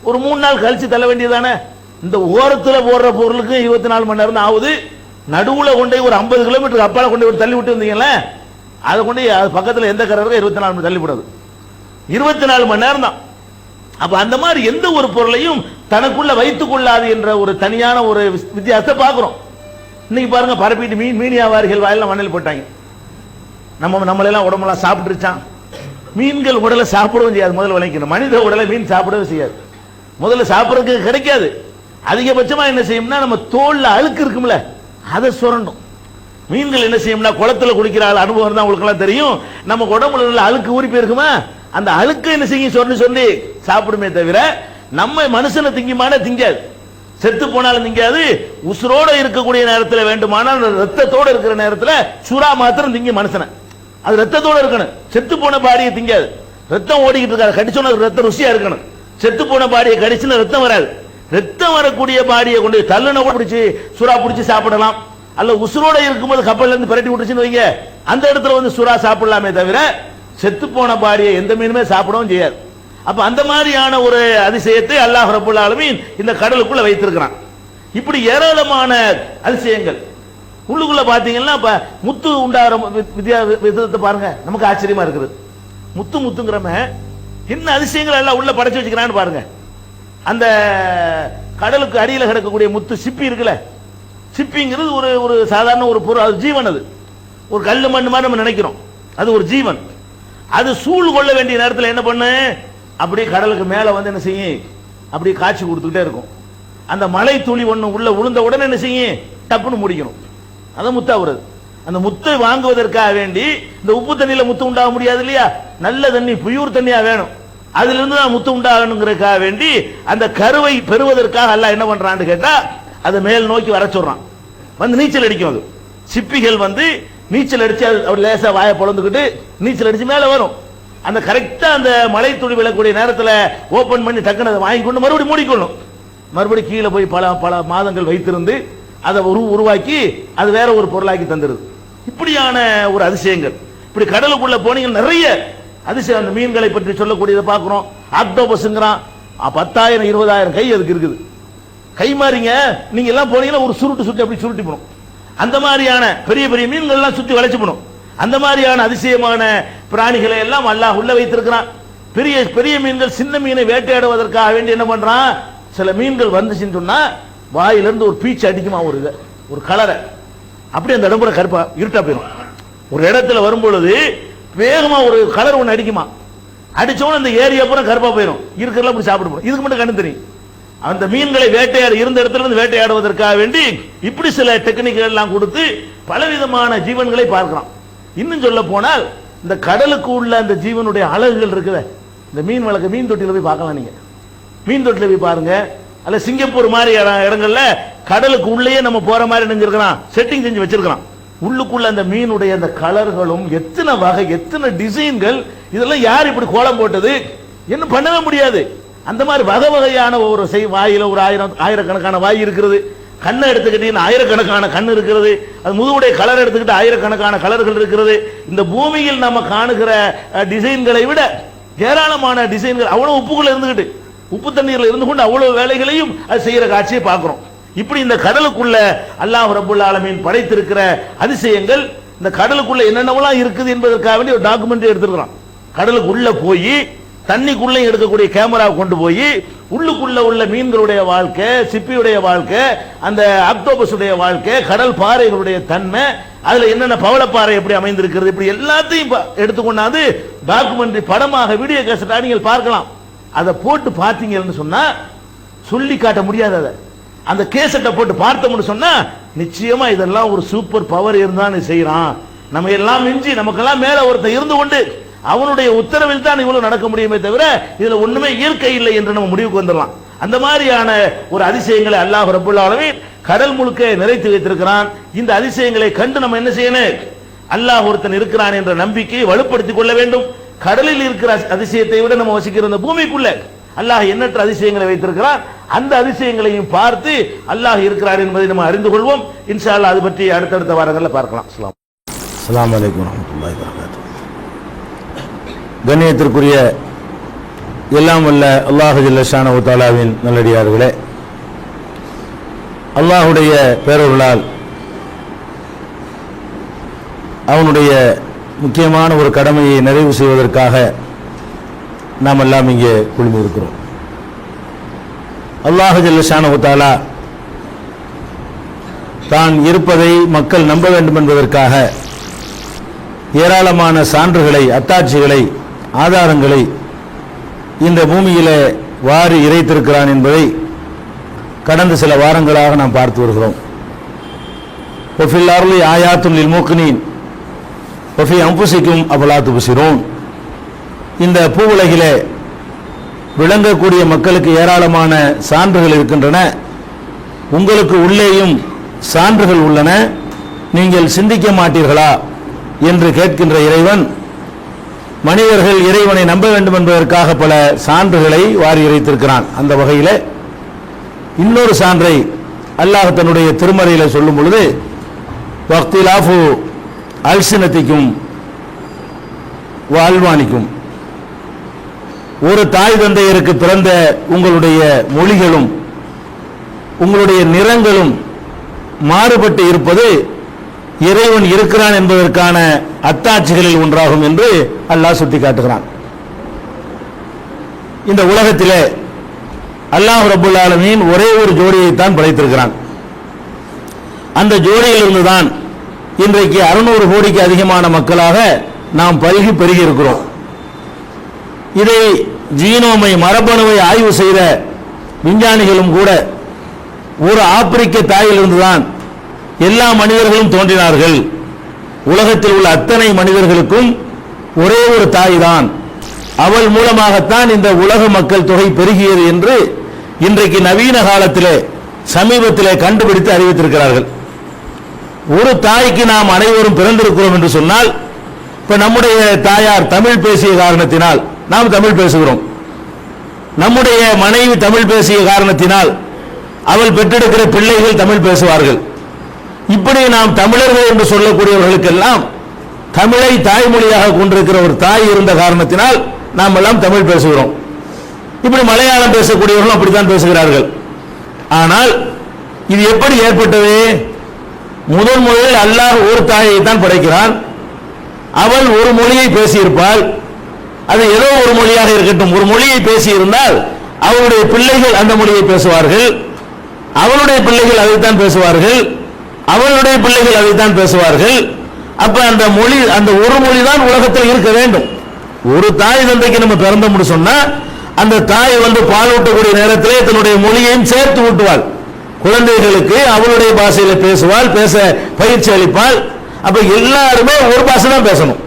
ஒரு 3 நாள் கழிச்சு தள்ள வேண்டியதானே. இந்த ஓரத்துல போடுற பொருளுக்கு 24 மணி நேரம் தான் ஆகுது. நடுவுல கொண்டு ஒரு 50 கிலோமீட்டருக்கு அப்பால கொண்டு தள்ளி விட்டு வந்தீங்களே, அதை கொண்டு அது பக்கத்தில் எந்த கரை இருக்கோ 24 மணி தள்ளி விடாது, 24 மணி நேரம் தான். அப்ப அந்த மாதிரி எந்த ஒரு பொருளையும் தனக்குள்ள வைத்துக் கொள்ளாது என்ற ஒரு தனியான ஒரு வித்தியாசத்தை பார்க்கிறோம். இன்னைக்கு பாருங்க, பரப்பிட்டு மீன் வியாபாரிகள் வாயில மண்ணில் போட்டாங்க. நம்மளெல்லாம் உடம்பெல்லாம் சாப்பிட்டுருச்சான். மீன்கள் உடலை சாப்பிடவும் செய்யாது, முதல்ல விளைக்கணும். மனித உடலை மீன் சாப்பிடவே செய்யாது, முதல்ல சாப்பிடறதுக்கு கிடைக்காது. அதிகபட்சமா என்ன செய்யும்னா, நம்ம தோல்ல அழுக்கு இருக்கும்ல, அதை சுரண்டும். மீன்கள் என்ன செய்யும்னா, குளத்துல குடிக்கிற அனுபவம் தான் உங்களுக்கு எல்லாம் தெரியும். நம்ம உடம்புல உள்ள அழுக்கு ஊறி போயிருக்குமா, அந்த அழுக்கு என்ன செய்யும், சொல்லி சாப்பிடுமே தவிர நம்ம மனுஷனை திங்குமான திங்காது. செத்து போனாலும் திங்காது. உசுரோட இருக்கக்கூடிய நேரத்தில் வேண்டுமானால் ரத்தத்தோட இருக்கிற நேரத்தில் சுறா மாத்திரம் திங்க மனுஷனை. அது ரத்தத்தோட இருக்கணும், செத்து போன பாடியை திங்காது. ரத்தம் ஓடிக்கிட்டு இருக்காது, கடிச்சோன்னு ரத்தம் ருசியா இருக்கணும். செத்து போன பாடியை கடிச்சுன்னு ரத்தம் வராது. ரத்தம் வரக்கூடிய பாடியை கொண்டு தள்ளுன பிடிச்சி சுறா பிடிச்சி சாப்பிடலாம். அல்ல உசுரோட இருக்கும்போது கப்பல்ல இருந்து பிரட்டி விட்டுச்சுன்னு வைங்க, அந்த இடத்துல வந்து சுறா சாப்பிடலாமே தவிர செத்து போன பாடியை எந்த மீனுமே சாப்பிடவும் செய்யாது. அப்ப அந்த மாதிரியான ஒரு அதிசயத்தை அல்லாஹ் ரப்பல் ஆலமீன் இந்த கடலுக்குள்ள வைத்திருக்கிறான். இப்படி ஏராளமான அதிசயங்கள் உள்ளுக்குள்ள பாத்தீங்கன்னா, இப்ப முத்து உண்டாகிற விதத்தை பாருங்க, நமக்கு ஆச்சரியமா இருக்குது. முத்துங்கிறம என்ன அதிசயங்கள் எல்லாம் உள்ள படைச்சு வச்சுக்கிறான்னு பாருங்க. அந்த கடலுக்கு அடியில் கிடக்கக்கூடிய முத்து சிப்பி இருக்குல்ல, சிப்பிங்கிறது ஒரு ஒரு சாதாரண ஒரு பொருள், அது ஜீவன். அது ஒரு கல்லு மண்ணு மாதிரி நம்ம நினைக்கிறோம், அது ஒரு ஜீவன். அது சூழ் கொள்ள வேண்டிய நேரத்தில் என்ன பண்ணு, அப்படியே கடலுக்கு மேலே வந்து என்ன செய்யும், அப்படியே காட்சி கொடுத்துக்கிட்டே இருக்கும். அந்த மலை துளி ஒன்று உள்ள விழுந்த உடனே என்ன செய்யும், டப்புன்னு முடிக்கணும். அதை முத்தா வருது. அந்த முத்தை வாங்குவதற்காக வேண்டி இந்த உப்பு தண்ணியில முத்து உண்டாக முடியாது இல்லையா, நல்ல தண்ணி பியூர் தண்ணியா வேணும். அதுல இருந்து தான் முத்து உண்டாகணுங்கிறதுக்காக வேண்டி அந்த கருவை பெறுவதற்காக அல்லாஹ் என்ன பண்றான்னு கேட்டா, அதை மேல் நோக்கி வர சொல்றான். வந்து நீச்சல் அடிக்கும். அது சிப்பிகள் வந்து நீச்சல் அடிச்சு அது லேசா வாயை பொழந்துக்கிட்டு நீச்சல் அடிச்சு மேல வரும். அந்த கரெக்டா அந்த மலை துளி விழக்கூடிய நேரத்தில் ஓபன் பண்ணி டக்குன்னு அதை வாங்கி கொண்டு மறுபடியும் மூடிக்கொள்ளும். மறுபடியும் கீழே போய் பல பல மாதங்கள் வைத்திருந்து அதை உருவாக்கி அது வேற ஒரு பொருளாக்கி தந்துருது. இப்படியான ஒரு அதிசயங்கள். இப்படி கடலுக்குள்ள போனீங்க நிறைய அதிசயம். அந்த மீன்களை பற்றி சொல்லக்கூடியதை பார்க்கிறோம். ஆக்டோபஸ்ங்கிறான், 10,000 20,000 கை அதுக்கு இருக்குது. கை மாறிங்க நீங்க எல்லாம் போனீங்கன்னா ஒரு சுருட்டு அப்படி சுருட்டி போடும். அந்த மாதிரியான பெரிய பெரிய மீன்கள் எல்லாம் சுத்தி வளைச்சு போடும். அந்த மாதிரியான அதிசயமான பிராணிகளை எல்லாம் அல்லாஹ் உள்ள வைத்திருக்கிறான். பெரிய பெரிய மீன்கள் சின்ன மீனை வேட்டையாடுவதற்காக வேண்டி என்ன பண்றான், சில மீன்கள் வந்துச்சுன்னு சொன்னா வாயிலிருந்து ஒரு பீச்சு அடிக்குமா, ஒரு கலரை அப்படி அந்த இடம் கருப்பா இருட்டா போயிடும். ஒரு இடத்துல வரும்பொழுது வேகமா ஒரு கலர் ஒன்று அடிக்குமா, அடிச்சோன்னு அந்த ஏரியா பூரா கருப்பா போயிடும். இருக்கிறதெல்லாம் அப்படி சாப்பிட்டு போடும். இதுக்கு மட்டும் கண்ணு தெரியும். அந்த மீன்களை வேட்டையாடு இருந்த இடத்துல இருந்து வேட்டையாடுவதற்காக வேண்டி இப்படி சில டெக்னிக்குகள் எல்லாம் கொடுத்து பலவிதமான ஜீவன்களை பார்க்கலாம். இன்னும் சொல்ல போனால் இந்த கடலுக்கு உள்ள அந்த ஜீவனுடைய அழகுகள் இருக்குது. இந்த மீன் வளர்க்க மீன் தொட்டில போய் பார்க்கலாம். நீங்க மீன் தொட்டில போய் பாருங்க. அல்ல சிங்கப்பூர் மாதிரி இடங்கள்ல கடலுக்கு உள்ளேயே நம்ம போற மாதிரி நினைஞ்சிருக்கலாம், செட்டிங் செஞ்சு வச்சிருக்கலாம். உள்ளுக்குள்ள அந்த மீனுடைய அந்த கலர்களும் எத்தனை வகை, எத்தனை டிசைன்கள், இதெல்லாம் யார் இப்படி கோலம் போட்டது என்ன பண்ணவே முடியாது. அந்த மாதிரி வகை வகையான ஒரு வாயில ஒரு ஆயிரக்கணக்கான வாய் இருக்கிறது. கண்ணை எடுத்துக்கிட்டீங்கன்னா ஆயிரக்கணக்கான கண் இருக்கிறது. அது முதுகுடைய கலர் எடுத்துக்கிட்டு ஆயிரக்கணக்கான கலர்கள் இருக்கிறது. இந்த பூமியில் நம்ம காணுகிற டிசைன்களை விட ஏராளமான டிசைன்கள். அவ்வளவு உப்புக்குள்ள இருந்துகிட்டு, உப்பு தண்ணீர்ல இருந்து கொண்டு அவ்வளவு வேலைகளையும் அது செய்யற காட்சியை பார்க்கிறோம். இப்படி இந்த கடலுக்குள்ள அல்லாஹ் ரப்புல் ஆலமீன் படைத்திருக்கிற அதிசயங்கள், இந்த கடலுக்குள்ள என்னென்னவெல்லாம் இருக்குது என்பதற்காக வேண்டி ஒரு டாக்குமெண்ட்ரி எடுத்திருக்கிறான். கடலுக்கு உள்ள போய் தண்ணிக்குள்ளே எடுக்கக்கூடிய கேமரா கொண்டு போய் உள்ளுக்குள்ள உள்ள மீன்களுடைய வாழ்க்கை, சிப்பியுடைய வாழ்க்கை, அந்த ஆக்டோபஸுடைய வாழ்க்கை, கடல் பாறைகளுடைய தன்மை, அதுல என்னென்ன பவளப்பாறை எப்படி அமைந்திருக்கிறது, இப்படி எல்லாத்தையும் எடுத்துக்கொண்டாந்து டாக்குமெண்ட்ரி படமாக வீடியோ கேசட்டா நீங்கள் பார்க்கலாம். அதை போட்டு பார்த்தீங்கன்னு சொன்னா சொல்லி காட்ட முடியாது. அதை அந்த கேசட்டை போட்டு பார்த்தோம்னு சொன்னா நிச்சயமா இதெல்லாம் ஒரு சூப்பர் பவர் இருந்தான்னு செய்யறான். நம்ம எல்லாம் மிஞ்சி நமக்கெல்லாம் மேல ஒருத்தர் இருந்து கொண்டு அவனுடைய உத்தரவில் தான் இவ்வளவு நடக்க முடியுமே தவிர இதுல ஒண்ணுமே இயற்கை இல்லை என்று நம்ம முடிவுக்கு வந்துடலாம். அந்த மாதிரியான ஒரு அதிசயங்களை அல்லாஹ் ரப்புல் ஆலமீன் கடல் முழுக்க நிறைத்து வைத்திருக்கிறான். இந்த அதிசயங்களை கண்டு நம்ம என்ன செய்யணும், அல்லாஹ் ஒருத்தன் இருக்கிறான் என்ற நம்பிக்கையை வலுப்படுத்திக் கொள்ள வேண்டும். கடலில் இருக்கிற அதிசயத்தை விட நம்ம வசிக்கிற இந்த பூமிக்குள்ள அல்லாஹ் எண்ணற்ற அதிசயங்களை வைத்திருக்கிறான். அந்த அதிசயங்களையும் பார்த்து அல்லாஹ் இருக்கிறார் என்பதை நம்ம அறிந்து கொள்வோம். இன்ஷா அல்லாஹ் அது பற்றி அடுத்தடுத்த வாரங்களில் பார்க்கலாம். அஸ்ஸலாமு அலைக்கும் வரஹ்மத்துல்லாஹி வபரகாத்துஹு. கண்ணியத்திற்குரிய எல்லாம் வல்ல அல்லாஹு ஜல்ல ஷானஹு தஆலாவின் நல்லடியார்களே, அல்லாஹுடைய பேரருளால் அவனுடைய முக்கியமான ஒரு கடமையை நிறைவு செய்வதற்காக நாம் எல்லாம் இங்கே குழுமியிருக்கிறோம். அல்லாஹு ஜல்ல ஷானஹு தஆலா தான் இருப்பதை மக்கள் நம்ப வேண்டும் என்பதற்காக ஏராளமான சான்றுகளை, அத்தாட்சிகளை, ஆதாரங்களை இந்த பூமியிலே வாரி இறைத்திருக்கிறான் என்பதை கடந்த சில வாரங்களாக நாம் பார்த்து வருகிறோம். வஃபில் அர்லி ஆயாத்துன் லில் மூக்கினீன் வஃபி அன்ஃபுசிக்கும் அஃபலா துப்சிரூன். இந்த பூவுலகிலே விளங்கக்கூடிய மக்களுக்கு ஏராளமான சான்றுகள் இருக்கின்றன. உங்களுக்கு உள்ளேயும் சான்றுகள் உள்ளன, நீங்கள் சிந்திக்க மாட்டீர்களா என்று கேட்கின்ற இறைவன் மனிதர்கள் இறைவனை நம்ப வேண்டும் என்பதற்காக பல சான்றுகளை வாரி இறைத்திருக்கிறான். அந்த வகையில் இன்னொரு சான்றை அல்லாஹ் தன்னுடைய திருமறையில் சொல்லும் பொழுது வக்திலாஃபு அல்சினத்திக்கும் அல்வானிக்கும், ஒரு தாய் தந்தையருக்கு பிறந்த உங்களுடைய மொழிகளும் உங்களுடைய நிறங்களும் மாறுபட்டு இருப்பது இறைவன் இருக்கிறான் என்பதற்கான அத்தாட்சிகளில் ஒன்றாகும் என்று அல்லாஹ் சுட்டி காட்டுகிறான். இந்த உலகத்திலே அல்லாஹ் ரப்புல் ஆலமீன் ஒரே ஒரு ஜோடியைத்தான் படைத்திருக்கிறான். அந்த ஜோடியிலிருந்து தான் இன்றைக்கு 600 கோடிக்கு அதிகமான மக்களாக நாம் பல்கி பெருகி இருக்கிறோம். இதை ஜீனோமை மரபணுவை ஆய்வு செய்த விஞ்ஞானிகளும் கூட ஒரு ஆப்பிரிக்க தாயிலிருந்து தான் எல்லா மனிதர்களும் தோன்றினார்கள், உலகத்தில் உள்ள அத்தனை மனிதர்களுக்கும் ஒரே ஒரு தாய் தான், அவள் மூலமாகத்தான் இந்த உலக மக்கள் தொகை பெருகியது என்று இன்றைக்கு நவீன காலத்திலே சமீபத்திலே கண்டுபிடித்து அறிவித்திருக்கிறார்கள். ஒரு தாய்க்கு நாம் அனைவரும் பிறந்திருக்கிறோம் என்று சொன்னால், இப்ப நம்முடைய தாயார் தமிழ் பேசிய காரணத்தினால் நாம் தமிழ் பேசுகிறோம், நம்முடைய மனைவி தமிழ் பேசிய காரணத்தினால் அவள் பெற்றெடுக்கிற பிள்ளைகள் தமிழ் பேசுவார்கள். இப்படி நாம் தமிழர்கள் என்று சொல்லக்கூடியவர்களுக்கெல்லாம் தமிழை தாய்மொழியாக கொண்டிருக்கிற ஒரு தாய் இருந்த காரணத்தினால் நாம் எல்லாம் தமிழ் பேசுகிறோம். இப்படி மலையாளம் பேசக்கூடியவர்களும் அப்படித்தான் பேசுகிறார்கள். ஆனால் இது எப்படி ஏற்பட்டது? முதலில் அல்லாஹ் ஒரு தாயை தான் படைக்கிறான், அவள் ஒரு மொழியை பேசியிருப்பாள், அது ஏதோ ஒரு மொழியாக இருக்கட்டும், ஒரு மொழியை பேசியிருந்தால் அவளுடைய பிள்ளைகள் அந்த மொழியை பேசுவார்கள், அவளுடைய பிள்ளைகள் அதைத்தான் பேசுவார்கள், அவளுடைய பிள்ளைகள் அதைத்தான் பேசுவார்கள். அப்ப அந்த மொழி, அந்த ஒரு மொழி தான் உலகத்தில் இருக்க வேண்டும். ஒரு தாய் தந்தைக்கு நம்ம பிறந்தோம்னு சொன்னா அந்த தாய் பாலூட்டக்கூடிய நேரத்திலே தன்னுடைய மொழியையும் சேர்த்து ஊட்டுவாள், குழந்தைகளுக்கு அவளுடைய பாஷையில பேசுவாள், பேச பயிற்சி அளிப்பாள். அப்ப எல்லாருமே ஒரு பாஷை தான் பேசணும்,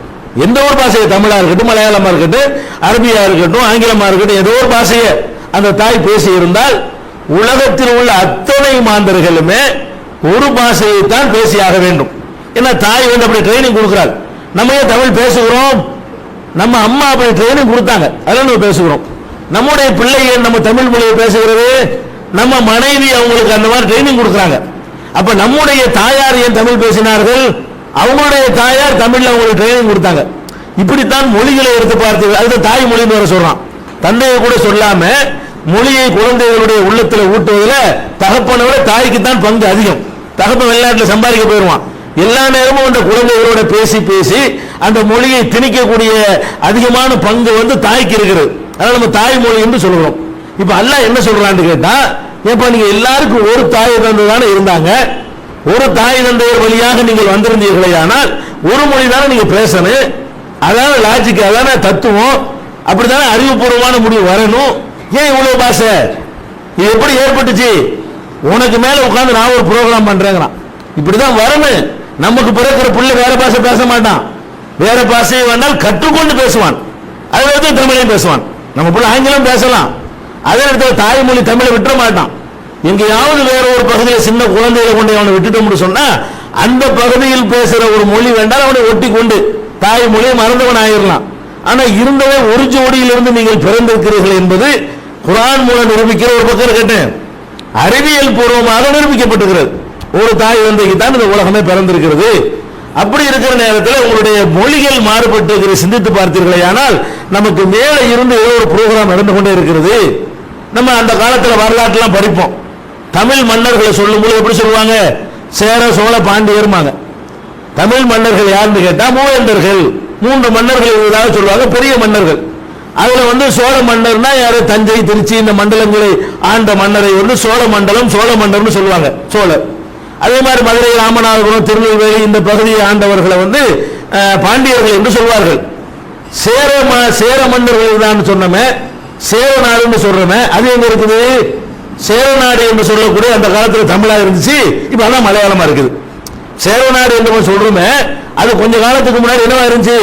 எந்த ஒரு பாஷையை, தமிழா இருக்கட்டும், மலையாளமா இருக்கட்டும், அரபியா இருக்கட்டும், ஆங்கிலமா இருக்கட்டும், ஏதோ ஒரு பாஷையை அந்த தாய் பேசி இருந்தால் உலகத்தில் உள்ள அத்தனை மாந்தர்களுமே ஒரு பாஷையை தான் பேசியாக வேண்டும். ஏன்னா தாய் அப்படி ட்ரைனிங் கொடுக்கிறாள். நம்ம ஏன் தமிழ் பேசுகிறோம்? நம்ம அம்மா அப்படி ட்ரைனிங் கொடுத்தாங்க, அதெல்லாம் நம்ம பேசுகிறோம். நம்முடைய பிள்ளைகள் நம்ம தமிழ் மொழியை பேசுகிறது, நம்ம மனைவி அவங்களுக்கு அந்த மாதிரி ட்ரைனிங் கொடுக்குறாங்க. அப்ப நம்முடைய தாயார் ஏன் தமிழ் பேசினார்கள்? அவங்களுடைய தாயார் தமிழ்ல அவங்களுக்கு ட்ரைனிங் கொடுத்தாங்க. இப்படித்தான் மொழிகளை எடுத்து பார்த்து அது தாய் மொழின்னு வர சொல்றான். தந்தையை கூட சொல்லாம மொழியை குழந்தைகளுடைய உள்ளத்துல ஊட்டுவதில் தகப்பனை விட தாய்க்கு தான் பங்கு அதிகம். தகப்பன் வெளிநாட்டில் சம்பாதிக்க போயிடுவான், எல்லா நேரமும் அந்த குழந்தைகளோட பேசி பேசி அந்த மொழியை திணிக்கக்கூடிய அதிகமான பங்கு தாய்க்கு இருக்கிறது. அதனால நம்ம தாய்மொழி என்று சொல்றோம். இப்ப அல்லாஹ் என்ன சொல்றான்னு கேட்டா, இப்ப நீங்க எல்லாருக்கும் ஒரு தாய் தந்தை தானே இருந்தாங்க, ஒரு தாய் தந்தையர் வழியாக நீங்கள் வந்திருந்தீர்களே, ஆனால் ஒரு மொழி தானே நீங்க பேசணும், அதான லாஜிக், அதான தத்துவம், அப்படித்தானே அறிவுபூர்வமான முடிவு வரணும். ஏன் இவ்வளவு பாஷை? இது எப்படி ஏற்பட்டுச்சு? உனக்கு மேல உட்கார்ந்து நான் ஒரு ப்ரோக்ராம் பண்றேங்கிறான். இப்படிதான் வரணும். நமக்கு பிறக்கிற பிள்ளை வேற பாஷை பேச மாட்டான், வேற பாஷையை வேணால் கற்றுக்கொண்டு பேசுவான், அதுல தமிழையும் பேசுவான். நம்ம பிள்ளை ஆங்கிலம் பேசலாம், அதே இடத்துல தாய்மொழி தமிழை விட்டுற மாட்டான். எங்கேயாவது வேற ஒரு பகுதியில் சின்ன குழந்தைகளை கொண்டு அவனை விட்டுட்டோம்னு சொன்னா அந்த பகுதியில் பேசுற ஒரு மொழி வேண்டாம் அவனை ஒட்டி கொண்டு தாய்மொழியை மறந்தவன் ஆயிடலாம். ஆனா இருந்தவே ஒரு ஜோடியிலிருந்து நீங்கள் பிறந்திருக்கிறீர்கள் என்பது குர்ஆன் மூலம் நிரூபிக்கிற ஒரு பக்கம் கேட்டேன், அறிவியல் பூர்வமாக நிரூபிக்கப்பட்டிருக்கிறது. ஒரு தாய் தந்தைக்கு தான் இந்த உலகமே பிறந்திருக்கிறது. அப்படி இருக்கிற நேரத்தில் உங்களுடைய மொழிகள் மாறுபட்டு சிந்தித்து பார்த்தீர்களே, ஆனால் நமக்கு மேலே இருந்து ஏதோ ஒரு ப்ரோக்ராம் நடந்து கொண்டே இருக்கிறது. நம்ம அந்த காலத்தில் வரலாற்றுலாம் படிப்போம். தமிழ் மன்னர்களை சொல்லும் போது எப்படி சொல்லுவாங்க? சேர சோழ பாண்டியர்மாங்க. தமிழ் மன்னர்கள் யாருன்னு கேட்டா மூவேந்தர்கள், 3 மன்னர்கள் இருந்ததாக சொல்லுவாங்க, பெரிய மன்னர்கள். அதுல சோழ மன்னர்னா யாரு? தஞ்சை, திருச்சி இந்த மண்டலங்களை ஆண்ட மன்னரை சோழ மண்டலம், சோழ மன்னர்னு சொல்லுவாங்க, சோழர். அதே மாதிரி மதுரை, ராமநாதபுரம், திருநெல்வேலி இந்த பகுதியை ஆண்டவர்களை பாண்டியர்கள் என்று சொல்வார்கள். சேர மன்னர்கள் தான் சொன்னமே, சேர நாடுன்னு சொல்றமே, அது எங்க இருக்குது? சேரநாடு என்று சொல்லக்கூடிய அந்த காலத்தில் தமிழா இருந்துச்சு, இப்ப அதான் மலையாளமா இருக்குது. சேரநாடு என்று சொல்றோமே, அது கொஞ்ச காலத்துக்கு முன்னாடி என்னவா இருந்துச்சு?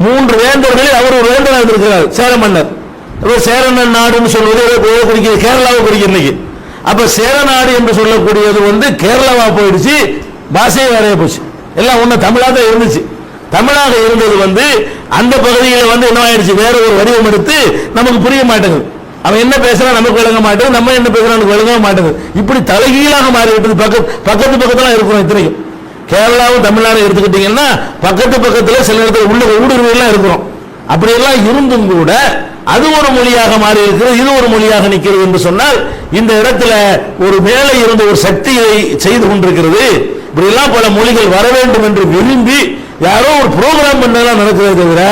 3 வேந்தர்களில் அவர் ஒரு வேந்தராக இருந்திருக்கிறார், சேர மன்னர். சேரன் நாடுன்னு சொல்வது குறிக்கிறது, கேரளாவை குறிக்கிறது இன்னைக்கு. அப்ப சேரநாடு என்று சொல்லக்கூடியது கேரளாவா போயிடுச்சு, பாஷையே வேறையா போச்சு, எல்லாம் ஒண்ணு தமிழா தான் இருந்துச்சு. தமிழாக இருந்தது அந்த பகுதியில் என்ன ஆயிடுச்சு? வேற ஒரு வடிவம் எடுத்து நமக்கு புரிய மாட்டேங்குது. அவன் என்ன பேசுறான் நமக்கு விளங்க மாட்டேங்குது, நம்ம என்ன பேசுறோம் நமக்கு விளங்க மாட்டேங்குது. இப்படி தலைகீழாக மாறிவிட்டது. பக்கத்து பக்கத்துல இருக்கிறோம். இத்தனைக்கும் கேரளாவும் தமிழ்நாடு எடுத்துக்கிட்டீங்கன்னா பக்கத்து பக்கத்துல சில இடத்துல உள்ள ஊடுருவெல்லாம் இருக்கிறோம். அப்படியெல்லாம் இருந்தும் கூட அது ஒரு மொழியாக மாறி இருக்கிறது, இது ஒரு மொழியாக நிற்கிறது என்று சொன்னால் இந்த இடத்துல ஒரு மேலே இருந்த ஒரு சக்தியை செய்து கொண்டிருக்கிறது. இப்படி எல்லாம் பல மொழிகள் வர வேண்டும் என்று விரும்பி யாரோ ஒரு ப்ரோக்ராம் பண்ணலாம் நடக்கிறத தவிர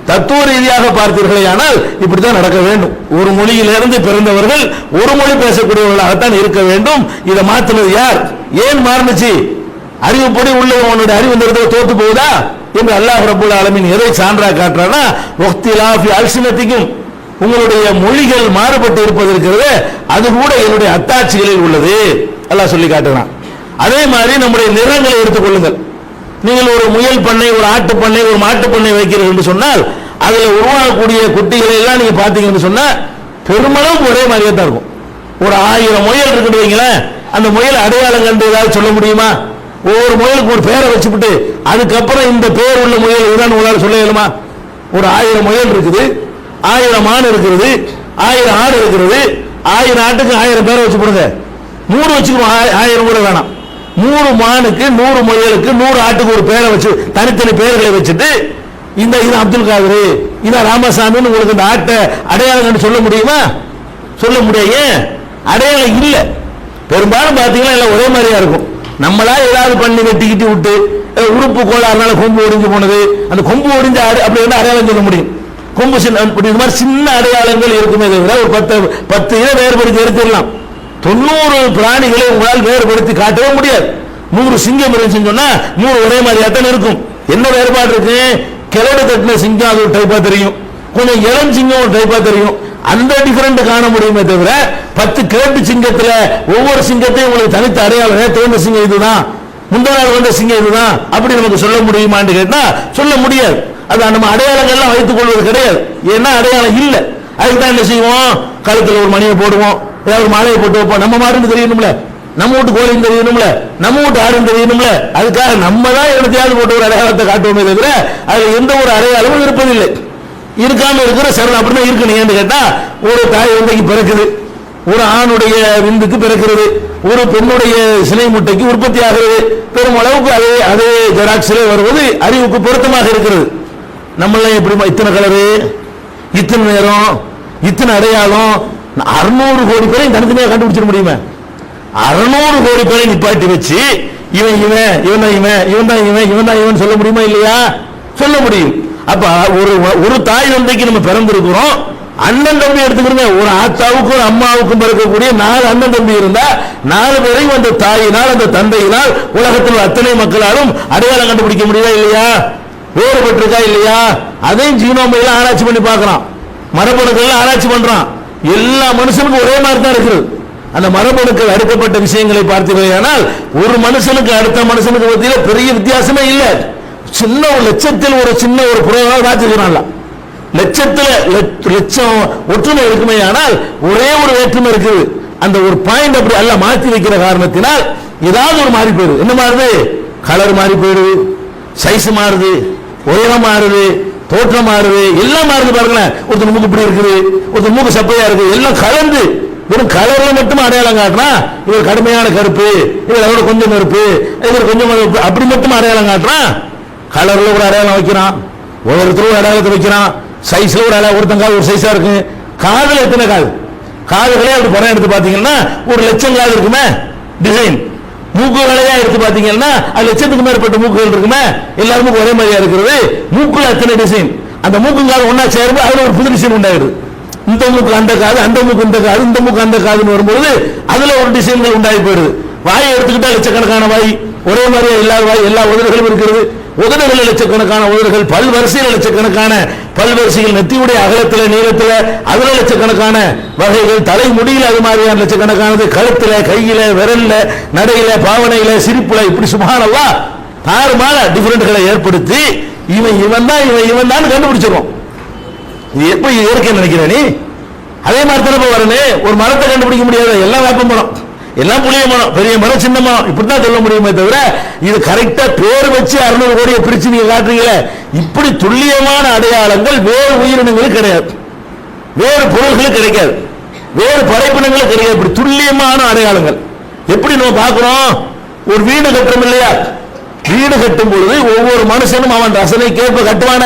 தத்துவ ரீதியாக பார்த்தீர்களே ஆனால் இப்படித்தான் நடக்க வேண்டும். ஒரு மொழியிலிருந்து பிறந்தவர்கள் ஒரு மொழி பேசக்கூடியவர்களாகத்தான் இருக்க வேண்டும். இதை மாற்றினது யார்? ஏன் மாறுனுச்சு? அறிவுப்படி உள்ளவனுடைய அறிவு இந்த இடத்துல தோத்து போகுதா என்று அல்லாஹ் ரப்பல் ஆலமீன் எதை சான்றா காட்டுறானா, வக்திலாஃபி அல்சினத்திக்கும், உங்களுடைய மொழிகள் மாறுபட்டு இருப்பது இருக்கிறது, அது கூட என்னுடைய அத்தாட்சிகளில் உள்ளது அல்லாஹ் சொல்லி காட்டுறான். அதே மாதிரி நம்முடைய நிறங்களை எடுத்துக் கொள்ளுங்கள். நீங்கள் ஒரு முயல் பண்ணை, ஒரு ஆட்டு பண்ணை, ஒரு மாட்டு பண்ணை வைக்கிறீர்கள் என்று சொன்னால் அதில் உருவாகக்கூடிய குட்டிகளை எல்லாம் நீங்க பார்த்தீங்கன்னு சொன்னா பெருமளவு ஒரே மாதிரியே தான் இருக்கும். ஒரு 1000 முயல் இருக்குன்னு வைங்களேன், அந்த முயல் அடையாளம் கண்டு ஏதாவது சொல்ல முடியுமா? ஒவ்வொரு முயலுக்கு ஒரு பேரை வச்சுக்கிட்டு அதுக்கப்புறம் இந்த பேர் உள்ள முயல் இதுதான் உங்களால் சொல்ல இயலுமா? ஒரு 1000 முயல் இருக்குது, 1000 மான் இருக்கிறது, 1000 ஆடு இருக்கிறது, 1000 ஆட்டுக்கு 1000 பேரை வச்சு போடுங்க. 100 வச்சுக்கணும், 1000 கூட வேணாம். 100 மானுக்கு 100 முயலுக்கு 100 ஆட்டுக்கு ஒரு பேரை வச்சு தனித்தனி பேர்களை வச்சுட்டு இந்த இது அப்துல் காதர், இதான் ராமசாமின்னு உங்களுக்கு இந்த ஆட்டை அடையாளம் சொல்ல முடியுமா? சொல்ல முடியாது. அடையாளம் இல்லை. பெரும்பாலும் பார்த்தீங்கன்னா எல்லாம் ஒரே மாதிரியா இருக்கும். நம்மளா ஏதாவது பண்ணி வெட்டிக்கிட்டு விட்டு உறுப்பு கோளாறுனால கொம்பு ஒடிஞ்சு போனது, அந்த கொம்பு ஒடிஞ்ச அப்படி வந்து அடையாளம் சொல்ல முடியும். கொம்பு சின்ன இது மாதிரி சின்ன அடையாளங்கள் இருக்குமே தவிர ஒரு 10 இதை வேறுபடுத்தி எடுத்துடலாம். 90 பிராணிகளை உங்களால் வேறுபடுத்தி காட்டவே முடியாது. 100 சிங்கம் இருந்துச்சுன்னு சொன்னா 100 ஒரே மாதிரியாத்தான் இருக்கும். என்ன வேறுபாடு இருக்கு? கிழடு கட்டின சிங்கம் அது ஒரு டைப்பா தெரியும், கொஞ்சம் இளம் சிங்கம் ஒரு டைப்பா தெரியும். அந்த டிஃபரெண்ட் காண முடியுமே தவிர 10 கிழட்டு சிங்கத்துல ஒவ்வொரு சிங்கத்தையும் உங்களுக்கு தனித்த அடையாளம், தேர்ந்த சிங்கம் இதுதான், முந்தா நாள் வந்த சிங்கம் இதுதான் அப்படி நமக்கு சொல்ல முடியுமான்னு கேட்டா சொல்ல முடியாது. அது நம்ம அடையாளங்கள்லாம் வைத்துக் கொள்வது கிடையாது. ஏன்னா அடையாளம் இல்லை. அதுக்கு தான் என்ன செய்வோம்? கழுத்துல ஒரு மணியை போடுவோம், ஏதாவது ஒரு மாலையை போட்டு வைப்போம். நம்ம மாடுன்னு தெரியணும்ல, நம்ம வீட்டு கோழின்னு தெரியணும்ல, நம்ம வீட்டு ஆடுன்னு தெரியணும்ல. அதுக்காக நம்ம தான் இடத்தையாவது போட்டு ஒரு அடையாளத்தை காட்டுவோமே தவிர அதுல எந்த ஒரு அடையாளமும் இருப்பதில்லை. இருக்காம இருக்கிற சரணம் அப்படின்னா இருக்கணும். ஏன்னு கேட்டா ஒரு தாய் விந்தைக்கு பிறக்குது, ஒரு ஆணுடைய விந்துக்கு பிறக்கிறது, ஒரு பெண்ணுடைய சினை முட்டைக்கு உற்பத்தி ஆகிறது. பெரும் அளவுக்கு அதே ஜெராக்ஸிலே வருவது அறிவுக்கு பொருத்தமாக இருக்கிறது. நம்மள எப்படி இத்தனை கலரு, இத்தனை நேரம், இத்தனை அடையாளம், 600 கோடி பேரை தனித்தனியாக கண்டுபிடிச்சிட முடியுமா? 600 கோடி பேரை நிப்பாட்டி வச்சு இவன் இவன் இவன் தான் இவன் இவன் தான் இவன் இவன் தான் இவன் சொல்ல முடியுமா? இல்லையா? சொல்ல முடியும். அப்ப ஒரு தாய் தந்தைக்கு நம்ம பிறந்திருக்கிறோம். அண்ணன் தம்பி எடுத்துக்கிறோமே, ஒரு ஆத்தாவுக்கும் ஒரு அம்மாவுக்கும் பிறக்கக்கூடிய 4 அண்ணன் தம்பி இருந்தா 4 பேரையும் அந்த தாயினால் அந்த தந்தையினால் உலகத்தில் அத்தனை மக்களாலும் அடையாளம் கண்டுபிடிக்க முடியுதா? இல்லையா? வேறுபட்டிருக்கா? இல்லையா? அதையும் ஜீனோமையில ஆராய்ச்சி பண்ணி பார்க்கிறான், மரபணுக்கள் ஆராய்ச்சி பண்றான். எல்லா மனுஷனுக்கும் ஒரே மாதிரி தான் இருக்குது. அந்த மரபணுக்கள் அடுக்கப்பட்ட விஷயங்களை பார்த்தீர்களானால் ஒரு மனுஷனுக்கு அடுத்த மனுஷனுக்கு மத்தியில் பெரிய வித்தியாசமே இல்லை. சின்ன ஒரு லட்சத்தில் ஒரு சின்ன ஒரு புரோகிராம் ராஜ்கிறான்ல, லட்சம் ஒற்றுமை இருக்குமே, ஆனால் ஒரே ஒரு வேற்றுமை இருக்குது. அந்த ஒரு பாயிண்ட் அப்படி அல்ல மாற்றி வைக்கிற காரணத்தினால் ஏதாவது ஒரு மாறி போயிடுது. என்ன மாறுது? கலர் மாறி போயிடுது, சைஸ் மாறுது, உயரம் மாறுது, தோற்றம் மாறுது, எல்லாம் மாறுது. பாருங்களேன், ஒருத்தர் மூக்கு இப்படி இருக்குது, ஒருத்தர் மூக்கு சப்பையா இருக்கு, எல்லாம் கலந்து வெறும் கலர்ல மட்டும் அடையாளம் காட்டுனா இவர் கடுமையான கருப்பு, இவர் அதோட கொஞ்சம் கருப்பு, இவர் கொஞ்சம் கருப்பு, அப்படி மட்டும் அடையாளம் காட்டுறான். கலர்ல ஒரு அடையாளம் வைக்கிறான், ஒவ்வொருத்தரும் ஒரு அடையாளத்தை வைக்கிறான், சைஸ்ல ஒரு அடையாளம், ஒருத்தங்கால் ஒரு சைஸா இருக்கு. காதுல எத்தனை காது? காதுகளே அப்படி படம் எடுத்து பாத்தீங்கன்னா 1,00,000 காது இருக்குமே டிசைன். மூக்குகளையா எடுத்து பாத்தீங்கன்னா அது 1,00,000க்கு மேற்பட்ட மூக்குகள் இருக்குமே, எல்லாருமே ஒரே மாதிரியா இருக்கிறது. மூக்குல அத்தனை டிசைன், அந்த மூக்குங்கால் ஒன்னா சேரும்போது அதுல ஒரு புது டிசைன் உண்டாயிடுது. இந்த மூக்கு அந்த காது, அந்த மூக்கு இந்த காது, இந்த மூக்கு அந்த காதுன்னு வரும்போது அதுல ஒரு டிசைன்கள் உண்டாகி போயிடுது. வாயை எடுத்துக்கிட்டா லட்சக்கணக்கான வாய், ஒரே மாதிரியா இல்லாத வாய், எல்லா உதடுகளும் இருக்கிறது. உதடுகள் லட்சக்கணக்கான உதடுகள், பல்வரிசையில் லட்சக்கணக்கான பல்வரிசைகள், நெத்தியுடைய அகலத்தில் நீளத்தில் அதுல லட்சக்கணக்கான வகைகள், தலை முடியில் அது மாதிரியான லட்சக்கணக்கானது, கழுத்துல, கையில, விரல்ல, நடையில, பாவனையில, சிரிப்புல, இப்படி சுப்ஹானல்லாஹ் தாறுமாற டிஃபரெண்ட்களை ஏற்படுத்தி இவன் தான் கண்டுபிடிச்சிருவோம். இது எப்ப இயற்கை நினைக்கிறேன் நீ? அதே மாதிரி தான் வரணும். ஒரு மரத்தை கண்டுபிடிக்க முடியாது, எல்லாம் வேப்ப மரம், எல்லாம் புளிய மரம், பெரிய மரம், சின்ன மரம், இப்படித்தான் சொல்ல முடியுமே தவிர இது கரெக்டா பேர் வச்சு 600 கோடியை பிரிச்சு நீங்க காட்டுறீங்களே, இப்படி துல்லியமான அடையாளங்கள் வேறு உயிரினங்களுக்கு கிடையாது, வேறு பொருள்களுக்கு கிடைக்காது, வேறு படைப்பினங்களுக்கு கிடையாது. இப்படி துல்லியமான அடையாளங்கள் எப்படி நம்ம பார்க்கிறோம்? ஒரு வீடு கட்டுறோம் இல்லையா? வீடு கட்டும் பொழுது ஒவ்வொரு மனுஷனும் அவன் ரசனை கேட்ப கட்டுவான,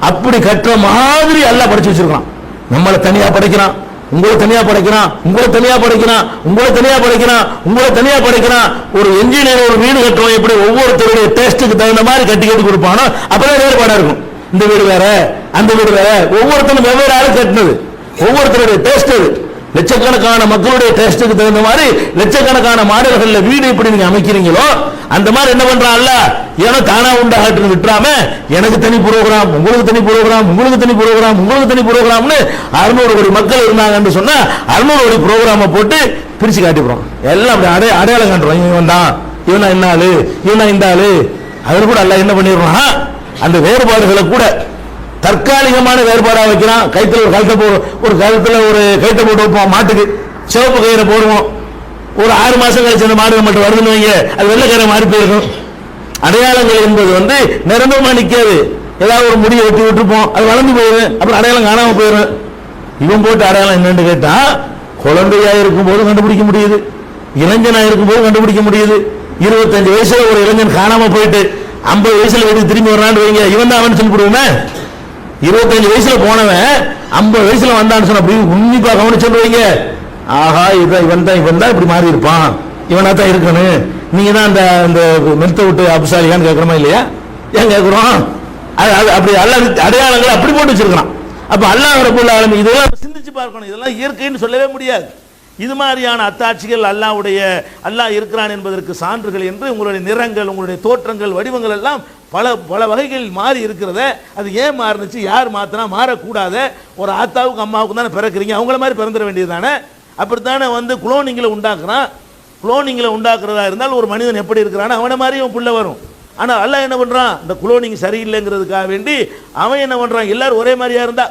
அப்படி கட்டுற மாதிரி எல்லாம் படிச்சு வச்சிருக்கான். நம்மளை தனியா படைக்கிறான், உங்களை தனியா படைக்கிறான், உங்களை தனியா படைக்கிறான், உங்களை தனியா படைக்கிறான், உங்களை தனியா படைக்கிறான். ஒரு என்ஜினியர் ஒரு வீடு கட்டுவோம், எப்படி ஒவ்வொருத்தருடைய டேஸ்டுக்கு தகுந்த மாதிரி கட்டி கொடுப்பானோ அப்பதான் வேறுபாடா இருக்கும். இந்த வீடு வேற, அந்த வீடு வேற, ஒவ்வொருத்தரும் வெவ்வேறு ஆளு கட்டினது, ஒவ்வொருத்தருடைய டேஸ்ட் அது. லட்சக்கணக்கான மக்களுடைய டேஸ்டுக்கு தகுந்த மாதிரி லட்சக்கணக்கான மாடல்கள்ல வீடு எப்படி நீங்க அமைக்கிறீங்களோ அந்த மாதிரி என்ன பண்றான் அல்லாஹ், ஏன்னா தானா உண்டாகட்டுன்னு விட்டுறாம எனக்கு தனி புரோகிராம், உங்களுக்கு தனி புரோகிராம், உங்களுக்கு தனி புரோகிராம், உங்களுக்கு தனி புரோகிராம்னு 600 கோடி மக்கள் இருந்தாங்கன்னு சொன்னா 600 கோடி புரோகிராம போட்டு பிரிச்சு காட்டிடுறோம். எல்லாம் அப்படி அடையாளம் காட்டுறோம். இவன் தான், இவனா இந்த ஆளு, இவனா இந்த ஆளு. அதுல கூட அல்லாஹ் என்ன பண்ணிடுறான், அந்த வேறுபாடுகளை கூட தற்காலிகமான வேறுபாடா வைக்கிறான். கைத்துல ஒரு கழுத்துல ஒரு கைத்தை போட்டு வைப்போம் மாட்டுக்கு, சிவப்பு கயிறை போடுவோம். ஒரு 6 மாசம் கழிச்சு அந்த மாடு மட்டும் வருதுன்னு வைங்க, அது வெள்ளைக்கரை மாறி போயிருக்கும். அடையாளங்கள் என்பது நிரந்தரமா நிக்காது. ஏதாவது ஒரு முடியை வெட்டி விட்டுருப்போம், அது வளர்ந்து போயிடும், அப்புறம் அடையாளம் காணாம போயிடும். இவன் போட்டு அடையாளம் என்னன்னு கேட்டா, குழந்தையா இருக்கும் போது கண்டுபிடிக்க முடியுது, இளைஞனா இருக்கும் போது கண்டுபிடிக்க முடியுது. 25 வயசுல ஒரு இளைஞன் காணாம போயிட்டு 50 வயசுல வீட்டுக்கு திரும்பி வரான்னு வைங்க, இவன் தான் அவன் சொல்லிவிடுவோமே. 25 வயசுல போனவன் 50 வயசுல வந்தான்னு சொன்ன அப்படி உன்னிப்பா கவனிச்சு வைங்க, ஆஹா இவன் தான் இப்படி மாறி இருப்பான், இவனா தான் இருக்கணும். நீங்க தான் அந்த மெத்த விட்டு அப்சாலியான்னு கேட்கறோமா இல்லையா? ஏன் கேட்கிறோம்? அப்படி அல்லாஹ் அடையாளங்களை அப்படி போட்டு வச்சிருக்கான். அப்ப அல்லாஹ் ரப்பல் ஆலமீன் இதெல்லாம் சிந்திச்சு பார்க்கணும். இதெல்லாம் இயற்கைன்னு சொல்லவே முடியாது. இது மாதிரியான அத்தாட்சிகள் அல்லாஹ் இருக்கிறான் என்பதற்கு சான்றுகள் என்று உங்களுடைய நிறங்கள், உங்களுடைய தோற்றங்கள், வடிவங்கள் எல்லாம் பல வகைகளில் மாறி இருக்கிறத. அது ஏன் மாறுனுச்சு, யார் மாத்தினா மாறக்கூடாத? ஒரு ஆத்தாவுக்கு அம்மாவுக்கு தானே பிறக்கிறீங்க, அவங்கள மாதிரி பிறந்துட வேண்டியது தானே. அப்படித்தானே குளோனிங்கில் உண்டாக்குறான். குளோனிங்கில் உண்டாக்குறதா இருந்தால் ஒரு மனிதன் எப்படி இருக்கிறான்னு அவனை மாதிரி அவன் புள்ள வரும். ஆனால் அல்லாஹ் என்ன பண்ணுறான், இந்த குளோனிங் சரியில்லைங்கிறதுக்காக வேண்டி அவன் என்ன பண்ணுறான், எல்லாரும் ஒரே மாதிரியா இருந்தா,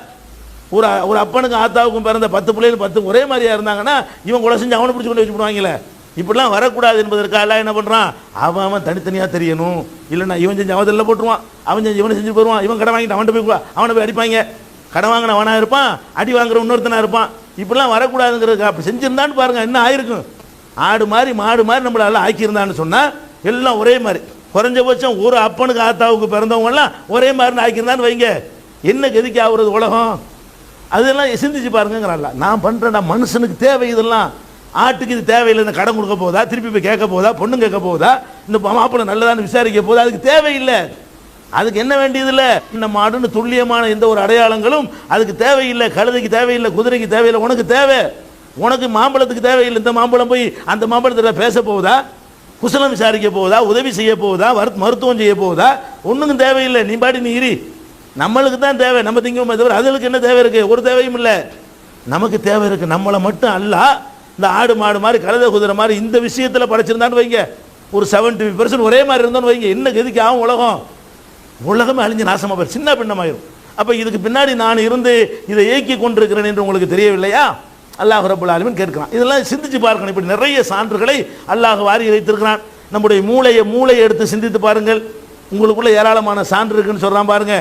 ஒரு அப்பனுக்கு ஆத்தாவுக்கும் பிறந்த 10 பிள்ளைகள் 10 ஒரே மாதிரியா இருந்தாங்கன்னா இவன் கொலை செஞ்சு அவனை பிடிச்சி கொண்டு வச்சு போடுவாங்களே. இப்படிலாம் வரக்கூடாது என்பதற்காக எல்லாம் என்ன பண்ணுறான், அவன் தனித்தனியாக தெரியணும். இல்லைன்னா இவன் செஞ்சு அவன் தெல்ல போட்டுருவான், அவன் செஞ்சு இவனை செஞ்சு போடுவான், இவன் கடை வாங்கிட்டு அவனை போய் அடிப்பாங்க. கடை வாங்கின அவனா இருப்பான், அடி வாங்குற இன்னொருத்தனா இருப்பான். இப்படிலாம் வரக்கூடாதுங்கிறதுக்கு அப்படி செஞ்சிருந்தான்னு பாருங்க என்ன ஆயிருக்கும். ஆடு மாதிரி மாடு மாதிரி நம்மளால ஆக்கியிருந்தான்னு சொன்னால் எல்லாம் ஒரே மாதிரி, குறைஞ்சபட்சம் ஒரு அப்பனுக்கு ஆத்தாவுக்கு பிறந்தவங்கலாம் ஒரே மாதிரி ஆக்கியிருந்தான்னு வைங்க, என்ன கதிக்கு ஆகுறது உலகம்? அதெல்லாம் சிந்திச்சு பாருங்கிறான்ல. நான் பண்ணுறேன்டா, மனுஷனுக்கு தேவை இதெல்லாம். ஆட்டுக்கு இது தேவையில்லை, இந்த கடன் கொடுக்க போதா, திருப்பி போய் கேட்க போதா, பொண்ணு கேட்க போதா, இந்த மாப்பிள்ளை நல்லதான்னு விசாரிக்க போதா, அதுக்கு தேவையில்லை. அதுக்கு என்ன வேண்டியதில்லை, இந்த மாடுன்னு துல்லியமான எந்த ஒரு அடையாளங்களும் அதுக்கு தேவையில்லை. கழுதைக்கு தேவையில்லை, குதிரைக்கு தேவையில்லை, உனக்கு தேவை. உனக்கு மாம்பழத்துக்கு தேவையில்லை. இந்த மாம்பழம் போய் அந்த மாம்பழத்தில் பேச போகுதா, குசலம் விசாரிக்க போகுதா, உதவி செய்ய போகுதா, மருத்துவம் செய்ய போகுதா? ஒன்றுக்கும் தேவையில்லை. நீ பாடி நீ இரு. நம்மளுக்கு தான் தேவை, நம்ம திங்கமே தவிர அதுகளுக்கு என்ன தேவை இருக்கு? ஒரு தேவையும் இல்லை. நமக்கு தேவை இருக்கு. நம்மளை மட்டும் அல்லாஹ் இந்த ஆடு மாடு மாதிரி கழுதை குதிரை மாதிரி இந்த விஷயத்தில் படைச்சிருந்தான்னு வைங்க, ஒரு 70% ஒரே மாதிரி இருந்தான்னு வைங்க, என்ன கதிக்கு ஆகும் உலகம்? உலகமே அழிஞ்சு நாசமாக போய் சின்ன பின்னமாயிரும். அப்போ இதுக்கு பின்னாடி நான் இருந்து இதை இயக்கி கொண்டிருக்கிறேன் என்று உங்களுக்கு தெரியவில்லையா? அல்லாஹ் ரப்பல் ஆலமீன் கேட்கிறான். இதெல்லாம் சிந்திச்சு பார்க்கணும். இப்படி நிறைய சான்றுகளை அல்லாஹ் வாரி வைத்திருக்கிறான். நம்முடைய மூளையை எடுத்து சிந்தித்து பாருங்கள், உங்களுக்குள்ள ஏராளமான சான்று இருக்குன்னு சொல்கிறான் பாருங்க.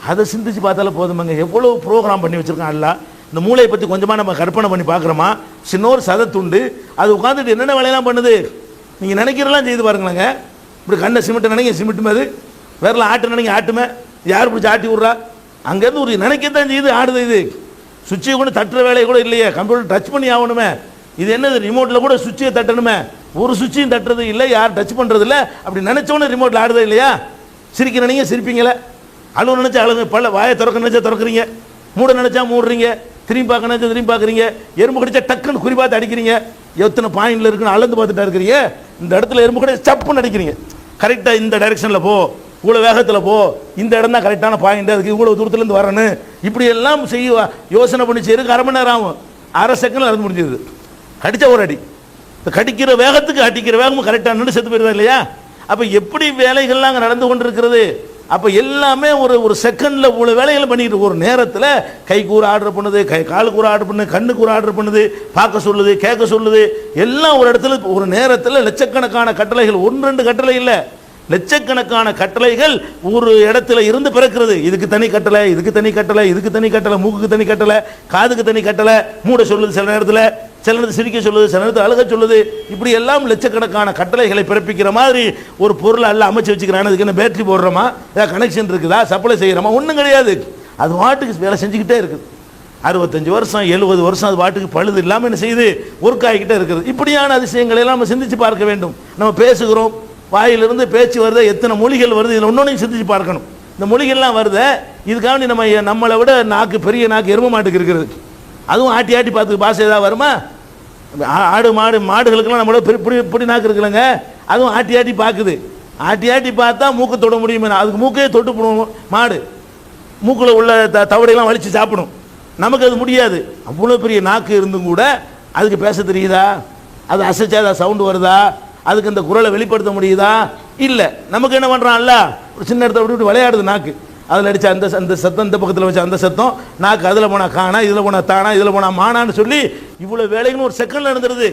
அதை சிந்திச்சு பார்த்தாலும் போதுமாங்க. எவ்வளோ ப்ரோக்ராம் பண்ணி வச்சிருக்கான் அல்லாஹ். இந்த மூளையை பற்றி கொஞ்சமாக நம்ம கற்பனை பண்ணி பார்க்குறோமா? சின்னோர் சதத்துண்டு, அது உட்காந்துட்டு என்னென்ன வேலையெல்லாம் பண்ணுது நீங்கள் நினைக்கிறலாம் செய்து பாருங்களேங்க. இப்படி கண்ணை சிமெண்ட்டை நினைங்க சிமெண்ட்டுமே, அது வேறல ஆட்டு நினைங்க ஆட்டுமே, யார் பிடிச்சி ஆட்டி விட்றா? அங்கேருந்து ஒரு நினைக்கத்தான் செய்யுது, ஆடுது. இது சுவிட்சை கூட தட்டுற வேலையை கூட இல்லையே, கம்ப்யூட்டர் டச் பண்ணி ஆகணுமே. இது என்னது, ரிமோட்டில் கூட சுவிட்சை தட்டணுமே, ஒரு சுவிட்சையும் தட்டுறது இல்லை, யார் டச் பண்ணுறது இல்லை. அப்படி நினச்சோன்னு ரிமோட்டில் ஆடுறது இல்லையா? சிரிக்க நினைங்க சிரிப்பீங்களே, அழுவ நினச்சா அழுங்க, வாயை திறக்க நினச்சா திறக்கிறீங்க, மூட நினச்சா மூடுறீங்க, திரும்பி பார்க்க நினச்சா திரும்பி பார்க்குறீங்க, எறும்பு கடிச்சா டக்குன்னு குறி பார்த்து அடிக்கிறீங்க, எத்தனை பாயிண்டில் இருக்குன்னு அளந்து பார்த்துட்டா இருக்கிறீங்க. இந்த இடத்துல எறும்பு கூட சப்புன்னு அடிக்கிறீங்க, கரெக்டாக இந்த டைரெக்ஷனில் போ, இவ்வளோ வேகத்தில் போ, இந்த இடம் தான் கரெக்டான பாயிண்ட், அதுக்கு இவ்வளோ தூரத்துலேருந்து வரணும். இப்படி எல்லாம் யோசனை பண்ணி செய்யறதுக்கு 1/2 மணி நேரம் ஆகும். 1/2 செகண்ட் நடந்து முடிஞ்சது. கடிச்சா ஒரு அடி, கடிக்கிற வேகத்துக்கு அடிக்கிற வேகமும் கரெக்டாக நின்று செத்து போயிருந்தா இல்லையா? அப்போ எப்படி வேலைகள்லாம் அங்கே நடந்து கொண்டு இருக்கிறது. அப்போ எல்லாமே ஒரு செகண்டில் இவ்வளோ வேலைகளை பண்ணிட்டு, ஒரு நேரத்தில் கைக்கு ஒரு ஆர்டர் பண்ணுது, காலுக்கு ஒரு ஆர்டர் பண்ணுது, கண்ணுக்கு ஒரு ஆர்டர் பண்ணுது, பார்க்க சொல்லுது, கேட்க சொல்லுது, எல்லாம் ஒரு இடத்துல ஒரு நேரத்தில் லட்சக்கணக்கான கட்டளைகள், 1-2 கட்டளை இல்லை, லட்சக்கணக்கான கட்டளைகள் ஒரு இடத்துல இருந்து பிறக்கிறது. இதுக்கு தனி கட்டளை, இதுக்கு தனி கட்டளை, இதுக்கு தனி கட்டளை, மூக்குக்கு தனி கட்டளை, காதுக்கு தனி கட்டளை, மூட சொல்லுது சில நேரத்தில், சில நேரத்தில் சிரிக்க சொல்லுது, சில நேரத்தில் அழுக சொல்லுது. இப்படி எல்லாம் லட்சக்கணக்கான கட்டளைகளை பிறப்பிக்கிற மாதிரி ஒரு பொருளை எல்லாம் அமைச்சு வச்சுக்கிறான். அதுக்கு என்ன பேட்டரி போடுறோமா, ஏதாவது கனெக்ஷன் இருக்குதா, சப்ளை செய்கிறோமா? ஒன்றும் கிடையாது. அது வாட்டுக்கு வேலை செஞ்சுக்கிட்டே இருக்குது. 65 வருஷம் 70 வருஷம் அது வாட்டுக்கு பழுது இல்லாமல் என்ன செய்யுது, ஒர்க் ஆகிக்கிட்டே இருக்குது. இப்படியான அதிசயங்களை எல்லாம் நம்ம சிந்திச்சு பார்க்க வேண்டும். நம்ம பேசுகிறோம், வாயிலிருந்து பேச்சு வருது, எத்தனை மொழிகள் வருது, இதில் ஒன்னொன்னையும் சிந்திச்சு பார்க்கணும். இந்த மொழிகள்லாம் வருது, இதுக்காக நம்மளை விட நாக்கு பெரிய நாக்கு எரும மாட்டுக்கு இருக்கிறது. அதுவும் ஆட்டி ஆட்டி பார்த்து பாசை ஏதாவது வருமா? ஆடு மாடுகளுக்கெல்லாம் நம்மளோட இப்படி நாக்கு இருக்குல்லங்க, அதுவும் ஆட்டி ஆட்டி பார்க்குது. ஆட்டி ஆட்டி பார்த்தா மூக்கை தொட முடியுமே, அதுக்கு மூக்கையே தொட்டு போடுவோம். மாடு மூக்கில் உள்ள தவடையெல்லாம் வலித்து சாப்பிடும், நமக்கு அது முடியாது. அவ்வளோ பெரிய நாக்கு இருந்தும் கூட அதுக்கு பேச தெரியுதா? அது அசைச்சா ஏதாவது சவுண்டு வருதா? அதுக்கு இந்த குரலை வெளிப்படுத்த முடியுதா? இல்லை. நமக்கு என்ன பண்ணுறான்ல, ஒரு சின்ன இடத்த விட்டு விளையாடுது நாக்கு. அதில் அடித்த அந்த சத்தம், இந்த பக்கத்தில் வச்ச அந்த சத்தம், நாக்கு அதில் போனால் காணா, இதில் போனால் தானா, இதில் போனால் மானான்னு சொல்லி இவ்வளோ வேலைகளும் ஒரு செகண்டில் நடந்துடுது,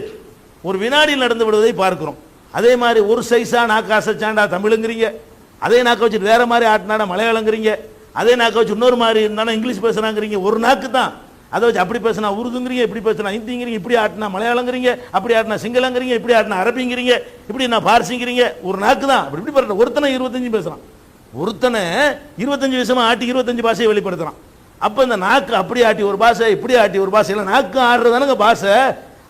ஒரு வினாடியில் நடந்து விடுவதை பார்க்குறோம். அதே மாதிரி ஒரு சைஸாக நாக்கு அசைச்சாண்டா தமிழுங்கிறீங்க, அதே நாக்கை வச்சுட்டு வேறு மாதிரி ஆட்டினாடா மலையாளங்கிறீங்க, அதே நாக்கை வச்சு இன்னொரு மாதிரி இருந்தாலும் இங்கிலீஷ் பேசுகிறாங்கிறீங்க. ஒரு நாக்கு தான், அதை வச்சு அப்படி பேசினா உருதுங்கிறீங்க, இப்படி பேசினா ஹிந்திங்கிறீங்க, இப்படி ஆட்டினா மலையாளங்கிறீங்க, அப்படி ஆட்டினா சிங்களங்கிறீங்க, இப்படி ஆட்டினா அரபிங்கிறீங்க, இப்படி நான் பார்சிங்கிறீங்க. ஒரு நாக்கு தான். அப்படி இப்படி பண்ணுற ஒருத்தனை 25 பேசுகிறான், ஒருத்தனை 25 வருஷமா ஆட்டி 25 பாஷையை வெளிப்படுத்துகிறான். அப்போ இந்த நாக்கு அப்படி ஆட்டி ஒரு பாஷை, இப்படி ஆட்டி ஒரு பாஷை, இல்லை நாக்கு ஆடுறதானுங்க பாஷை.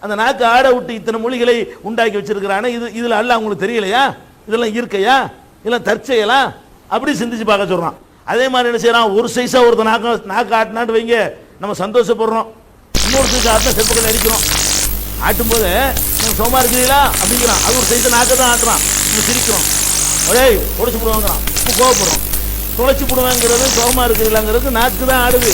அந்த நாக்கு ஆட விட்டு இத்தனை மொழிகளை உண்டாக்கி வச்சிருக்கிறானே, இதில் அல்லாஹ் உங்களுக்கு தெரியலையா? இதெல்லாம் இருக்கையா? இதெல்லாம் தற்செயலா? அப்படி சிந்திச்சு பார்க்க சொல்கிறான். அதே மாதிரி என்ன செய்யறான், ஒரு சைஸாக ஒருத்தர் நாக்கு ஆட்டினாட்டு வைங்க, நம்ம சந்தோஷப்படுறோம். இன்னொரு சைஸ் ஆட்டினா செருப்புகளை அடிக்கிறோம். ஆட்டும்போது நம்ம சோமா இருக்கிறீங்களா அப்படிங்கிறான், அது ஒரு சைஸை நாக்கை தான் ஆட்டுறான். நம்ம சிரிக்கிறோம், ஒரே உடச்சு போடுவாங்கிறான், கோவப்படுறோம். துளைச்சி போடுவாங்கிறது சோகமாக இருக்குதுலாங்கிறது நாக்கு தான் ஆடுது.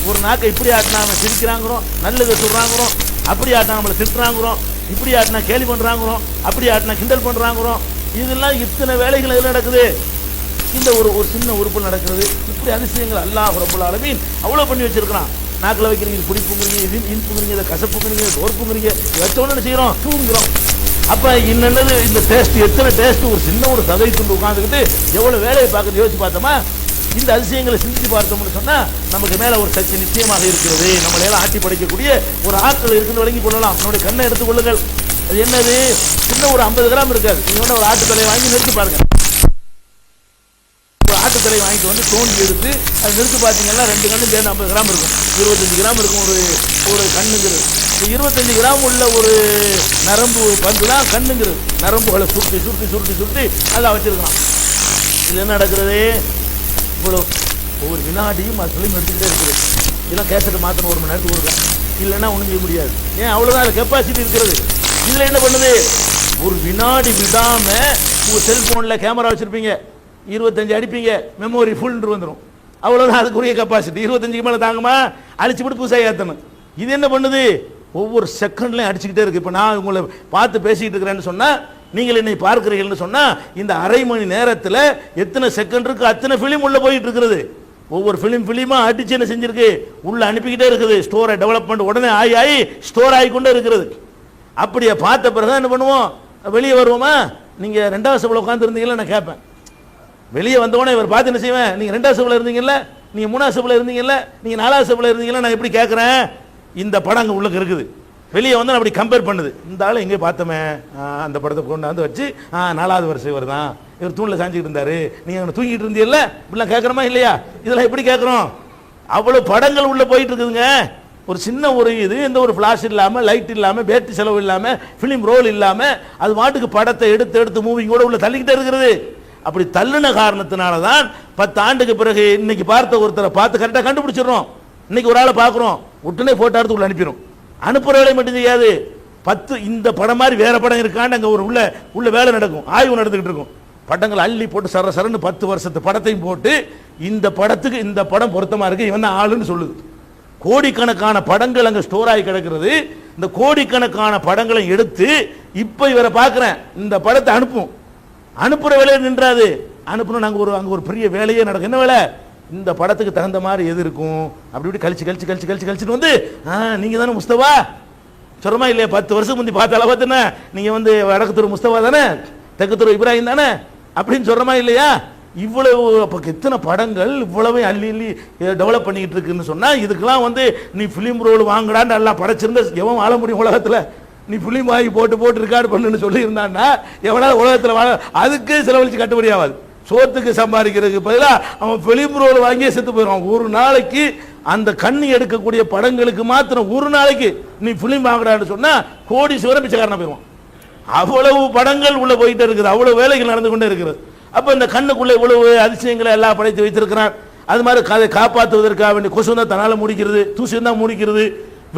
ஒரு நாக்கை இப்படி ஆட்டினா நம்ம சிரிக்கிறாங்கிறோம், நல்லதை சொல்கிறாங்கிறோம், அப்படி ஆட்டினா நம்மளை திட்டுறாங்கிறோம், இப்படி ஆட்டினா கேலி பண்ணுறாங்கிறோம், அப்படி ஆட்டினா கிண்டல் பண்ணுறாங்கிறோம். இதெல்லாம் இத்தனை வேலைகள் எதில் நடக்குது? இந்த ஒரு சின்ன உறுப்பு நடக்கிறது. இப்படி அதிசயங்கள் அல்லாஹ் ரப்பல் ஆலமீன் அவ்வளோ பண்ணி வச்சிருக்கிறான். நாக்கில் வைக்கிறீங்க, குடிப்புங்கிறீங்க, இது இன்புங்கிறீங்க, இதை கசப்புங்கிறீங்க, தோற்புங்கிறீங்க, வச்சோன்னு என்ன செய்கிறோம், தூங்குகிறோம். அப்போ இன்னது இந்த டேஸ்ட், எத்தனை டேஸ்ட், ஒரு சின்ன ஒரு சதை துண்டு உட்காந்துக்கிட்டு எவ்வளோ வேலையை பார்க்குறது யோசிச்சு பார்த்தோமா? இந்த அதிசயங்களை சிந்திச்சு பார்த்தோம்னு சொன்னால் நமக்கு மேலே ஒரு சக்தி நிச்சயமாக இருக்கிறது. நம்மளையெல்லாம் ஆட்டி படைக்கக்கூடிய ஒரு ஆற்றல் இருக்குன்னு விளங்கி கொள்ளலாம். நம்மளுடைய கண்ணை எடுத்துக்கொள்ளுங்கள். அது என்னது? சின்ன ஒரு 50 கிராம் இருக்காது. நீங்கள் ஒரு ஆட்டு தலையை வாங்கி நிறுத்தி பாருங்க. ஒரு ஆட்டு தலையை வாங்கிட்டு வந்து தோண்டி எடுத்து அது நிறுத்தி பார்த்தீங்கன்னா 2 கண்ணு சேர்ந்து 50 கிராம் இருக்கும், 25 கிராம் இருக்கும் ஒரு கண்ணுங்கிறது. 25 கிராம் உள்ள ஒரு நரம்பு பந்து தான் கண்ணுங்கிறது. நரம்புகளை சுருட்டி சுருட்டி சுருட்டி சுருட்டி நல்லா வச்சிருக்கலாம். இது என்ன நடக்கிறது? இவ்வளோ ஒவ்வொரு வினாடியும் அது ஃபிலிம் எடுத்துக்கிட்டே இருக்குது. இதெல்லாம் கேசட்டை மாற்றணும், 1 மணி நேரத்துக்கு கொடுக்கலாம், இல்லைன்னா ஒன்றும் செய்ய முடியாது. ஏன்? அவ்வளோதான் அதில் கெப்பாசிட்டி இருக்கிறது. இதில் என்ன பண்ணுது? ஒரு வினாடி விடாமல் உங்கள் செல்ஃபோனில் கேமரா வச்சுருப்பீங்க, 25 அடிப்பீங்க, மெமோரி ஃபுல்ன்று வந்துடும். அவ்வளோதான் அதுக்குரிய கெப்பாசிட்டி. 25க்கு மேலே தாங்கம்மா, அடிச்சு விட்டு புதுசாக ஏற்றணும். இது என்ன பண்ணுது? ஒவ்வொரு செகண்ட்லையும் அடிச்சுக்கிட்டே இருக்குது. இப்போ நான் உங்களை பார்த்து பேசிக்கிட்டு இருக்கிறேன்னு சொன்னால், நீங்கள் என்னை பார்க்கிறீர்கள்னு சொன்னால், இந்த அரை மணி நேரத்தில் எத்தனை செகண்ட் இருக்குது, அத்தனை ஃபிலிம் உள்ளே போயிட்டு இருக்கிறது. ஒவ்வொரு ஃபிலிமாக அடிச்சு என்ன செஞ்சிருக்கு, உள்ளே அனுப்பிக்கிட்டே இருக்குது. ஸ்டோரை டெவலப்மெண்ட் உடனே ஆகி ஸ்டோர் ஆகிக்கொண்டே இருக்கிறது. அப்படியே பார்த்த பிறகு என்ன பண்ணுவோம்? வெளியே வருவோமா? நீங்கள் 2வது சபையில் உட்காந்துருந்தீங்களா நான் கேட்பேன். வெளியே வந்தோடனே இவர் பார்த்து என்ன செய்வேன், நீங்கள் 2வது சபையில் இருந்தீங்கல்ல, நீங்கள் 3வது சபையில் இருந்தீங்கல்ல, நீங்கள் 4வது சபையில் இருந்தீங்களா, நான் எப்படி கேட்குறேன்? இந்த படம் அங்கே உள்ளுக்கு இருக்குது. வெளியே வந்து அப்படி கம்பேர் பண்ணுது. இந்த ஆள் எங்கே பார்த்தோமே, அந்த படத்தை கொண்டாந்து வச்சு 4வது வருஷம் இவர் தான், இவர் தூணில் சாஞ்சிக்கிட்டு இருந்தார், நீங்கள் அங்கே தூங்கிட்டு இருந்தீங்கல்ல, இப்படிலாம் கேட்குறோமா இல்லையா? இதெல்லாம் எப்படி கேட்குறோம்? அவ்வளோ படங்கள் உள்ளே போயிட்டு இருக்குதுங்க. ஒரு சின்ன ஒரு இது, எந்த ஒரு ஃப்ளாஷ் இல்லாமல், லைட் இல்லாமல், பேட்டரி செலவு இல்லாமல், ஃபிலிம் ரோல் இல்லாமல், அது வாட்டுக்கு படத்தை எடுத்து மூவிங்கோட உள்ள தள்ளிக்கிட்டே இருக்கிறது. அப்படி தள்ளுன காரணத்தினால தான் 10 ஆண்டுக்கு பிறகு இன்னைக்கு பார்த்த ஒருத்தரை பார்த்து கரெக்டாக கண்டுபிடிச்சிடறோம். இன்னைக்கு ஒரு ஆளை பார்க்குறோம், உடனே போட்டோ எடுத்து உள்ள அனுப்பிடும். அனுப்புகிற வேலை மட்டும் செய்யாது, 10 இந்த படம் மாதிரி வேற படம் இருக்கான்னு அங்கே ஒரு உள்ள வேலை நடக்கும், ஆய்வு நடந்துகிட்டு இருக்கும். படங்கள் அள்ளி போட்டு சரன்னு 10 வருஷத்து படத்தையும் போட்டு இந்த படத்துக்கு இந்த படம் பொருத்தமாக இருக்கு, இவன் தான் ஆளுன்னு சொல்லுது. கோடிக்கணக்கான படங்கள் அங்கே ஸ்டோர் ஆகி கிடக்கிறது. இந்த கோடிக்கணக்கான படங்களை எடுத்து இப்போ இவரை பார்க்குறேன், இந்த படத்தை அனுப்புகிற வேலையை நின்றாது. அனுப்பணும் நாங்கள் அங்கே ஒரு பெரிய வேலையே நடக்கும். என்ன வேலை? இந்த படத்துக்கு தகுந்த மாதிரி எது இருக்கும் அப்படி இப்படி கழிச்சுட்டு வந்து நீங்கள் தானே முஸ்தபா சொல்கிறமா இல்லையா? 10 வருஷம் முந்தி பார்த்தால பார்த்துன நீங்கள் வந்து வடக்குத்தூர் முஸ்தபா தானே, தெற்குத்தூர் இப்ராஹிம் தானே அப்படின்னு சொல்கிறமா இல்லையா? இவ்வளவு அப்போ எத்தனை படங்கள் இவ்வளவு அள்ளி டெவலப் பண்ணிக்கிட்டு இருக்குன்னு சொன்னால், இதுக்கெல்லாம் வந்து நீ ஃபிலிம் ரோல் வாங்கடான்னு எல்லாம் படைச்சிருந்த எவன் வாழ முடியும் உலகத்தில்? நீ ஃபிலிம் வாங்கி போட்டு ரெக்கார்டு பண்ணுன்னு சொல்லியிருந்தான்னா எவனாவது உலகத்தில் வாழ, அதுக்கு செலவழித்து கட்டுப்படி ஆகாது. சோத்துக்கு சம்பாதிக்கிறதுக்கு பதிலாக அவன் ஃபிலிம் ரோல் வாங்கியே செத்து போயிடுவான். ஒரு நாளைக்கு அந்த கண்ணி எடுக்கக்கூடிய படங்களுக்கு மாத்திரம் ஒரு நாளைக்கு நீ ஃபிலிம் வாங்கடான்னு சொன்னால் கோடீஸ்வரன் பிச்சைக்காரனா போயிடுவான். அவ்வளவு படங்கள் உள்ள போயிட்டே இருக்குது, அவ்வளவு வேலைகள் நடந்து கொண்டே இருக்கிறது. அப்போ இந்த கண்ணுக்குள்ளே இவ்வளவு அதிசயங்களை எல்லாம் படைத்து வைத்திருக்கிறான். அது மாதிரி அதை காப்பாற்றுவதற்காக வேண்டிய கொசு தான் தன்னால் முடிக்கிறது, தூசி தான் முடிக்கிறது.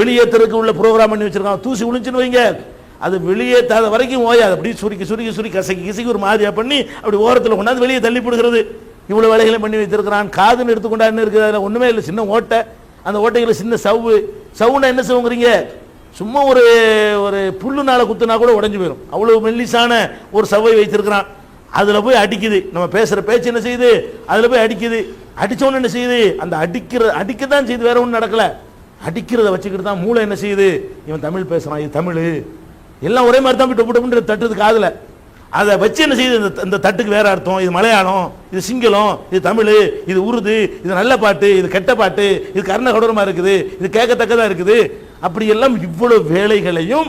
வெளியேற்றதுக்கு உள்ள ப்ரோக்ராம் பண்ணி வச்சிருக்கான். தூசி விழுந்துச்சுன்னு வைங்க, அது வெளியேற்றாத வரைக்கும் ஓயாது, அப்படி சுருக்கி சுருக்கி சுருக்கி கசக்கி ஒரு மாதிரியா பண்ணி அப்படி ஓரத்தில் கொண்டாந்து வெளியே தள்ளி போடுகிறது. இவ்வளவு வேலைகளையும் பண்ணி வைத்திருக்கிறான். காதுன்னு எடுத்துக்கொண்டா என்ன இருக்குது, அதில் ஒண்ணுமே இல்லை, சின்ன ஓட்டை, அந்த ஓட்டைகளை சின்ன சவுனா என்ன சவுங்கிறீங்க, சும்மா ஒரு ஒரு புல்லுனால குத்துனா கூட உடைஞ்சு போயிடும், அவ்வளவு மெல்லிசான ஒரு சவ்வை வைத்திருக்கிறான். அதுல போய் அடிக்குது, நம்ம பேசுற பேச்சு என்ன செய்யுது, அதுல போய் அடிக்குது. அடிச்சோன்னு என்ன செய்யுது, அந்த அடிக்கதான் செய்யுது, வேற ஒன்றும் நடக்கல. அடிக்கிறத வச்சுக்கிட்டு தான் மூளை என்ன செய்யுது, இவன் தமிழ் பேசுறான், இது தமிழ், எல்லாம் ஒரே மாதிரி தான் டொப்பு டொப்புன்னு தட்டுது காதுல. அதை வச்சு என்ன செய்யுது, இந்த தட்டுக்கு வேற அர்த்தம், இது மலையாளம், இது சிங்களம், இது தமிழ், இது உருது, இது நல்ல பாட்டு, இது கெட்ட பாட்டு, இது கர்ண கடூரமா இருக்குது, இது கேட்கத்தக்கதா இருக்குது. அப்படி எல்லாம் இவ்வளவு வேலைகளையும்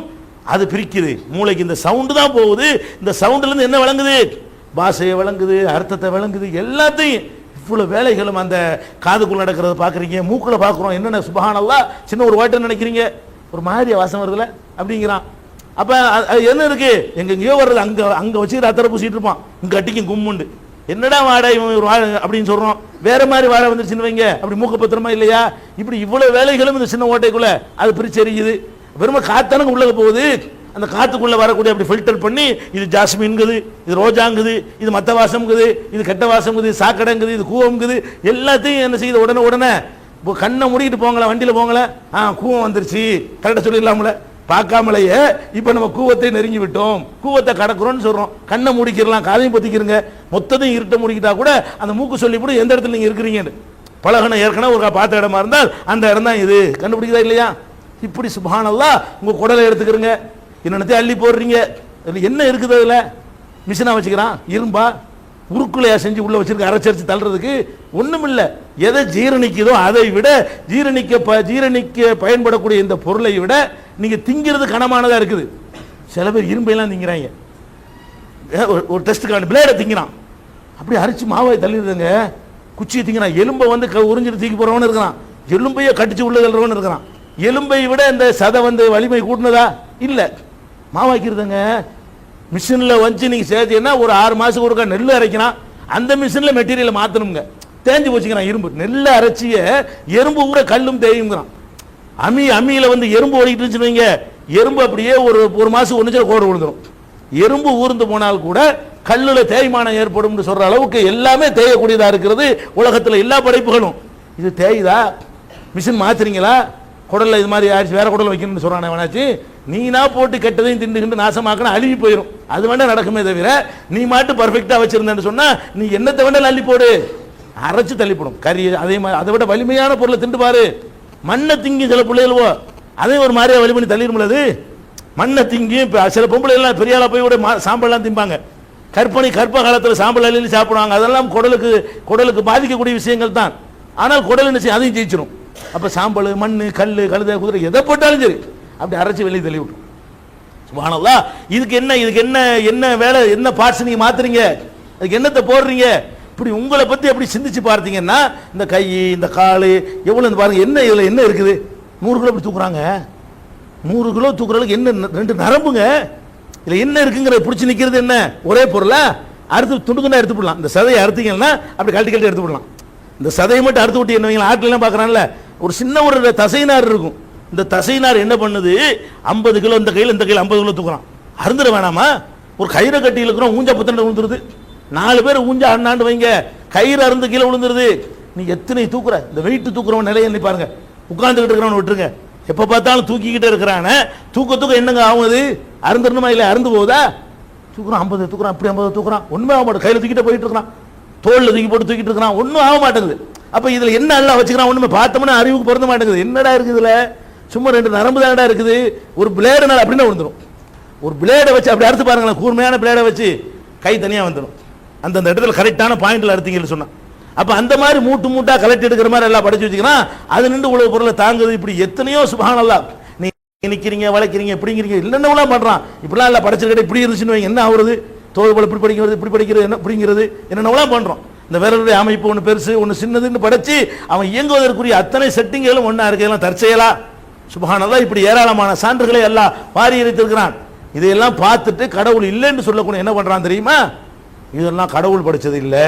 அது பிரிக்குது. மூளைக்கு இந்த சவுண்டு தான் போகுது. இந்த சவுண்டுல இருந்து என்ன விளங்குது, பாஷையை விளங்குது, அர்த்தத்தை விளங்குது, எல்லாத்தையும் இவ்வளவு வேலைகளும் அந்த காதுக்குள்ள நடக்கிறத பாக்குறீங்க, மூக்குல பாக்குறோம். என்னென்ன சுபஹானல்லாஹ், சின்ன ஒரு வாட்டை நினைக்கிறீங்க, ஒரு மாதிரி வாசம் வருதுல அப்படிங்கிறான். அப்ப என்ன இருக்கு, எங்கெங்கயோ வர்றது, அங்க அங்க வச்சுக்கிற அத்தரை பூசிட்டு இருப்பான், இங்க அட்டிக்கும் கும்முண்டு, என்னடா வாடை ஒரு வாழை அப்படின்னு சொல்றோம், வேற மாதிரி வாழை வந்துருச்சுன்னு வைங்க, அப்படி மூக்க பத்திரமா இல்லையா. இப்படி இவ்வளவு வேலைகளும் இந்த சின்ன ஓட்டைக்குள்ள அது பிரிச்செறியுது. வெறும காத்தானுங்க உள்ள போகுது, அந்த காத்துக்குள்ள வரக்கூடிய அப்படி ஃபில்டர் பண்ணி, இது ஜாஸ்மின்குது, இது ரோஜாங்குது, இது மத்த வாசம்ங்குது, இது கெட்ட வாசம்ங்குது, சாக்கடைங்குது, இது கூவம்ங்குது, எல்லாத்தையும் என்ன செய்யுது, உடனே கண்ணை மூடிக்கிட்டு போங்களேன், வண்டியில போங்களேன், கூவம் வந்துருச்சு கரெக்டா சொல்லிடலாம்ல, பார்க்காமலேயே இப்ப நம்ம கூவத்தை நெருங்கி விட்டோம், கூவத்தை கடக்கிறோம்னு சொல்றோம். கண்ணை மூடிக்கிறலாம், காதையும் பொத்திக்கிறங்க, மொத்தத்தையும் இருட்ட மூடிக்கிட்டா கூட அந்த மூக்கு சொல்லிவிடும் எந்த இடத்துல நீங்க இருக்கிறீங்கன்னு. பழகன ஏற்கனவே ஒரு பார்த்த இடமா இருந்தால் அந்த இடம் தான் இது, கண்டுபிடிக்கிறதா இல்லையா. இப்படி சுப்ஹானல்லாஹ் உங்க குடலை எடுத்துக்கிறங்க, என்னென்னத்தையும் அள்ளி போடுறீங்க, என்ன இருக்குது அதுல, மிஷினா வச்சுக்கிறான், இரும்பா உருக்குலையா செஞ்சு உள்ள வச்சிருக்க, அரைச்சரிச்சு தள்ளுறதுக்கு ஒண்ணும் இல்ல. எதை ஜீரணிக்குதோ அதை விட ஜீரணிக்க பயன்படக்கூடிய இந்த பொருளை விட நீங்க திங்கிறது கனமானதா இருக்குது. சில பேர் இரும்பையெல்லாம் திங்கிறாங்க, ஒரு டெஸ்ட்டுக்கான பிளேடை திங்கிறான், அப்படி அரைச்சு மாவாய் தள்ளிடுதுங்க, குச்சியை திங்கிறான், எலும்பை வந்து உறிஞ்சிட்டு தூக்கி போறவனு இருக்கிறான், எலும்பையை கட்டிச்சு உள்ள தள்ளுறவனு இருக்கிறான். எலும்பை விட இந்த சதை வந்து வலிமை கூட்டினதா இல்ல, மாவாக்கிறதுங்க. மிஷின்ல வச்சு நீங்க சேர்த்தீங்கன்னா ஒரு 6 மாசத்துக்கு ஒருக்கா நெல் அரைக்கிறான், அந்த மிஷின்ல மெட்டீரியலை மாத்தணுங்க, தேஞ்சு போச்சுக்கிறான் இரும்பு. நெல்லை அரைச்சிய எறும்பு கூட கல்லும் தேயுங்கிறான். அம்மியில வந்து எறும்பு ஓடிட்டு இருந்துச்சுன்னு, எறும்பு அப்படியே ஒரு மாசம் ஒன்று கோடு விழுந்துடும். எறும்பு ஊர்ந்து போனால் கூட கல்லுல தேய்மானம் ஏற்படும் சொல்ற அளவுக்கு எல்லாமே தேயக்கூடியதா இருக்கிறது உலகத்துல எல்லா படைப்புகளும். இது தேயுதா, மிஷின் மாத்துறீங்களா, குடல்ல இது மாதிரி ஆயிடுச்சு வேற குடல் வைக்கணும்னு சொல்றானே வேணாச்சு, நீனா போட்டு கெட்டதையும் திண்டுகிட்டு நாசமாக்கணும், அழுகி போயிடும். அது வேணா நடக்குமே தவிர நீ மாட்டு பர்ஃபெக்டா வச்சிருந்தேன்னு சொன்னா நீ என்னத்தை வேணா அள்ளி போடு, அரைச்சு தள்ளிப்படும். கறி அதே மாதிரி அதை விட வலிமையான பொருளை திண்டு பாரு, மண்ணை திங்கி சில பிள்ளைகளோ அதே ஒரு மாதிரியா வலி பண்ணி தள்ளிடும்ல. மண்ணை திங்கி சில பொம்பளை எல்லாம் பெரிய ஆளா போய் சாம்பல்லாம் திம்பாங்க, கர்ப்ப காலத்தில் சாம்பல் அள்ளி சாப்பிடுவாங்க, அதெல்லாம் குடலுக்கு பாதிக்கக்கூடிய விஷயங்கள் தான். ஆனால் குடல் என்ன செய்யும், அதையும் ஜெயிச்சிடும். அப்ப சாம்பல், மண், கல், கழுதை, குதிரை எதை போட்டாலும் சரி அப்படி அரைச்சு வெளியே தள்ளி விட்டுரும். சுப்ஹானல்லாஹ். இதுக்கு என்ன வேலை, என்ன பார்ட்ஸ் நீங்க மாத்துறீங்க, அதுக்கு என்னத்தை போடுறீங்க, இப்படி உங்களை பத்தி எப்படி சிந்திச்சு பார்த்தீங்கன்னா இந்த கை, இந்த காலு எவ்வளவு பாருங்க, என்ன இதுல என்ன இருக்குது. 100 கிலோ இப்படி தூக்குறாங்க, 100 கிலோ தூக்குறதுக்கு என்ன 2 நரம்புங்க, இதுல என்ன இருக்குங்கிற பிடிச்சி நிக்கிறது என்ன, ஒரே பொருளா அறுத்து துண்டுக்குன்னா எடுத்து போடலாம். இந்த சதையை அறுத்தீங்கன்னா அப்படி கழட்டி எடுத்து போடலாம். இந்த சதையை மட்டும் அறுத்து விட்டு என்ன ஆட்டில எல்லாம் பாக்குறான்ல, ஒரு சின்ன ஒரு தசைநார் இருக்கும், இந்த தசைநார் என்ன பண்ணுது, 50 கிலோ இந்த கையில் 50 கிலோ தூக்குறான். அருந்துட வேணாமா, ஒரு கயிறை கட்டி இருக்கிறோம், ஊஞ்சா புத்தண்டை விழுந்துருது, 4 பேர் ஊஞ்சா அண்ணாண்டு வைங்க, கயிறு அருந்து கீழே விழுந்துருது. நீ எத்தனை தூக்குற, இந்த வெயிட் தூக்குறவன் நிலையை நீ பாருங்க, உட்கார்ந்துகிட்டு இருக்கிறவன் விட்டுருங்க, எப்ப பார்த்தாலும் தூக்கிக்கிட்டே இருக்கிறான, தூக்க என்னங்க ஆகுது, அருந்துடணுமா இல்லை, அருந்து போகுதா, தூக்குறான் 50 தூக்குறான், அப்படி 50 தூக்குறான், ஒண்ணுமே ஆக மாட்டேன், கையில தூக்கிட்டு போயிட்டு இருக்கிறான், தோல்ல தூக்கி போட்டு தூக்கிட்டு இருக்கிறான், ஒன்றும் ஆக மாட்டேங்குது. அப்ப இதுல என்ன எல்லாம் வச்சுக்கிறான், ஒண்ணுமே பார்த்தோம்னா அறிவுக்கு பொருந்த மாட்டேங்குது. என்னடா இருக்குது இதுல, சும்மா 2 நரம்பு தானடா இருக்குது, ஒரு பிளேடுனால அப்படின்னா விழுந்துடும். ஒரு பிளேடை வச்சு அப்படி அறுத்து பாருங்களேன், கூர்மையான பிளேடை வச்சு கை தனியா வந்துடும், அந்த இடத்துல கரெக்டான பாயிண்ட்ல அறுத்தீங்கன்னு சொன்னா. அப்ப அந்த மாதிரி மூட்டா கலெக்ட் எடுக்கிற மாதிரி எல்லாம் படைச்சு வச்சுக்கிறான், அது நின்று உலக பொருளை தாங்குது. இப்படி எத்தனையோ சுப்ஹானல்லாஹ், நீ நிக்கிறீங்க வளைக்கிறீங்க இப்படிங்கிறீங்க என்னென்னலாம் பண்றான், இப்படிலாம் எல்லாம் படைச்சிருக்கிட்ட இப்படி இருந்துச்சுன்னு என்ன ஆகுறது, தோல் போல இப்படி படிக்கிறது, இப்படி படிக்கிறது, என்ன இப்படிங்கிறது என்னென்னலாம் பண்றோம். இந்த விரலுடைய அமைப்பு ஒன்று பெருசு ஒன்று சின்னதுன்னு படைச்சு அவன் இயங்குவதற்குரிய அத்தனை செட்டிங்களும் ஒன்னா இருக்கலாம், தற்செயலா. சுப்ஹானல்லாஹ். இப்படி ஏராளமான சான்றுகளை எல்லாம் வாரி இறைத்திருக்கிறான். இதையெல்லாம் பார்த்துட்டு கடவுள் இல்லைன்னு சொல்லக்கூடிய என்ன பண்றான் தெரியுமா, இதெல்லாம் கடவுள் படைச்சது இல்லை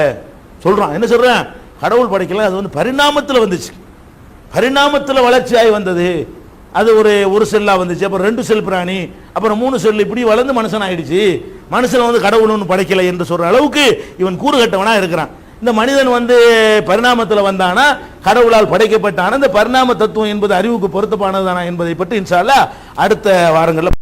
சொல்றான். என்ன சொல்றான், கடவுள் படைக்கல, அது வந்து பரிணாமத்தில் வந்துச்சு, பரிணாமத்தில் வளர்ச்சியாகி வந்தது. அது ஒரு செல்லா வந்துச்சு, அப்புறம் 2 செல் பிராணி, அப்புறம் 3 செல், இப்படி வளர்ந்து மனுஷன் ஆயிடுச்சு. மனுஷன் வந்து கடவுள் ஒன்று படைக்கலை என்று சொல்ற அளவுக்கு இவன் கூறுகட்டவனா இருக்கிறான். இந்த மனிதன் வந்து பரிணாமத்தில் வந்தானா, கடவுளால் படைக்கப்பட்டான இந்த பரிணாம தத்துவம் என்பது அறிவுக்கு பொருத்தமானதானா என்பதை பற்றி இன்ஷா அல்லாஹ் அடுத்த வாரங்களில்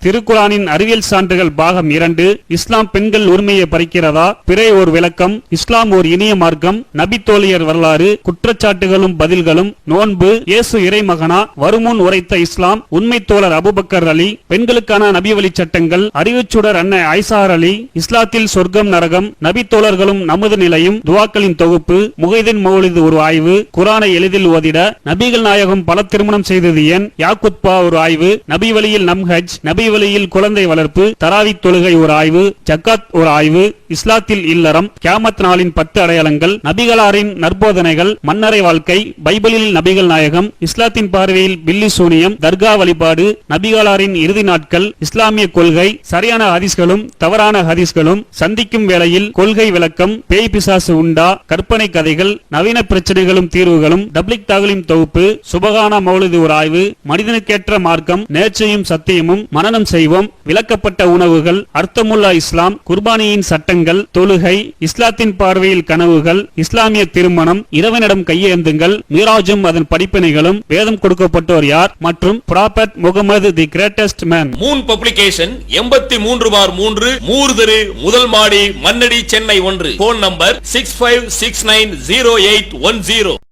திருக்குரானின் அறிவியல் சான்றுகள் பாகம் 2 இஸ்லாம் பெண்கள் உரிமையை பறிக்கிறதா, பிறை ஒரு விளக்கம், இஸ்லாம் ஒரு இனிய மார்க்கம், நபி தோழியர் வரலாறு, குற்றச்சாட்டுகளும் பதில்களும், நோன்பு, இயேசு இறைமகனா, வருமுன் உரைத்த இஸ்லாம், உண்மை தோழர் அபுபக்கர் அலி, பெண்களுக்கான நபி வழி சட்டங்கள், அறிவுச்சுடர் அன்னை ஐசார் அலி, இஸ்லாத்தில் சொர்க்கம் நரகம், நபி தோழர்களும் நமது நிலையும், துவாக்களின் தொகுப்பு, முகைதீன் மௌலிது ஒரு ஆய்வு, குரானை எளிதில் ஓதிட, நபிகள் நாயகம் பல திருமணம் செய்தது ஏன், யாக்குத்பா ஒரு ஆய்வு, நபி வழியில் நம் நபி வழியில் குழந்தை வளர்ப்பு, தராவி தொழுகை ஒரு ஆய்வு, ஜக்காத் ஒரு ஆய்வு, இஸ்லாத்தில் இல்லறம், கியாமத் நாளின் 10 அடையாளங்கள், நபிகளாரின் நற்போதனைகள், மன்னரை வாழ்க்கை, பைபிளில் நபிகள் நாயகம், இஸ்லாத்தின் பார்வையில் பில்லி சூனியம், தர்கா வழிபாடு, நபிகளாரின் இறுதி நாட்கள், இஸ்லாமிய கொள்கை, சரியான ஹதீஸ்களும் தவறான ஹதீஸ்களும், சந்திக்கும் வேளையில் கொள்கை விளக்கம், பேய் பிசாசு உண்டா, கற்பனை கதைகள், நவீன பிரச்சனைகளும் தீர்வுகளும், தப்லிக் தாகலின் தொகுப்பு, சுபகான மௌலிது ஒரு ஆய்வு, மனிதனுக்கேற்ற மார்க்கம், நேர்ச்சையும் சத்தியமும் மனனம் செய்வோம், விளக்கப்பட்ட உணவுகள், அர்த்தமுல்லா இஸ்லாம், குர்பானியின் சட்டங்கள், தொழுகை, இஸ்லாத்தின் பார்வையில் கனவுகள், இஸ்லாமிய திருமணம், இறைவனிடம் கையேந்துங்கள், மீராஜும் அதன் படிப்பினைகளும், வேதம் கொடுக்கப்பட்டோர் யார் மற்றும் prophet Muhammad the greatest man. Moon Publication 83/3 Moore தெரு, முதல் மாடி, மண்ணடி, சென்னை 1. Phone number 65690810.